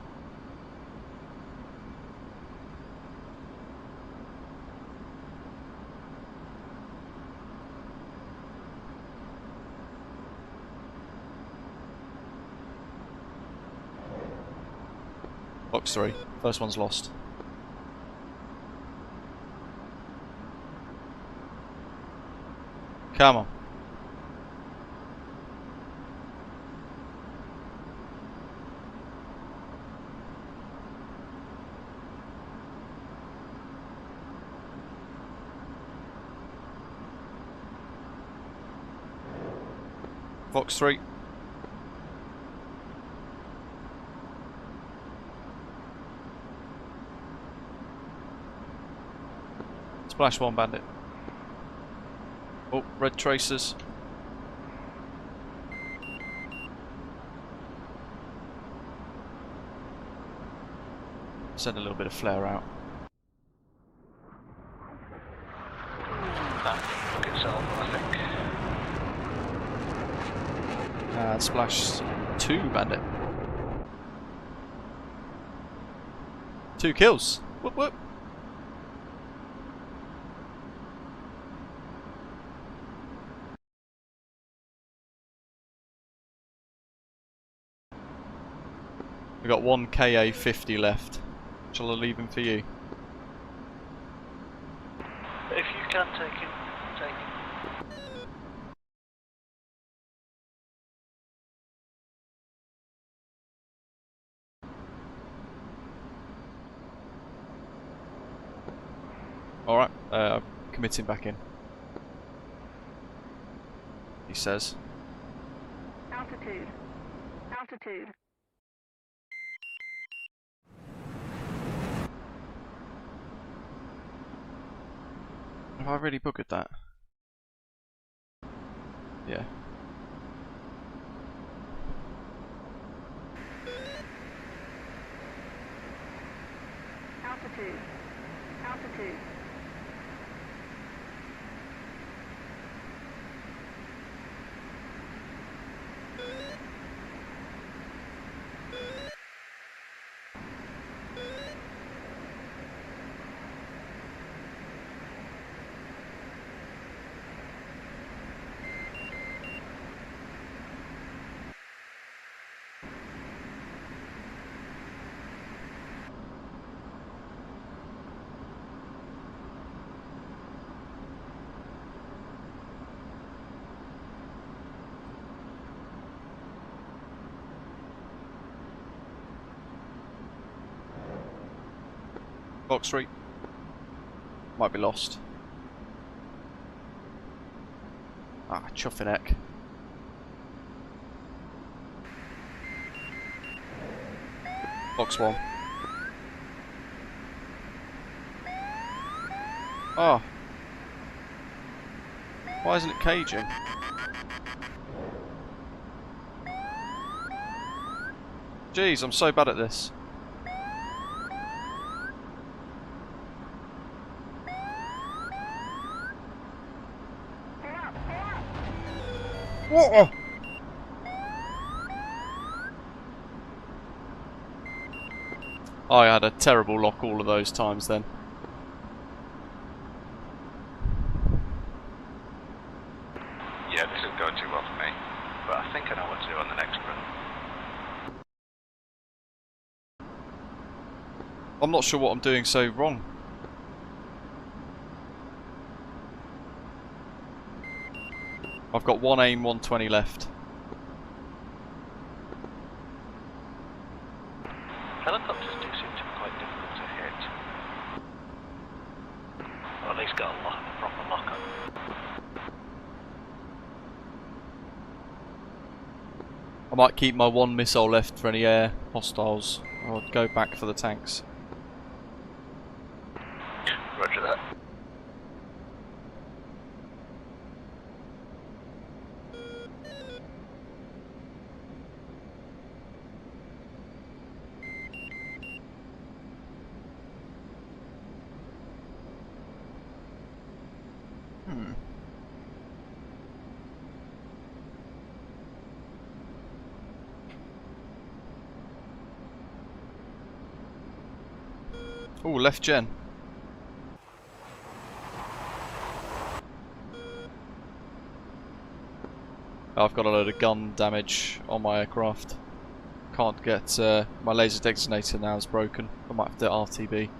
Fox 3. First one's lost. Come on. Fox 3. Splash 1 bandit. Oh, red tracers. Send a little bit of flare out. That took itself, I think. Splash 2 bandit. 2 kills. Whoop whoop. We've got one KA50 left. Shall I leave him for you? If you can take him, take him. Alright, I'm committing back in. He says. Altitude. Altitude. Have I really buggered that? Yeah. Altitude. Altitude. Fox 3. Might be lost. Ah, chuffing heck. Fox 1. Oh. Why isn't it caging? Jeez, I'm so bad at this. What? I had a terrible lock all of those times then. Yeah, this isn't going too well for me, but I think I know what to do on the next run. I'm not sure what I'm doing so wrong. I've got one aim, 120 left. Helicopters do seem to be quite difficult to hit. Or at least get a proper lock-up. I might keep my one missile left for any air hostiles. I'll go back for the tanks. Roger that. Ooh, left gen. I've got a load of gun damage on my aircraft. Can't get my laser designator now is broken. I might have to RTB.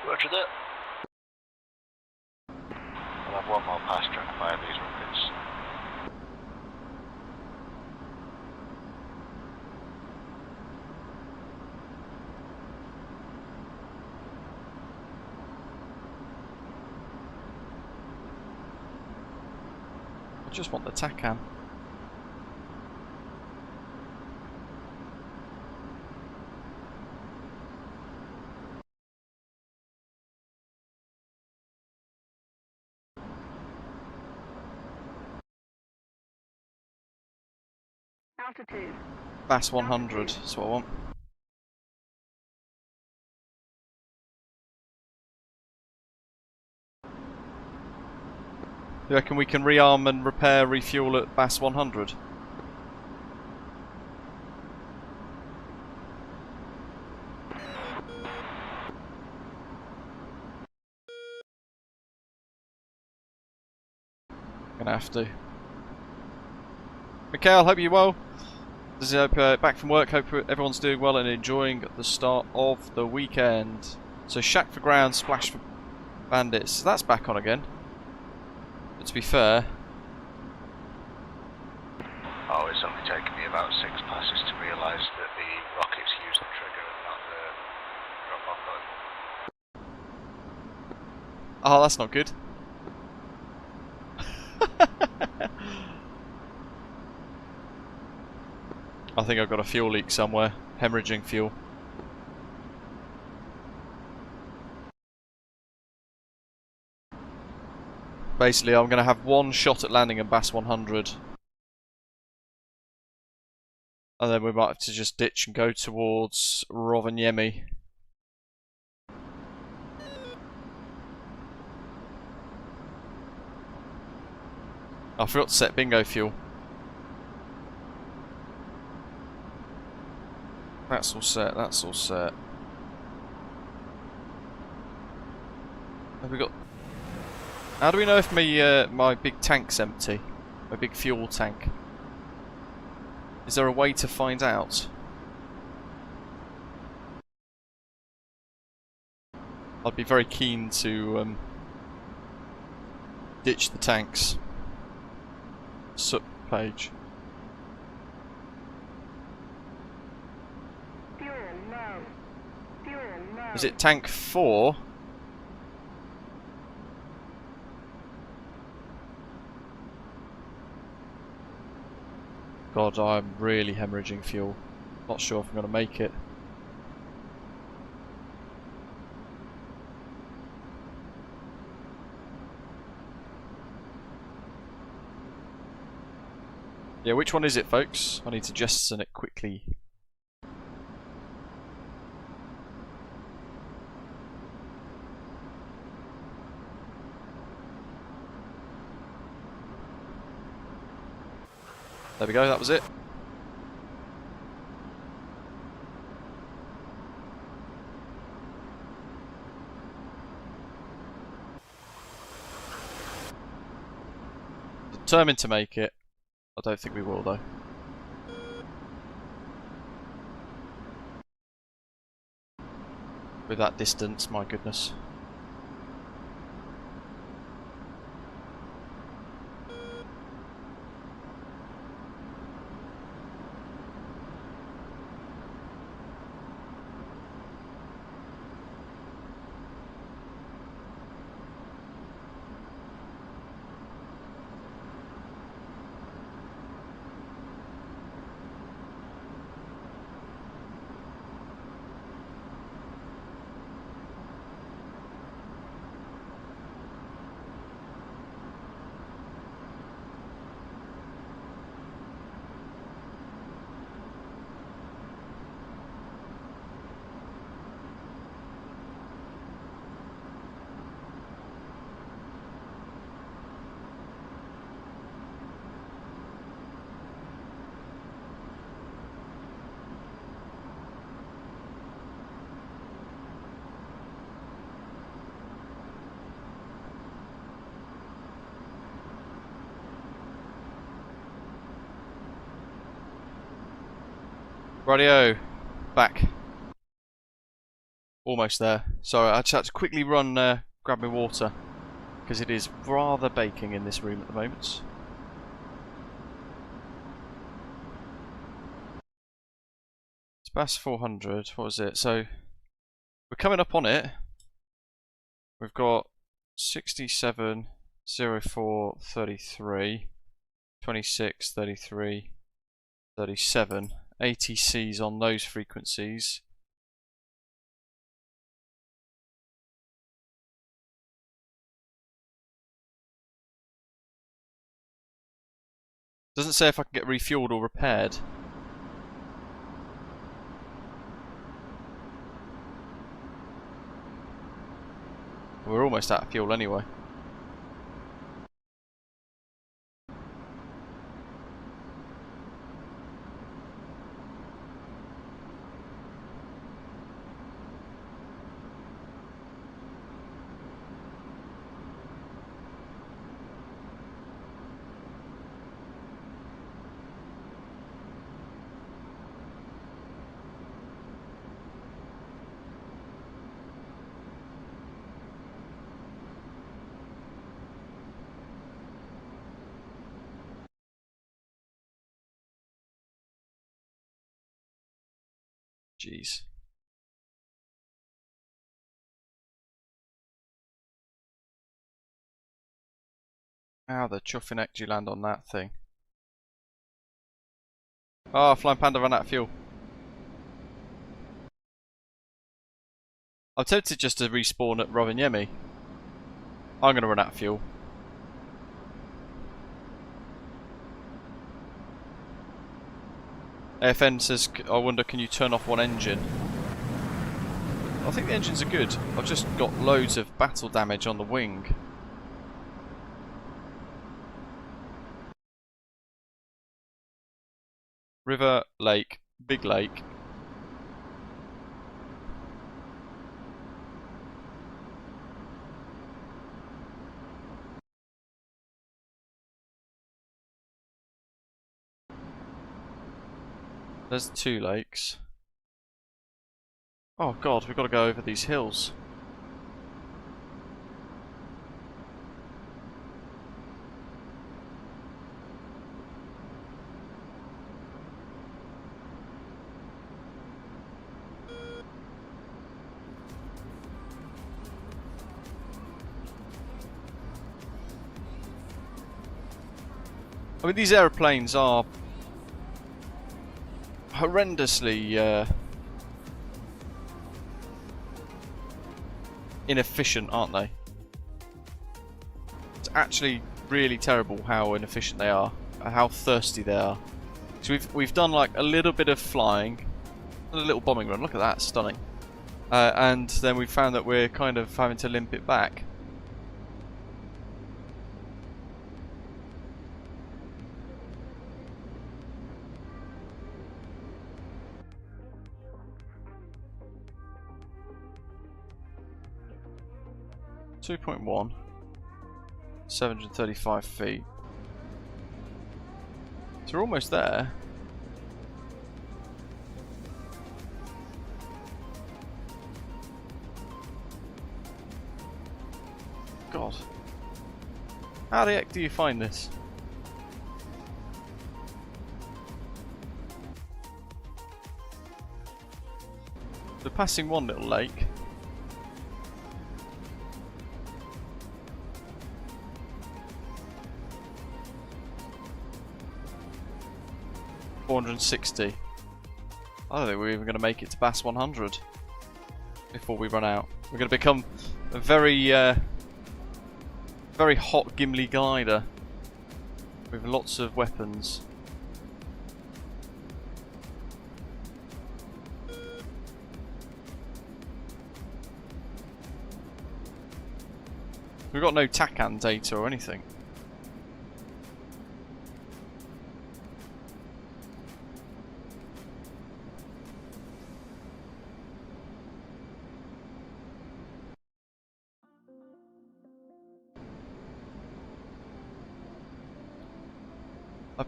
Roger that. I'll have one more pass trying to fire these rockets. I just want the TACAM. Altitude. Bass 100, that's what I want. You reckon we can rearm and repair, refuel at Bass 100? Gonna have to. Mikhail, hope you're well. This is back from work. Hope everyone's doing well and enjoying the start of the weekend. So Shack for ground, splash for bandits. So that's back on again. But to be fair, Oh, it's only taken me about 6 passes to realise that the rockets use the trigger and not the drop-off button. oh, that's not good. I think I've got a fuel leak somewhere. Hemorrhaging fuel. Basically, I'm going to have one shot at landing a Bass 100. And then we might have to just ditch and go towards Rovaniemi. I forgot to set bingo fuel. That's all set, that's all set. Have we got... How do we know if my big tank's empty? My big fuel tank? Is there a way to find out? I'd be very keen to ditch the tanks. Sup page. Fuel low. Fuel low. Is it tank 4? God, I'm really hemorrhaging fuel. Not sure if I'm going to make it. Yeah, which one is it, folks? I need to jettison it quickly. There we go, that was it. Determined to make it. I don't think we will though. With that distance, my goodness. Rightio, back. Almost there. Sorry, I just had to quickly run, grab my water, because it is rather baking in this room at the moment. It's Bass 400, what was it? So, we're coming up on it. We've got 67, 04, 33, 26, 33, 37. ATCs on those frequencies. Doesn't say if I can get refueled or repaired. We're almost out of fuel anyway. Jeez. How the chuffing heck do you land on that thing? Oh, Flying Panda ran out of fuel. I'm tempted just to respawn at Rovaniemi. I'm going to run out of fuel. AFN says, I wonder, can you turn off one engine? I think the engines are good. I've just got loads of battle damage on the wing. River, lake, big lake. There's 2 lakes. Oh god, we've got to go over these hills. I mean, these aeroplanes are horrendously inefficient, aren't they? It's actually really terrible how inefficient they are, how thirsty they are. So we've done like a little bit of flying, a little bombing run. Look at that, stunning. And then we found that we're kind of having to limp it back. .1, 735 feet. So we're almost there. How the heck do you find this? We're passing one little lake. $460. I don't think we're even going to make it to Bass 100 before we run out. We're going to become a very, very hot Gimli glider with lots of weapons. We've got no TACAN data or anything.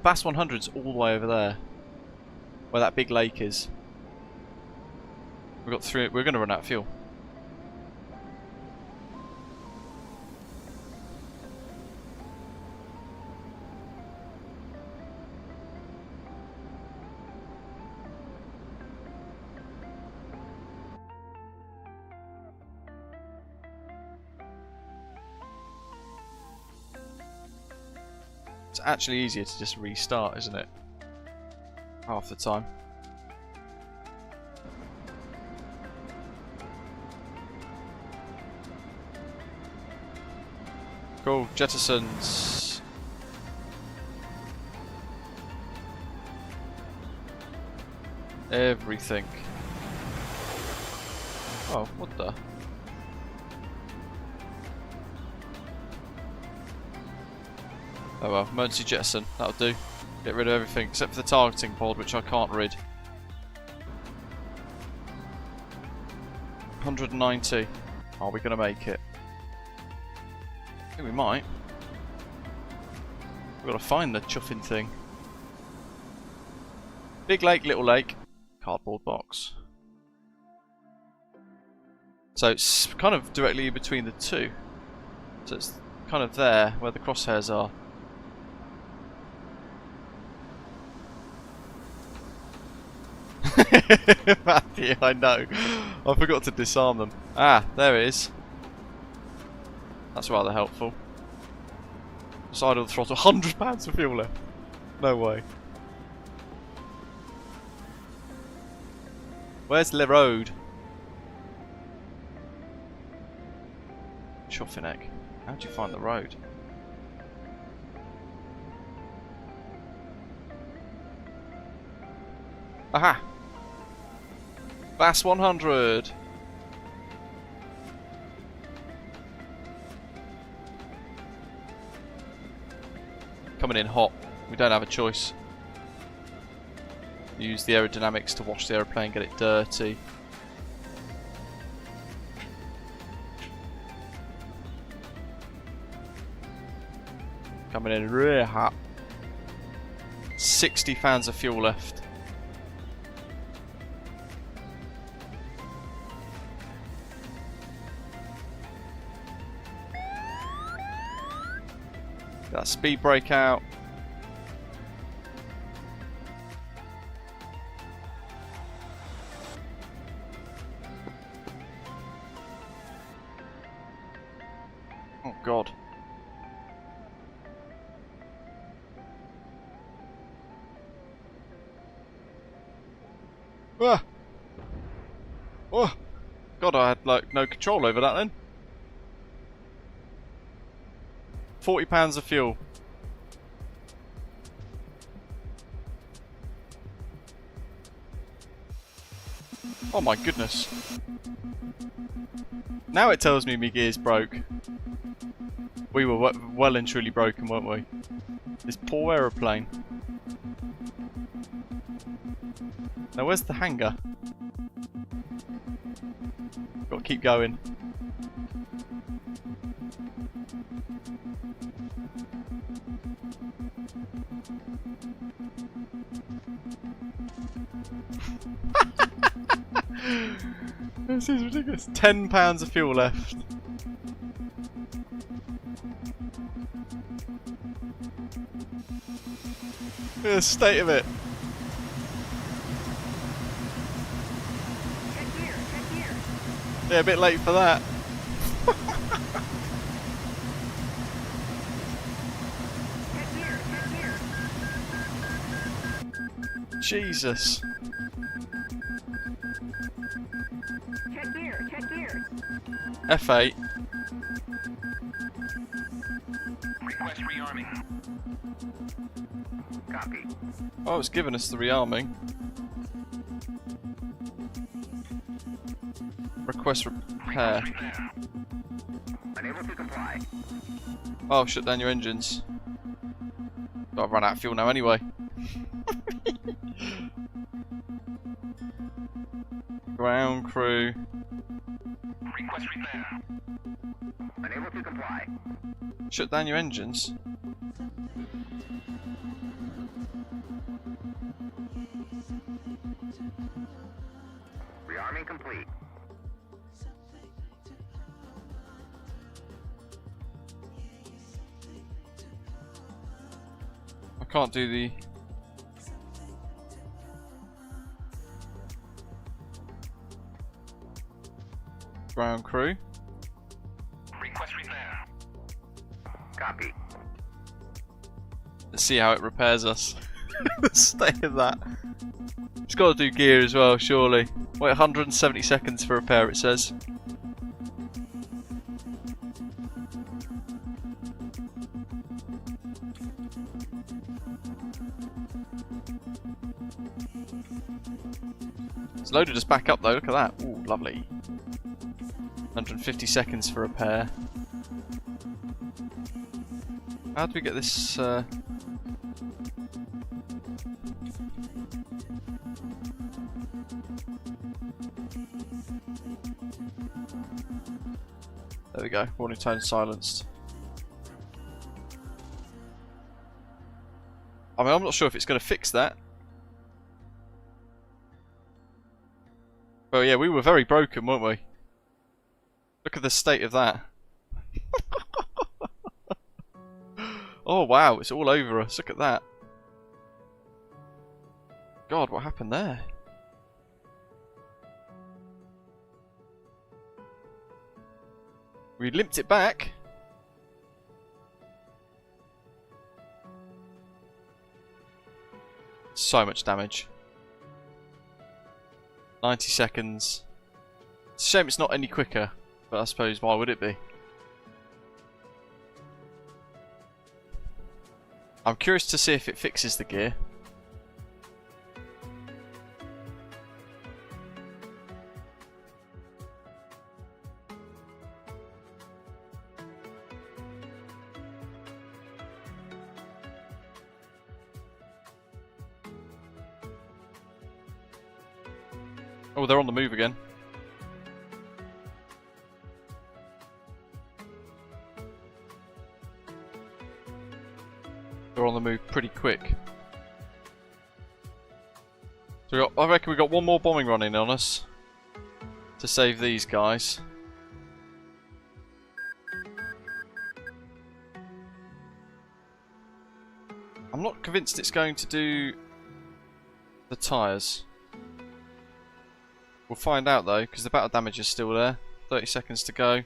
Bass 100's all the way over there, where that big lake is. We've got three. We're going to run out of fuel. It's actually easier to just restart, isn't it? Half the time. Cool, jettisons. Everything. Oh, what the? Oh well, emergency jettison, that'll do. Get rid of everything except for the targeting pod, which I can't rid. 190. Are we going to make it? I think we might. We've got to find the chuffing thing. Big lake, little lake. Cardboard box. So it's kind of directly in between the two. So it's kind of there, where the crosshairs are. Matthew, I know. I forgot to disarm them. Ah, there it is. That's rather helpful. Side of the throttle. £100 of fuel left. No way. Where's the road? Choffinek. How'd you find the road? Aha! Bass 100! Coming in hot. We don't have a choice. Use the aerodynamics to wash the aeroplane, get it dirty. Coming in real hot. 60 fans of fuel left. That speed brake out. Oh God. Ah. Oh God, I had like no control over that then. £40 of fuel. Oh my goodness. Now it tells me my gears broke. We were well and truly broken, weren't we? This poor aeroplane. Now where's the hangar? Got to keep going. This is ridiculous. £10 of fuel left. The state of it. Check gear, check gear. Yeah, a bit late for that. Check gear, check gear. Jesus. Check gear, check gear. F8. Request rearming. Copy. Oh, it's given us the rearming. Request repair. Unable to comply. Oh, shut down your engines. I've run out of fuel now anyway. Ground crew. Request repair. Unable to comply. Shut down your engines. Rearming complete. I can't do the... ground crew. Request repair. Copy. Let's see how it repairs us. The state of that. It's got to do gear as well, surely. Wait, 170 seconds for repair, it says. It's loaded us back up though, look at that. Ooh, lovely. 150 seconds for repair. How do we get this? There we go, warning tone silenced. I mean, I'm not sure if it's going to fix that. Well, yeah, we were very broken, weren't we? Look at the state of that. Oh wow, it's all over us. Look at that. God, what happened there? We limped it back. So much damage. 90 seconds. It's a shame it's not any quicker, but I suppose why would it be? I'm curious to see if it fixes the gear. Oh, they're on the move again. They're on the move pretty quick. So I reckon we got one more bombing run in on us to save these guys. I'm not convinced it's going to do the tyres. We'll find out though, because the battle damage is still there. 30 seconds to go.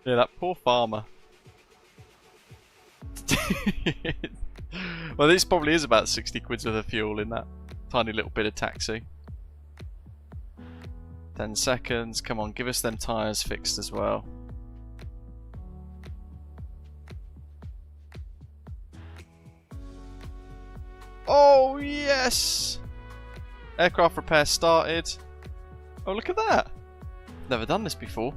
Yeah, that poor farmer. Well, this probably is about 60 quid's worth of fuel in that tiny little bit of taxi. 10 seconds. Come on, give us them tyres fixed as well. Oh, yes! Aircraft repair started. Oh, look at that. Never done this before.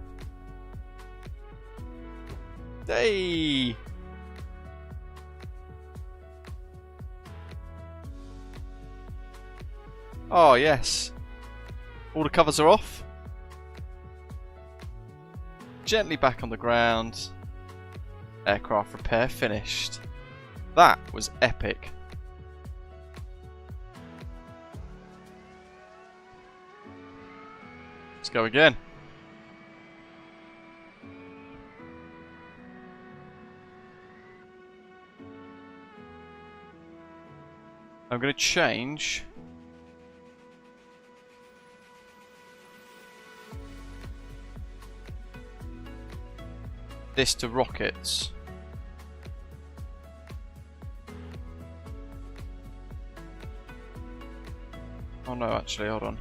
Hey! Oh, yes. All the covers are off. Gently back on the ground. Aircraft repair finished. That was epic. Let's go again. I'm going to change this to rockets. Oh no, actually, hold on.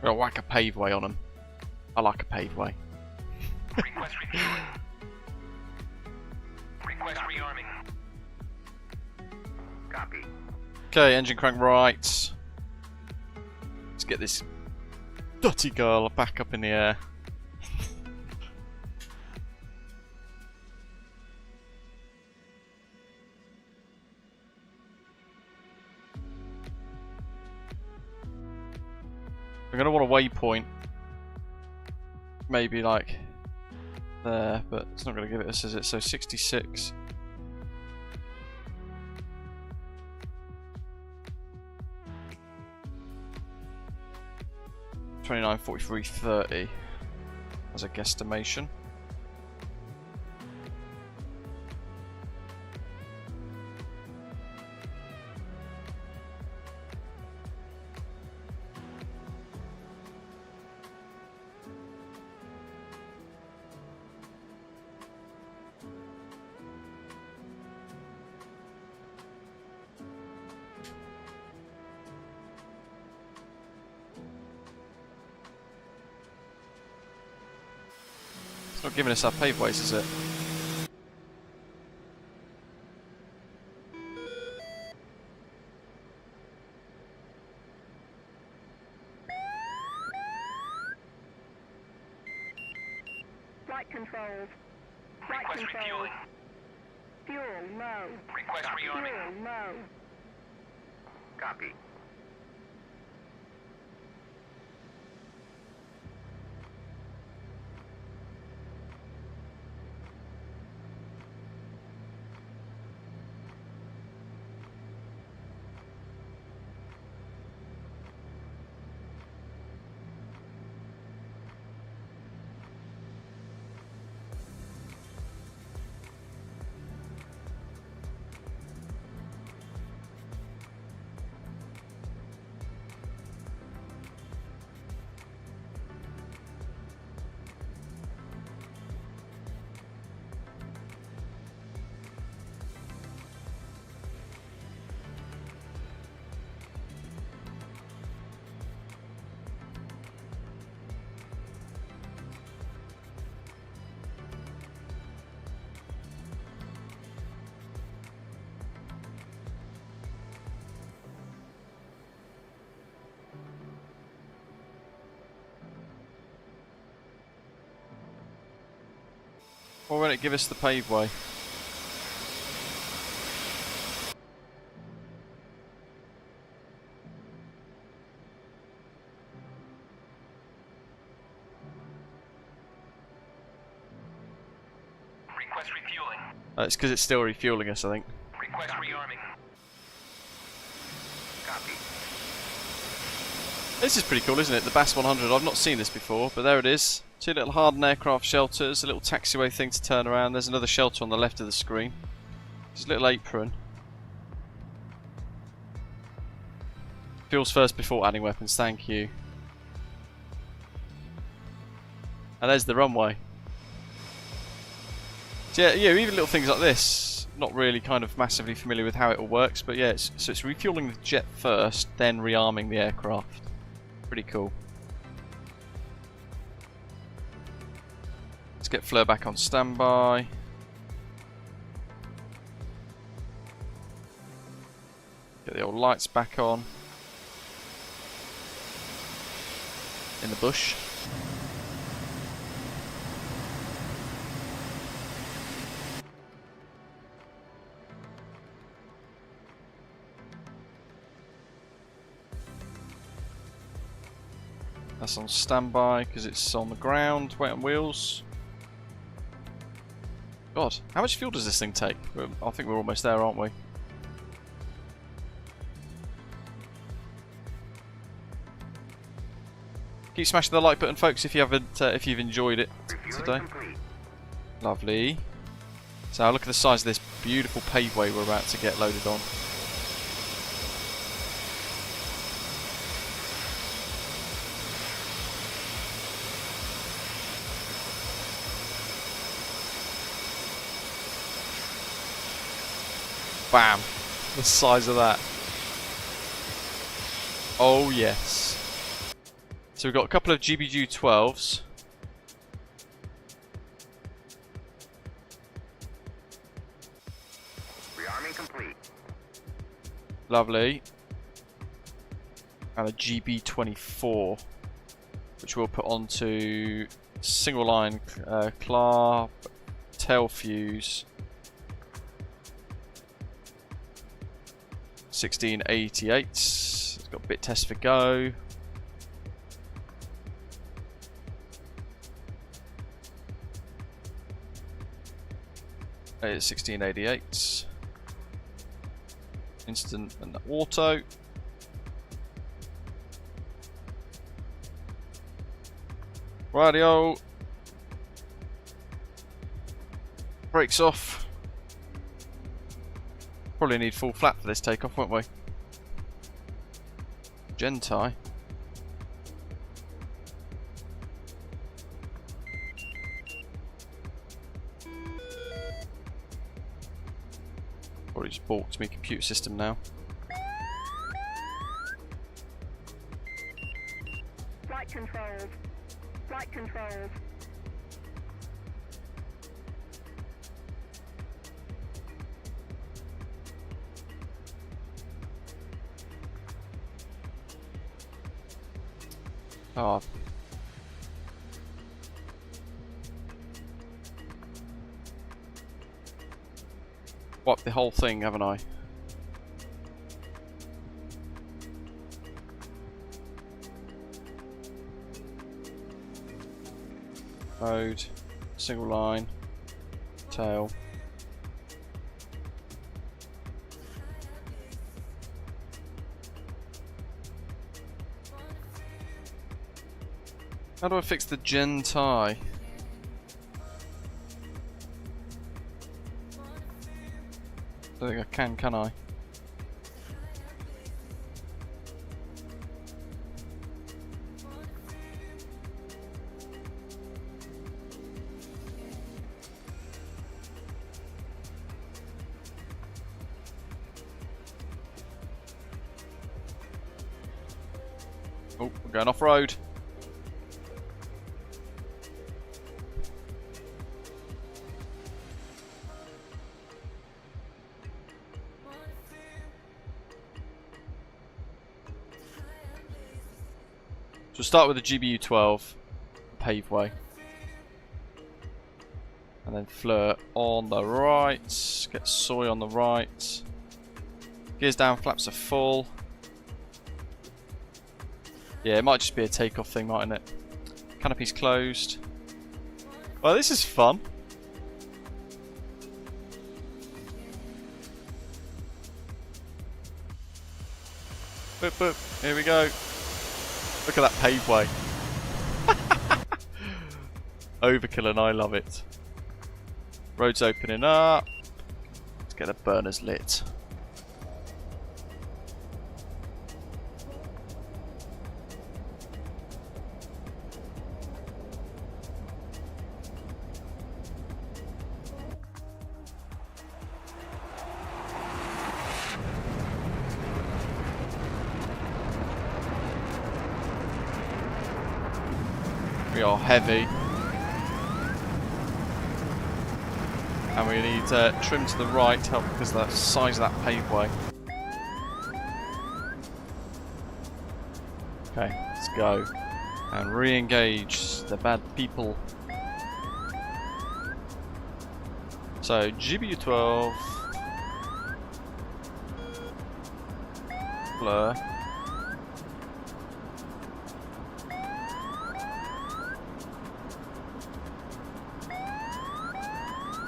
I'll whack a paveway on them. I like a paveway. Request refueling. Request rearming. Copy. Okay, engine crank right. Let's get this dirty girl back up in the air. I'm gonna want a waypoint. Maybe like there, but it's not gonna give it us, is it? So 66. $29, $43, $30 as a guesstimation. It's not giving us our paveways, is it? Flight controls. Flight Request controls. refueling. Fuel low. Request rearming. Fuel low. Copy. Or will it give us the paveway? Request refueling. It's because it's still refueling us, I think. Request rearming. Copy. This is pretty cool, isn't it? The BAS 100. I've not seen this before, but there it is. Two little hardened aircraft shelters, a little taxiway thing to turn around. There's another shelter on the left of the screen. Just a little apron. Fuels first before adding weapons, thank you. And there's the runway. So yeah, even little things like this, not really kind of massively familiar with how it all works, but yeah, so it's refueling the jet first, then rearming the aircraft. Pretty cool. Let's get Fleur back on standby. Get the old lights back on. In the bush. That's on standby because it's on the ground, wet on wheels. God, how much fuel does this thing take? I think we're almost there, aren't we? Keep smashing the like button, folks, if you haven't, if you've enjoyed it today. Lovely. So look at the size of this beautiful paveway we're about to get loaded on. Bam! The size of that. Oh yes. So we've got a couple of GBU-12s. Rearming complete. Lovely. And a GB-24, which we'll put onto single line CLARP, tail fuse. 1688. It's got bit test for go. It's 1688. Instant and auto. Radio. Brakes off. Probably need full flat for this takeoff, won't we? Gentai. Probably just balked me computer system now. Flight controls. Flight controls. Oh. Wiped the whole thing, haven't I? Mode, single line, tail. How do I fix the Gentai? Don't think I can I? Oh, we're going off-road. So we'll start with the GBU-12 paveway. And then flirt on the right. Get soy on the right. Gears down, flaps are full. Yeah, it might just be a takeoff thing, mightn't it? Canopy's closed. Well, this is fun. Boop, boop. Here we go. Look at that paveway. Overkill and I love it. Road's opening up. Let's get the burners lit. We are heavy. And we need trim to the right to help because of the size of that paveway. Okay, let's go. And re-engage the bad people. So, GBU-12. Blur.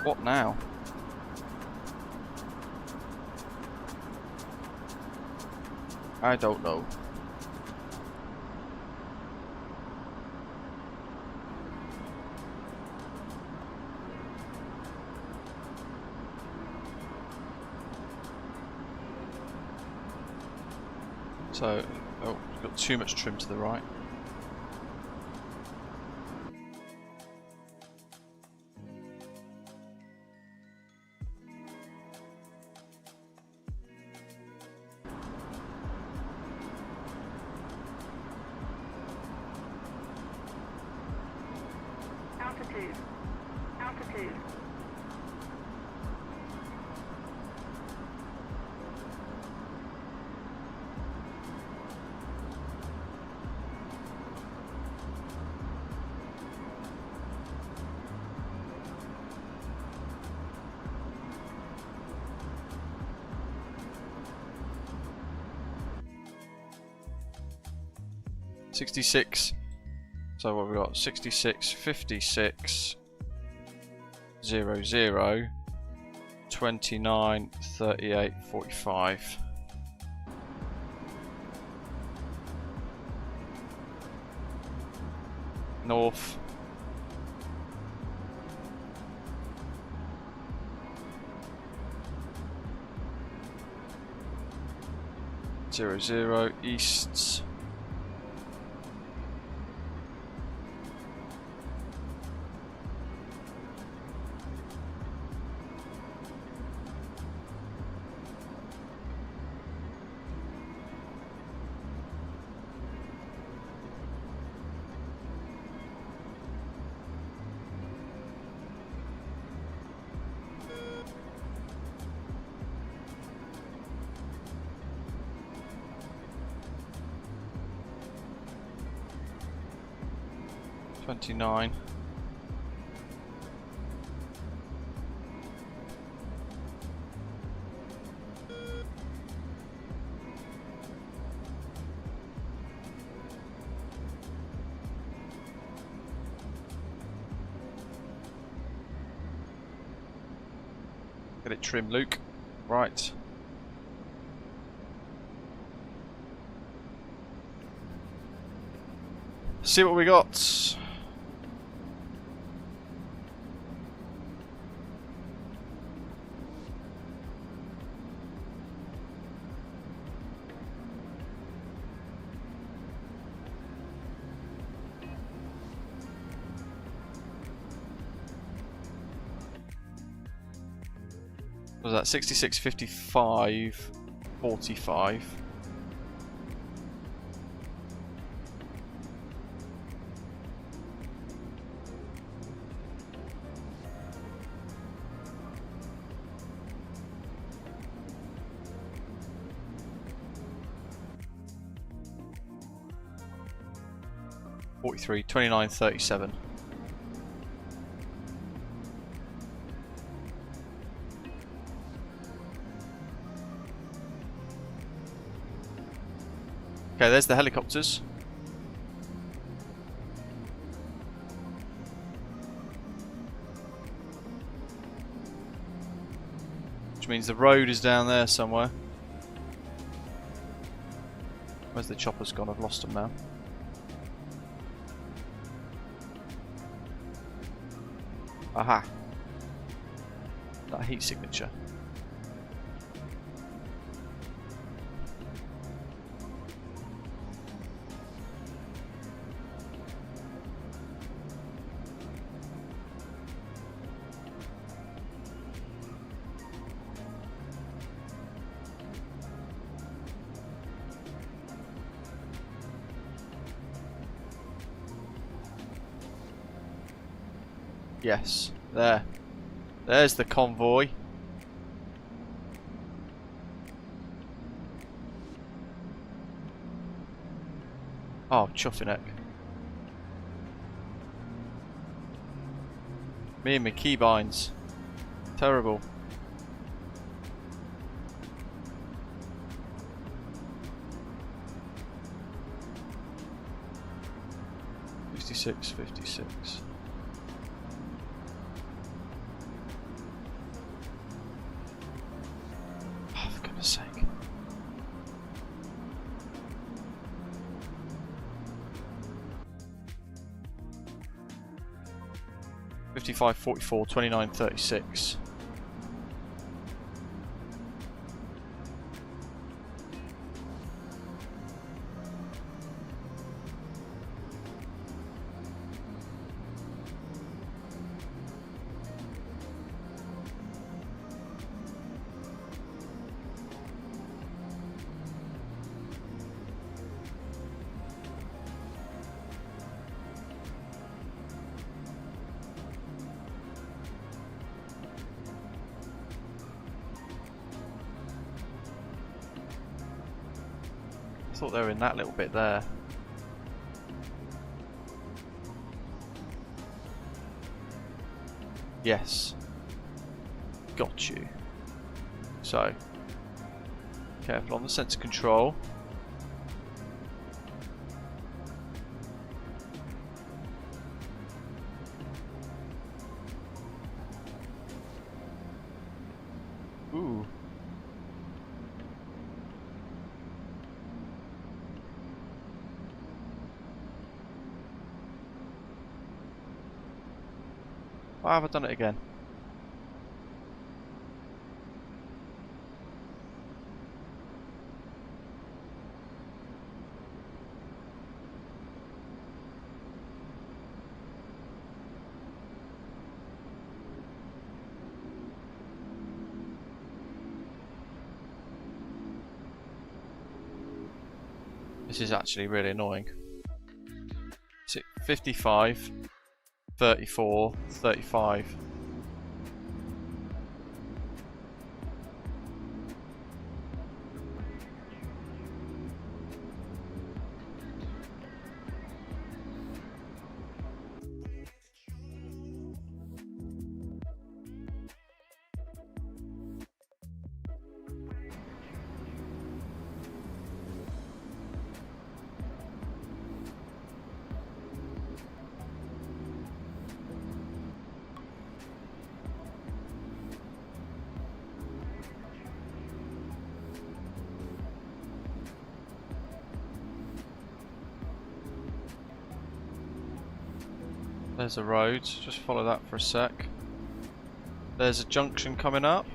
What now? I don't know. So, oh, we've got too much trim to the right. Altitude. Altitude. $66. So what we got? 66, 56, 00, 29, 38, 45. North. Zero zero easts. $29. Get it trimmed, Luke. Right. See what we got. What was that? 66, 55, 45. $43, 29, 37. Okay, there's the helicopters. Which means the road is down there somewhere. Where's the choppers gone? I've lost them now. Aha. That heat signature. Yes, there. There's the convoy. Oh, chuffing it. Me and my keybinds. Terrible. $56.56. Oh, for goodness sake. $55.44, $29.36. thought they were in that little bit there. Yes. Got you. So, careful on the sensor control. Ooh. Why have I done it again? This is actually really annoying. Is it 55, 34, 35? There's a road, just follow that for a sec. There's a junction coming up.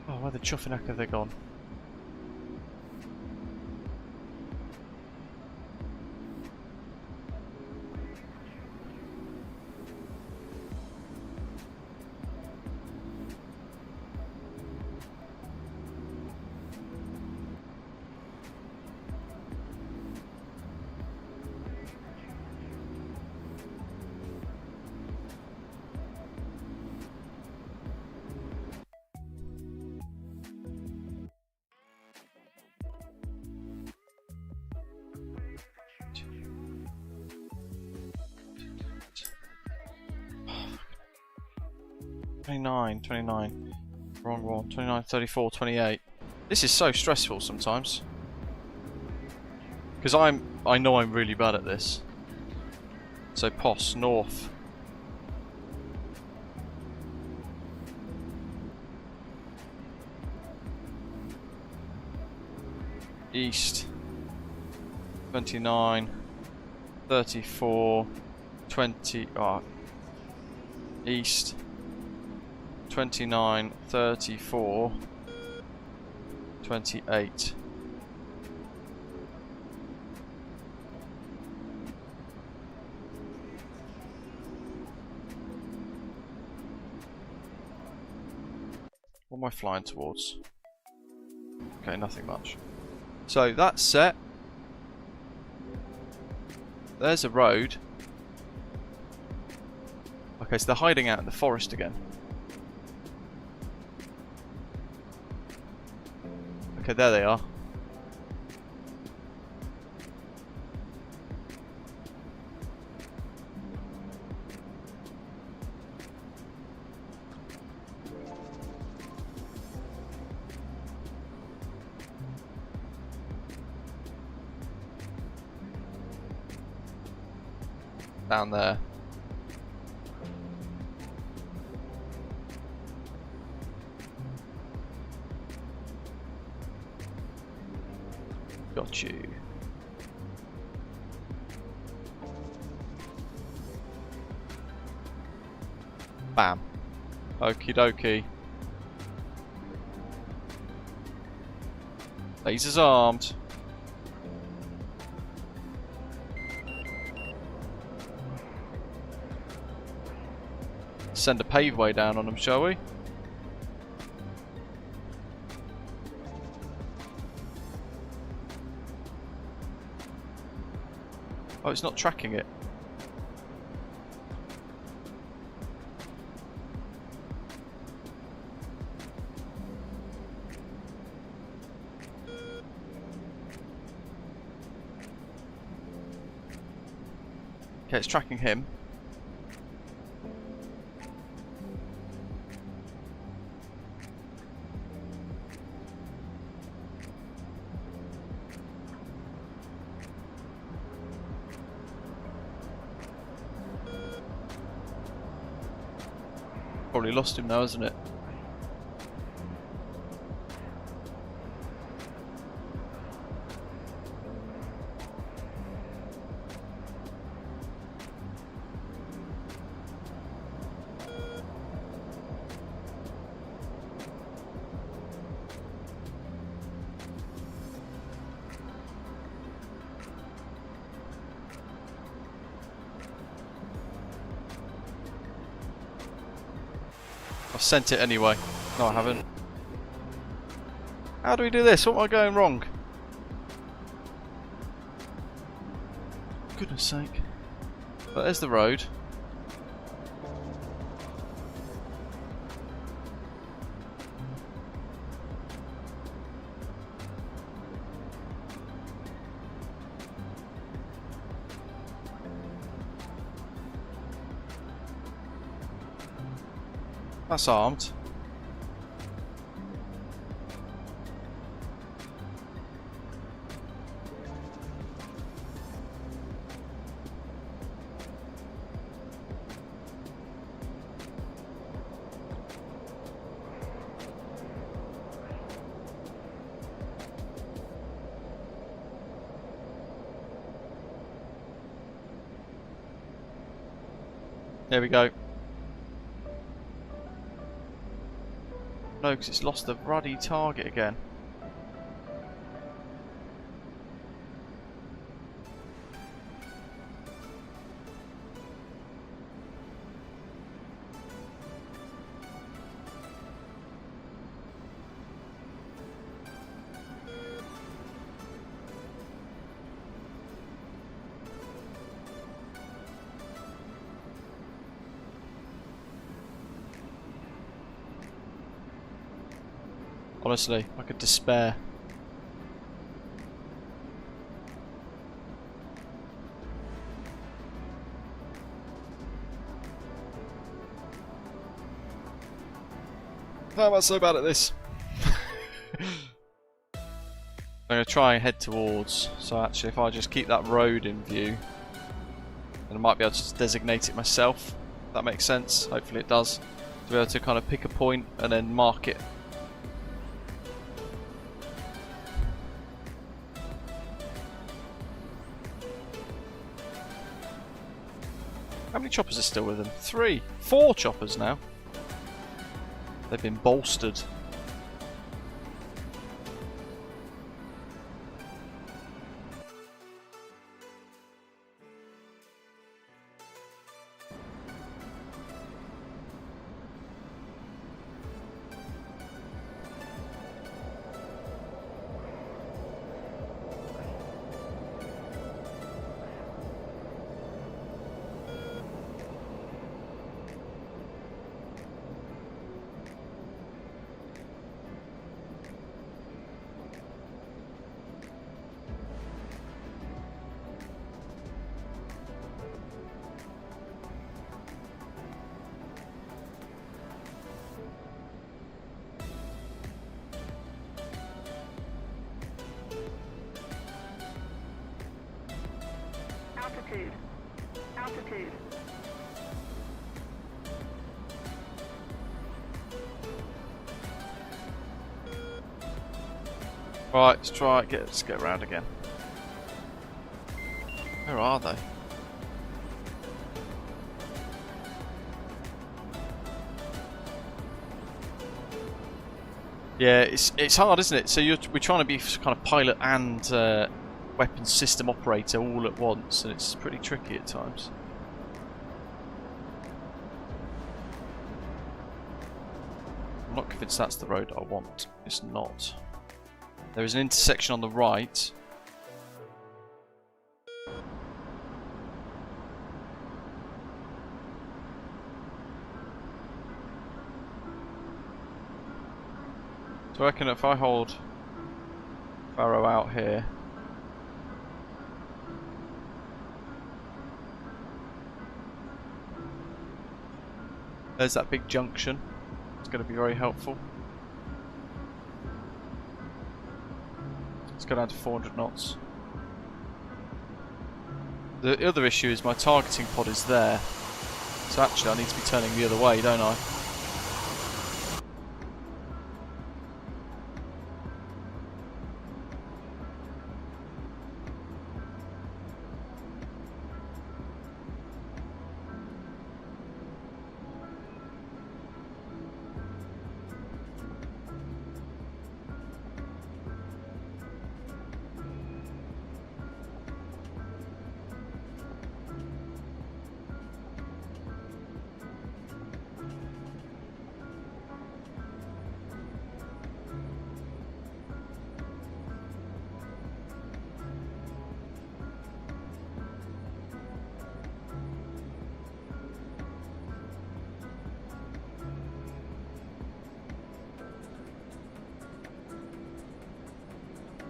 Oh, where the chuffing have they gone? $29, $29. Wrong one. $29, $34, $28. This is so stressful sometimes. Because I know I'm really bad at this. So POS, north. East. 29, 34, 20, east. 29, 34, 28. What am I flying towards? Okay, nothing much. So that's set. There's a road. Okay, so they're hiding out in the forest again. Okay, there they are. Down there. Got you. Bam. Okie dokie. Lasers armed. Send a paveway down on them, shall we? Oh, it's not tracking it. Okay, it's tracking him. Probably lost him now, isn't it? I've sent it anyway. No, I haven't. How do we do this? What am I going wrong? Goodness sake. But there's the road. That's armed. There we go. No, because it's lost the ruddy target again. Honestly, I could despair. How am I so bad at this? I'm going to try and head towards. So actually, if I just keep that road in view, then I might be able to just designate it myself. If that makes sense. Hopefully it does. To be able to kind of pick a point and then mark it. How many choppers are still with them? 3, 4 choppers now. They've been bolstered. Altitude. Altitude. Right, let's try it. Let's get around again. Where are they? Yeah, it's hard, isn't it? So we're trying to be kind of pilot and weapons system operator all at once, and it's pretty tricky at times. I'm not convinced that's the road I want. It's not. There is an intersection on the right. So I reckon if I hold Barrow out here, there's that big junction. It's going to be very helpful. Let's go down to 400 knots. The other issue is my targeting pod is there. So actually I need to be turning the other way, don't I?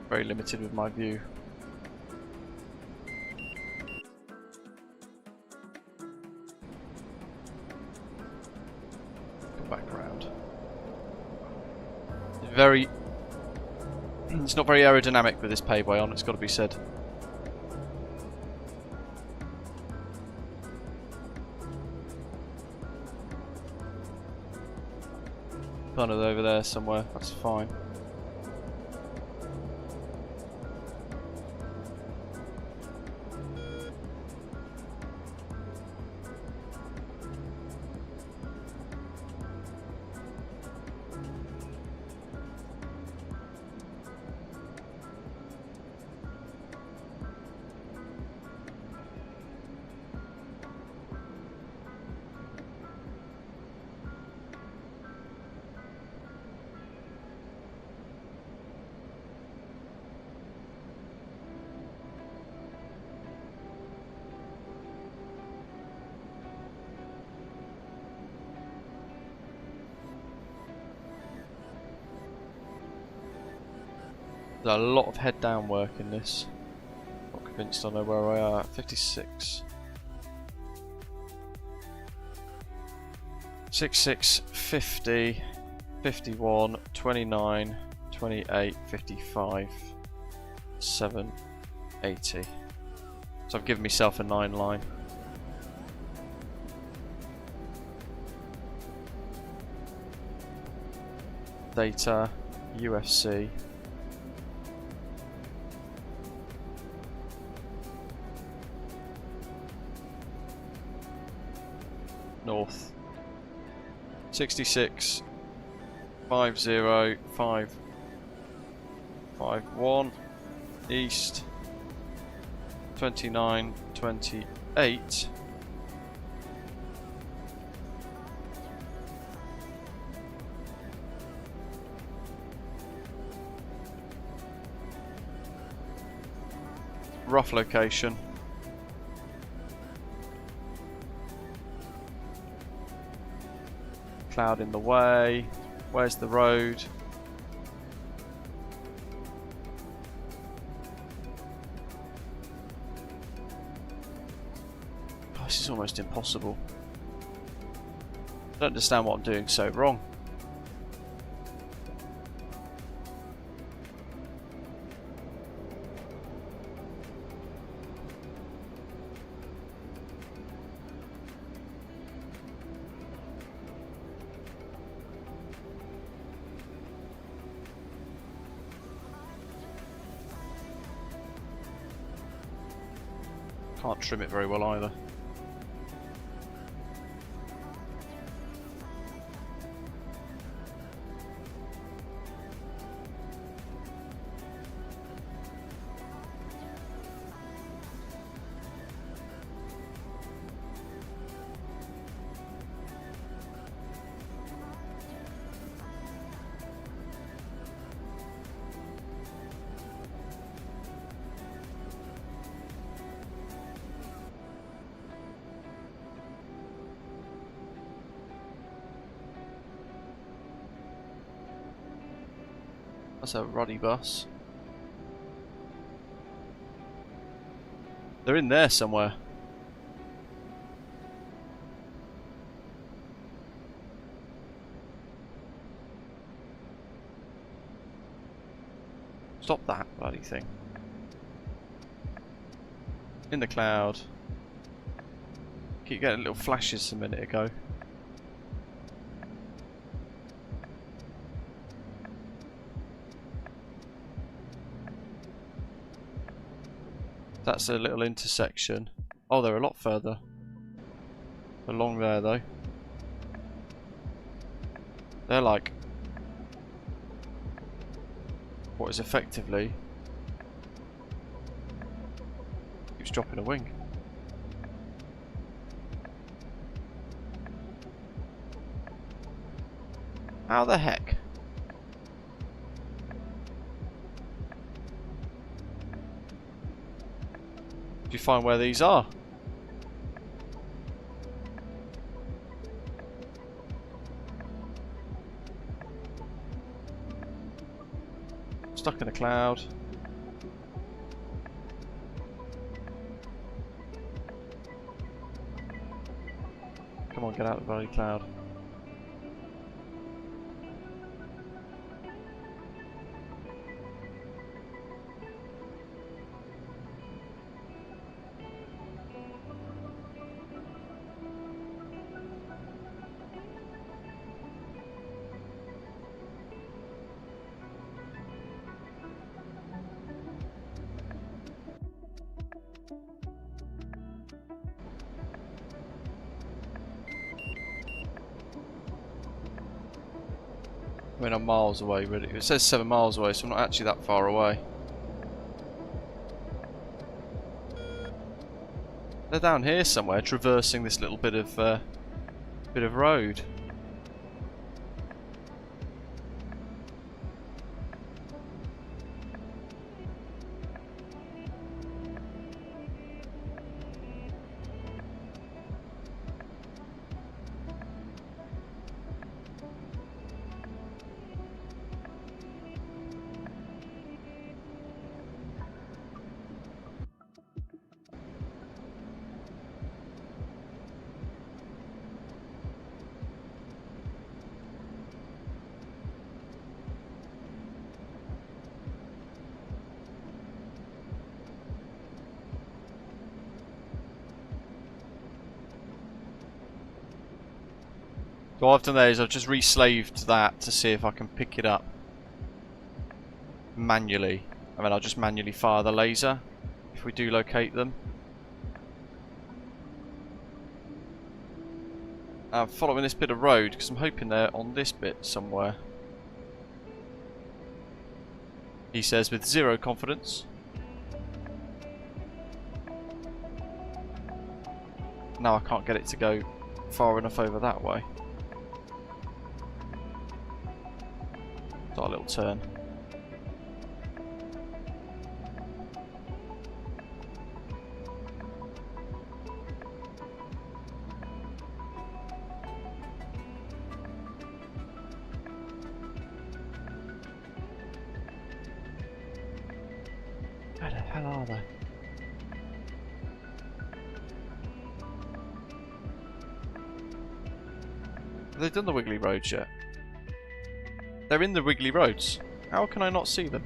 Very limited with my view. Go back around. It's not very aerodynamic with this pay-by on, it's got to be said. Kind of over there somewhere, that's fine. There's a lot of head down work in this. Not convinced I know where I are. 56. 66, 50, 51, 29, 28, 55, 7, 80. So I've given myself a 9 line. Data, UFC. North 66 50 5 51 east 29 28 rough location. Cloud in the way. Where's the road? Oh, this is almost impossible. I don't understand what I'm doing so wrong. Can't trim it very well either. That's a ruddy bus. They're in there somewhere. Stop that bloody thing. In the cloud. Keep getting little flashes a minute ago. That's a little intersection. Oh, they're a lot further along there though. They're like what is effectively keeps dropping a wing. How the heck? Do you find where these are? Stuck in a cloud. Come on, get out of the bloody cloud. I mean, I'm miles away, really. It says 7 miles away, so I'm not actually that far away. They're down here somewhere, traversing this little bit of road. So what I've done there is I've just reslaved that to see if I can pick it up manually. I mean, I'll just manually fire the laser if we do locate them. I'm following this bit of road because I'm hoping they're on this bit somewhere. He says with 0 confidence. Now I can't get it to go far enough over that way. Got a little turn. Where the hell are they? Have they done the wiggly roads yet? They're in the wiggly roads. How can I not see them?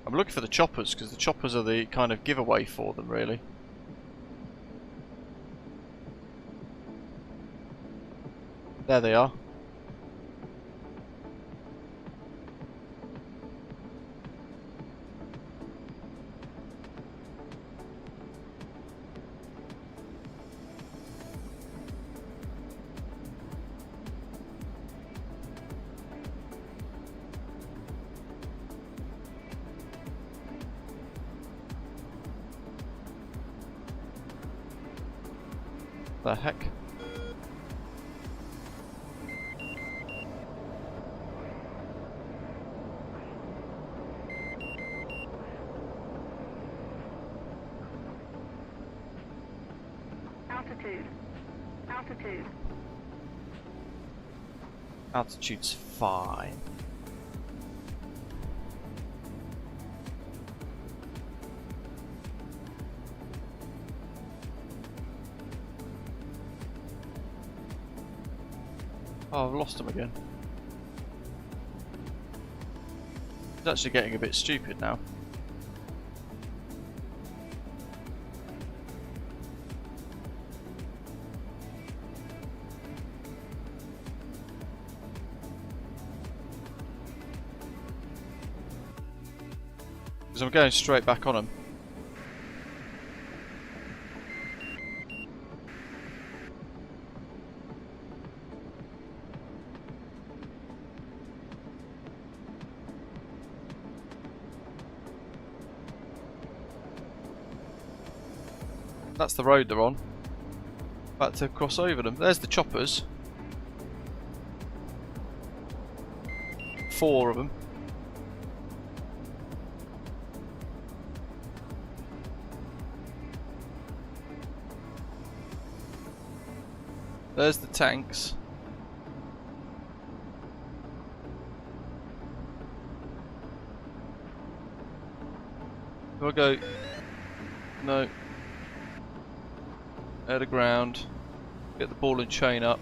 I'm looking for the choppers because the choppers are the kind of giveaway for them, really. There they are. The heck? Altitude. Altitude. Altitude's fine. Oh, I've lost him again. He's actually getting a bit stupid now. Because I'm going straight back on him. That's the road they're on. About to cross over them. There's the choppers. 4 of them. There's the tanks. Do I go? No. Air to ground. Get the ball and chain up.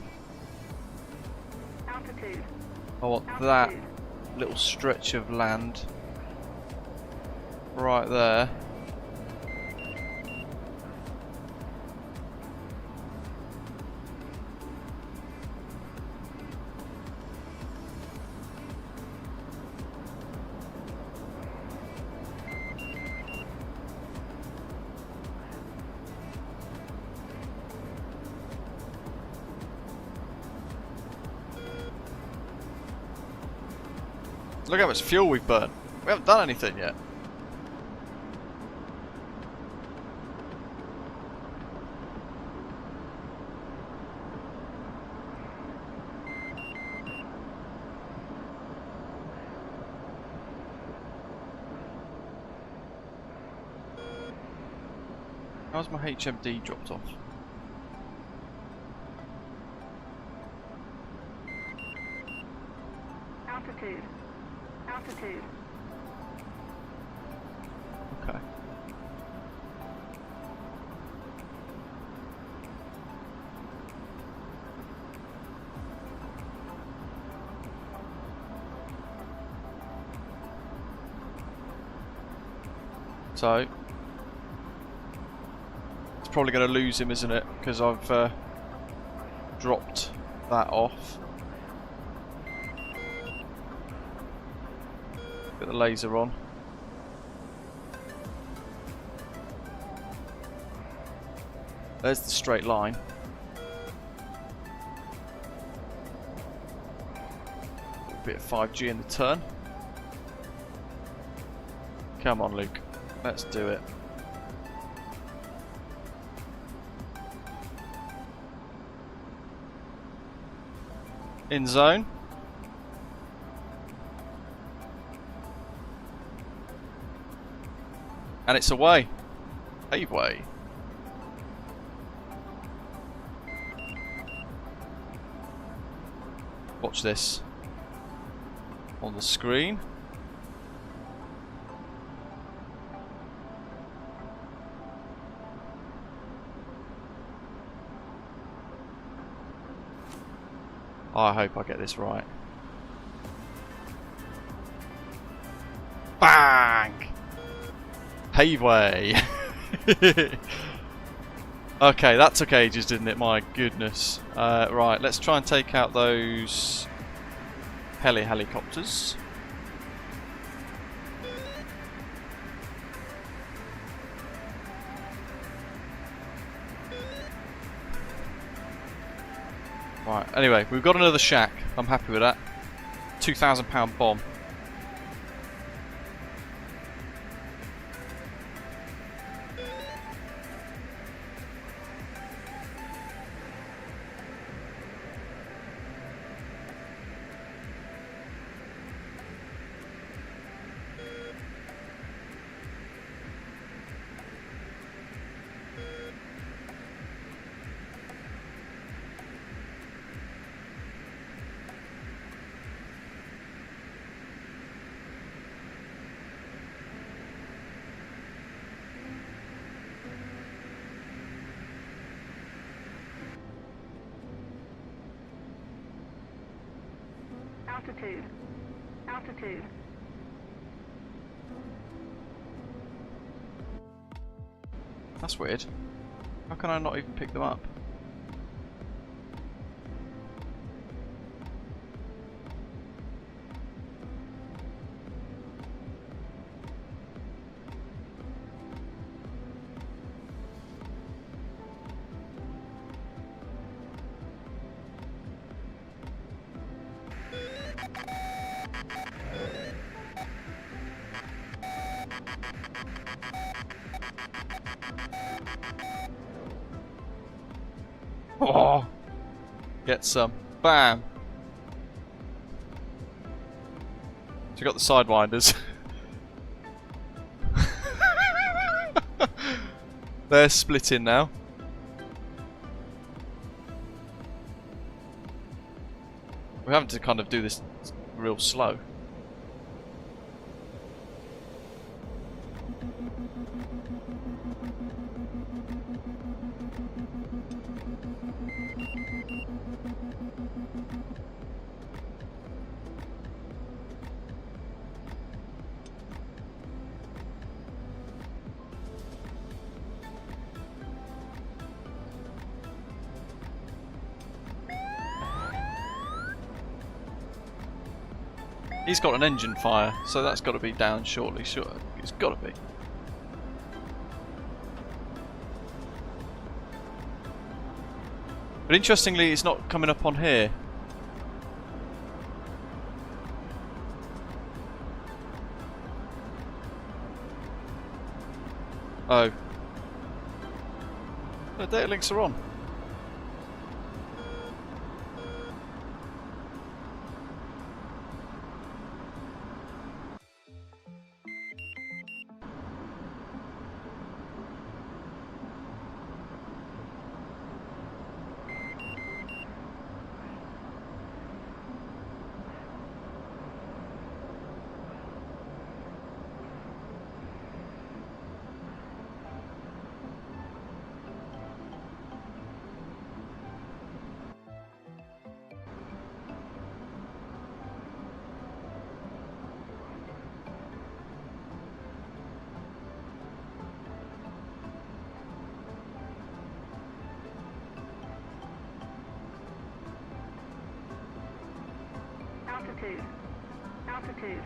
Altitude. I want that little stretch of land right there. Look how much fuel we've burnt. We haven't done anything yet. How's my HMD dropped off? Altitude. Altitude. Okay. So it's probably going to lose him, isn't it? Because I've dropped that off. Get the laser on. There's the straight line. A bit of 5G in the turn. Come on, Luke. Let's do it. In zone. And it's away. Away. Watch this. On the screen. I hope I get this right. Bang! Paveway. Okay, that took ages, didn't it? My goodness. Right, let's try and take out those helicopters. Right, anyway, we've got another shack. I'm happy with that. £2,000 bomb. Altitude. Altitude. That's weird. How can I not even pick them up? Oh, get some. Bam. So we got the sidewinders. They're splitting now. We're having to kind of do this real slow. He's got an engine fire, so that's got to be down shortly. Sure, it's got to be. But interestingly, it's not coming up on here. Oh. The data links are on. Altitude. Altitude.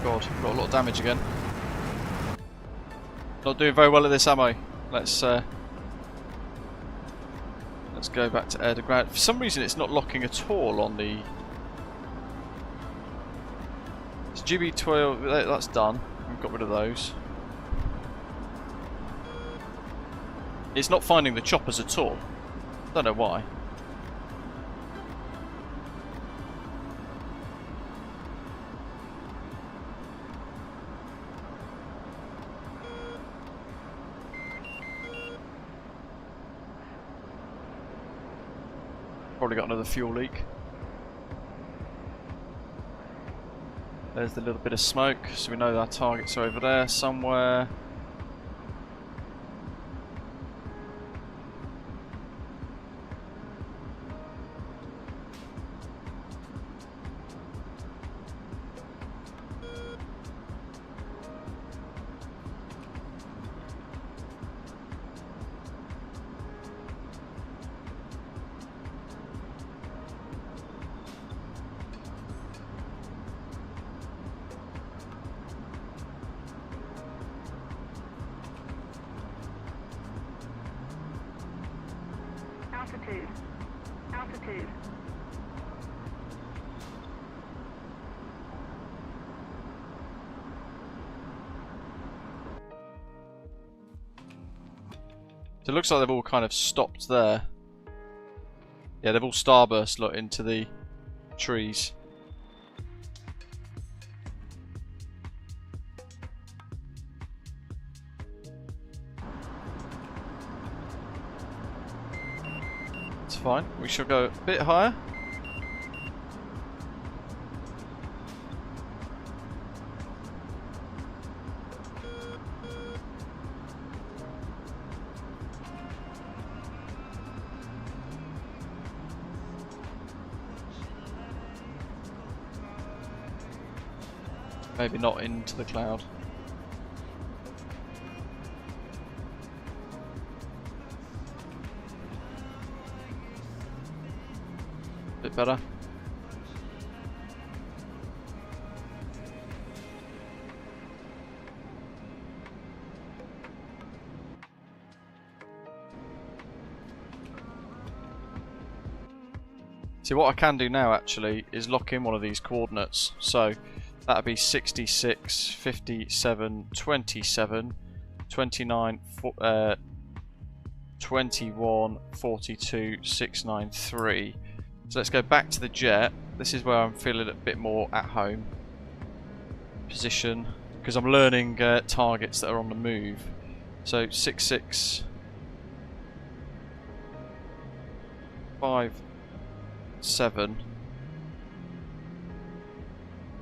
God, got a lot of damage again. Not doing very well at this, am I? Let's go back to air to ground. For some reason, it's not locking at all on the. It's GB12. That's done. We've got rid of those. It's not finding the choppers at all. Don't know why. Probably got another fuel leak. There's the little bit of smoke, so we know our targets are over there somewhere. Altitude. Altitude. So it looks like they've all kind of stopped there. Yeah, they've all starburst lot into the trees. It's fine. We shall go a bit higher. Maybe not into the cloud. Bit better. See, what I can do now actually is lock in one of these coordinates. So that'd be 66, 57, 27, 29, 21, 42, 693. So let's go back to the jet. This is where I'm feeling a bit more at home. Position, because I'm learning targets that are on the move. So 66, 5, 7,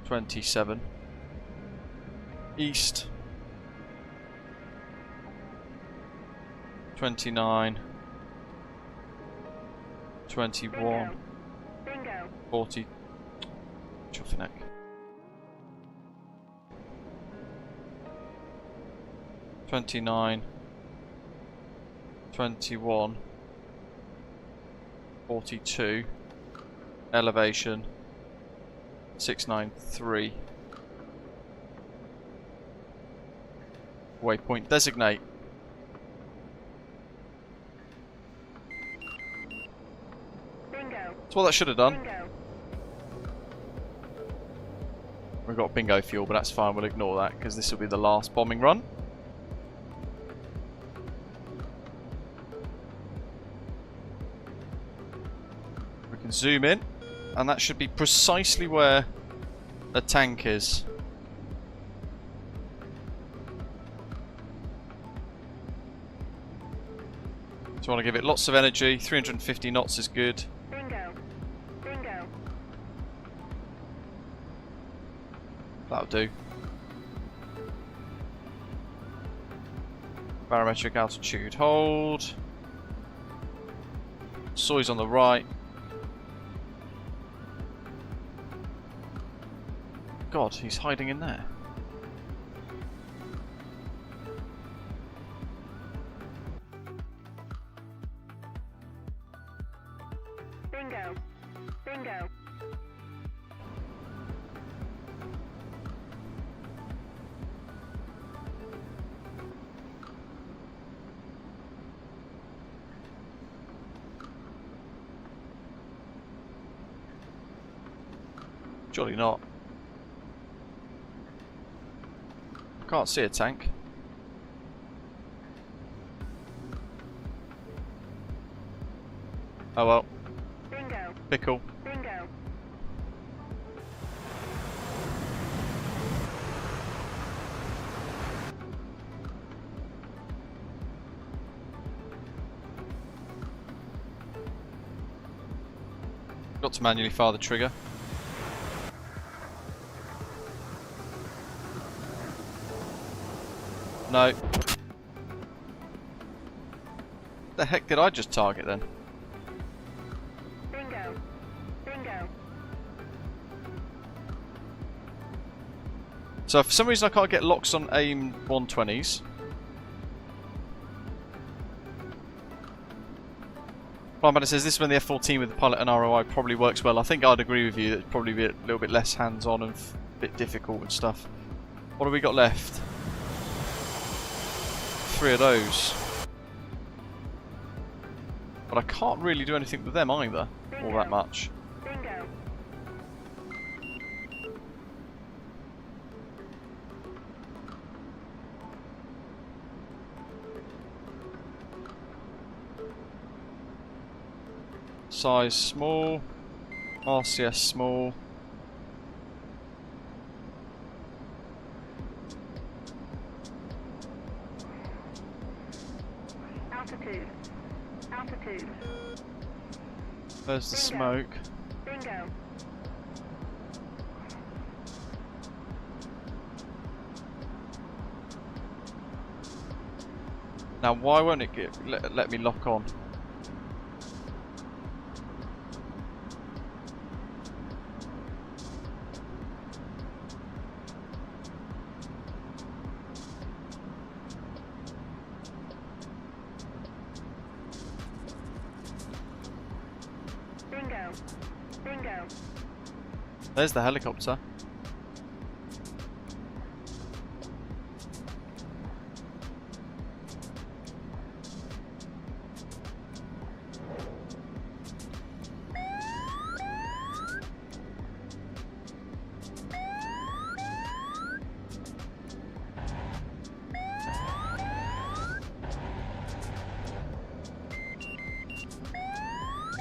27, east, 29, 21, Bingo. 40, chuffy neck. $29, 21, 42, elevation 693. Waypoint designate. Bingo. That's what that should have done. Bingo. We've got bingo fuel, but that's fine. We'll ignore that because this will be the last bombing run. We can zoom in, and that should be precisely where a tank is. So I want to give it lots of energy. 350 knots is good. Bingo. Bingo. That'll do. Barometric altitude hold. Soy's on the right. God, he's hiding in there. Bingo. Bingo. Surely not. Can't see a tank. Oh well. Bingo. Pickle. Bingo. Got to manually fire the trigger. No. The heck did I just target then? Bingo. Bingo. So for some reason I can't get locks on AIM 120s. Fireman says this is when the F-14 with the pilot and ROI probably works well. I think I'd agree with you that it'd probably be a little bit less hands-on and a bit difficult and stuff. What have we got left? 3 of those. But I can't really do anything with them either, all that much. Bingo. size small, RCS small. Altitude. Altitude. There's the smoke. Bingo. Now, why won't it let me lock on? Bingo. Bingo. There's the helicopter.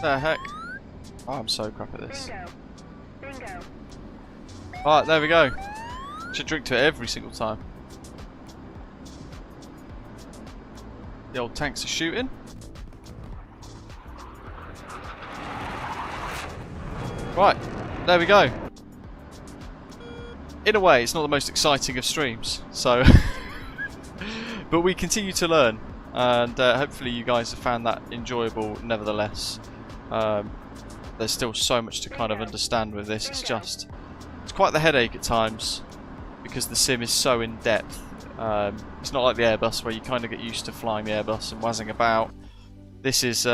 The heck? Oh, I'm so crap at this. Bingo. Bingo. Alright, there we go. Should drink to it every single time. The old tanks are shooting. Right, there we go. In a way, it's not the most exciting of streams, so but we continue to learn, and hopefully you guys have found that enjoyable nevertheless. There's still so much to kind of understand with this. It's quite the headache at times because the sim is so in depth. It's not like the Airbus where you kind of get used to flying the Airbus and whizzing about. This is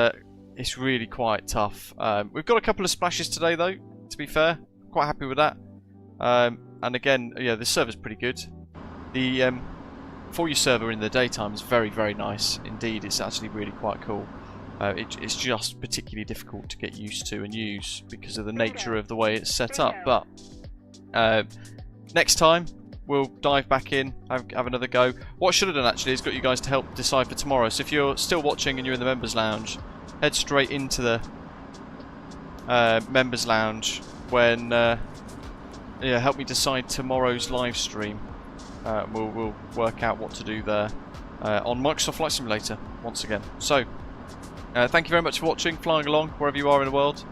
it's really quite tough. We've got a couple of splashes today though, to be fair. Quite happy with that. And again, yeah, the server's pretty good. The for you server in the daytime is very, very nice indeed. It's actually really quite cool. It's just particularly difficult to get used to and use because of the nature of the way it's set up. But next time we'll dive back in, have another go. What I should have done actually is got you guys to help decide for tomorrow. So if you're still watching and you're in the members lounge, head straight into the members lounge when yeah, help me decide tomorrow's live stream. We'll work out what to do there on Microsoft Flight Simulator once again. So thank you very much for watching, flying along wherever you are in the world.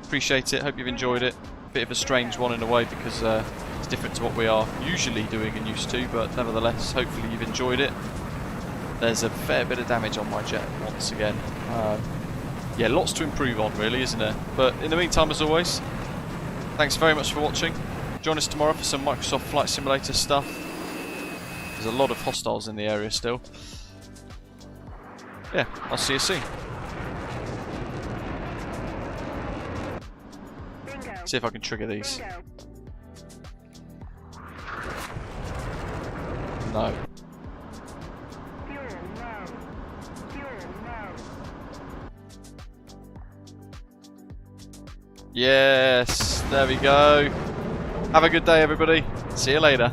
Appreciate it. Hope you've enjoyed it. Bit of a strange one in a way because it's different to what we are usually doing and used to, but nevertheless, hopefully you've enjoyed it. There's a fair bit of damage on my jet once again. Yeah, lots to improve on really, isn't there? But in the meantime, as always, thanks very much for watching. Join us tomorrow for some Microsoft Flight Simulator stuff. There's a lot of hostiles in the area still. Yeah, I'll see you soon. Bingo. See if I can trigger these. Bingo. No. Fuel low. Fuel low. Yes, there we go. Have a good day, everybody. See you later.